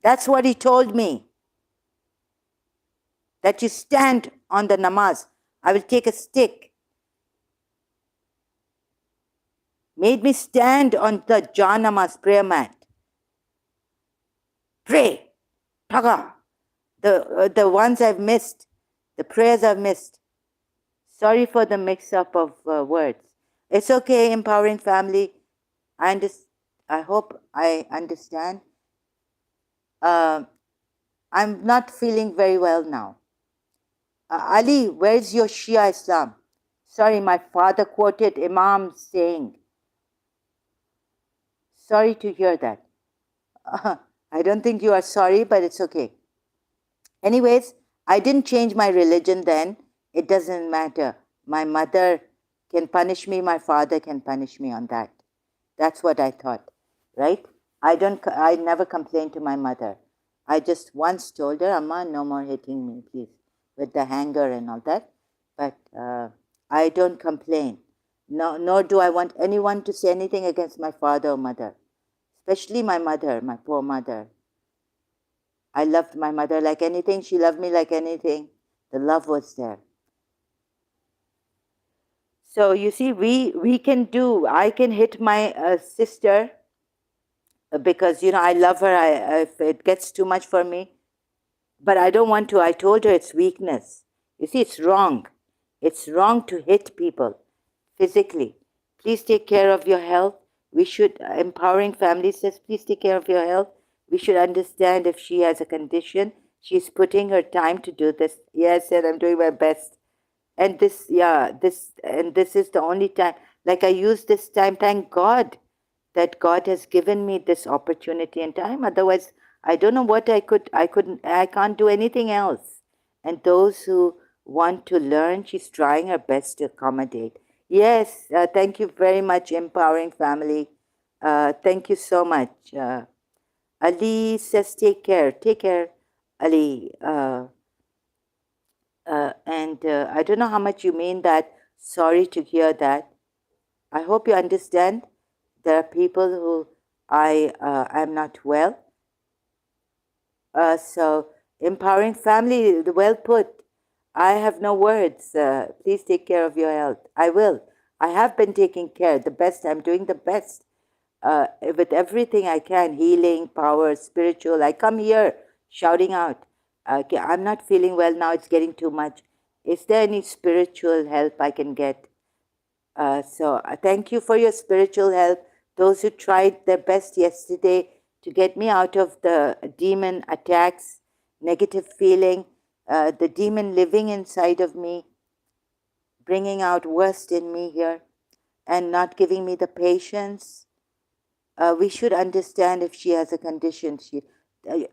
That's what he told me. That you stand on the namaz. I will take a stick. Made me stand on the Janamaz prayer mat. Pray. Taga. The ones I've missed. The prayers I've missed. Sorry for the mix-up of words. It's okay, Empowering Family. I hope I understand. I'm not feeling very well now. Ali, where's your Shia Islam? Sorry, my father quoted Imam saying. Sorry to hear that. I don't think you are sorry, but it's okay. Anyways, I didn't change my religion then. It doesn't matter. My mother can punish me, my father can punish me on that. That's what I thought, right? I never complained to my mother. I just once told her, Amma, no more hitting me, please, with the hanger and all that. But I don't complain. No, nor do I want anyone to say anything against my father or mother, especially my mother, my poor mother. I loved my mother like anything. She loved me like anything. The love was there. So you see, we can do. I can hit my sister because I love her. If it gets too much for me, but I don't want to. I told her it's weakness. You see, it's wrong. It's wrong to hit people physically. Please take care of your health. We should, empowering families says, please take care of your health. We should understand if she has a condition. She's putting her time to do this. Yes, and I'm doing my best. And this is the only time. Like I use this time, thank God that God has given me this opportunity and time. Otherwise, I don't know what I can't do anything else. And those who want to learn, she's trying her best to accommodate. Yes, thank you very much, Empowering Family. Thank you so much. Ali says, take care. Take care, Ali. And I don't know how much you mean that. Sorry to hear that. I hope you understand. There are people who I am not well. So empowering family, well put. I have no words. Please take care of your health. I will. I have been taking care. The best. I'm doing the best with everything I can. Healing, power, spiritual. I come here shouting out. I'm not feeling well now. It's getting too much. Is there any spiritual help I can get? So thank you for your spiritual help. Those who tried their best yesterday to get me out of the demon attacks, negative feeling, the demon living inside of me, bringing out worst in me here, and not giving me the patience. We should understand if she has a condition.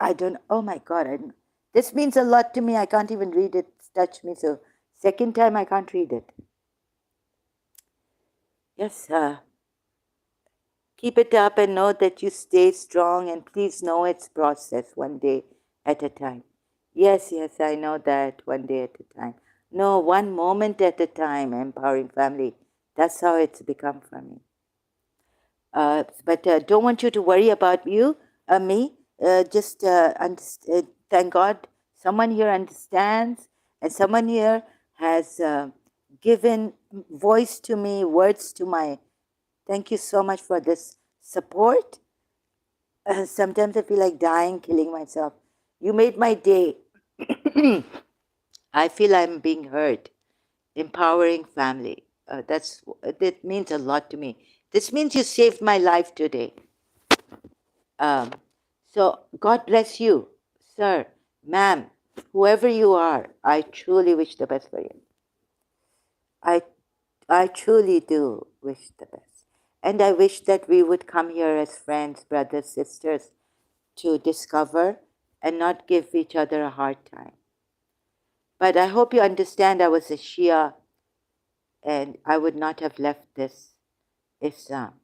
I don't. Oh my God! This means a lot to me. I can't even read it. It's touched me. So second time I can't read it. Yes, keep it up and know that you stay strong, and please know it's process one day at a time. Yes, I know that, one day at a time. No, one moment at a time, empowering family. That's how it's become for me. But don't want you to worry about me. Just thank God someone here understands, and someone here has given voice to me, words to my. Thank you so much for this support. Sometimes I feel like dying, killing myself. You made my day. I feel I'm being heard. Empowering family. That means a lot to me. This means you saved my life today. So God bless you, sir, ma'am, whoever you are. I truly wish the best for you. I truly do wish the best. And I wish that we would come here as friends, brothers, sisters, to discover and not give each other a hard time. But I hope you understand I was a Shia and I would not have left this Islam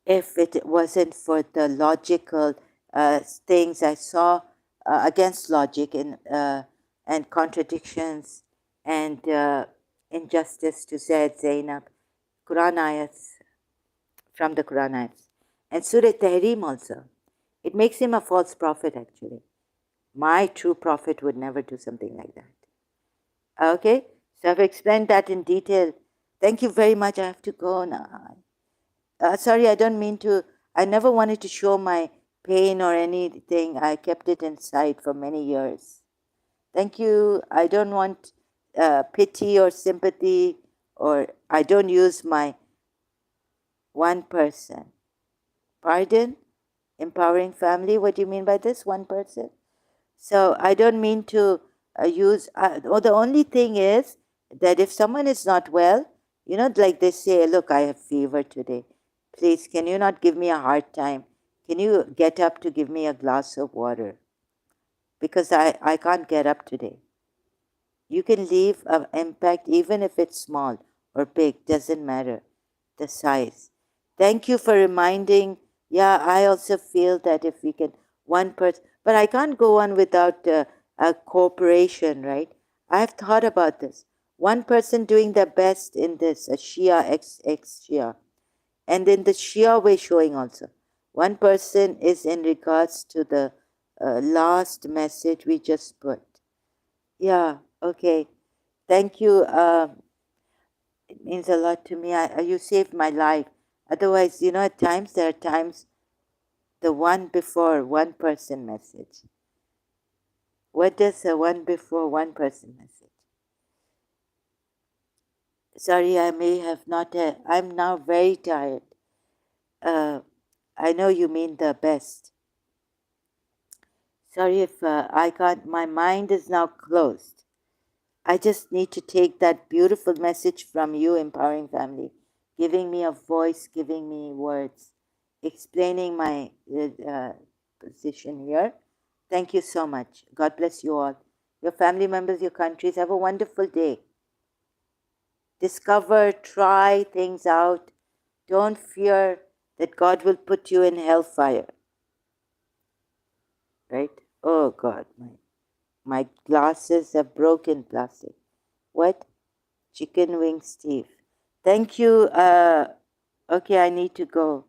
if it wasn't for the logical things I saw against logic and contradictions and injustice to Zaid, Zainab, Quran ayats, from the Quran ayats, and Surah Tahrim also. It makes him a false prophet actually. My true prophet would never do something like that. Okay, so I've explained that in detail. Thank you very much. I have to go now. Sorry, I don't mean to. I never wanted to show my pain or anything. I kept it inside for many years. Thank you. I don't want pity or sympathy, or I don't use my one person. Pardon? Empowering family? What do you mean by this? One person? So I don't mean to use. The only thing is that if someone is not well, like they say, look, I have fever today. Please, can you not give me a hard time? Can you get up to give me a glass of water? Because I can't get up today. You can leave an impact even if it's small or big, doesn't matter the size. Thank you for reminding. Yeah, I also feel that if we can, one person, but I can't go on without a cooperation, right? I've thought about this. One person doing their best in this, a Shia, ex-Shia, and in the Shia way showing also. One person is in regards to the last message we just put. Yeah, okay. Thank you. It means a lot to me. You saved my life. Otherwise, at times there are times the one before one person message. What does a one before one person message? Sorry, I may have not. I'm now very tired. I know you mean the best. Sorry if I can't. My mind is now closed. I just need to take that beautiful message from you, Empowering Family, giving me a voice, giving me words, explaining my position here. Thank you so much. God bless you all. Your family members, your countries, have a wonderful day. Discover, try things out. Don't fear that God will put you in hellfire. Right? Oh God, my glasses are broken plastic. What? Chicken wing Steve. Thank you. Okay, I need to go.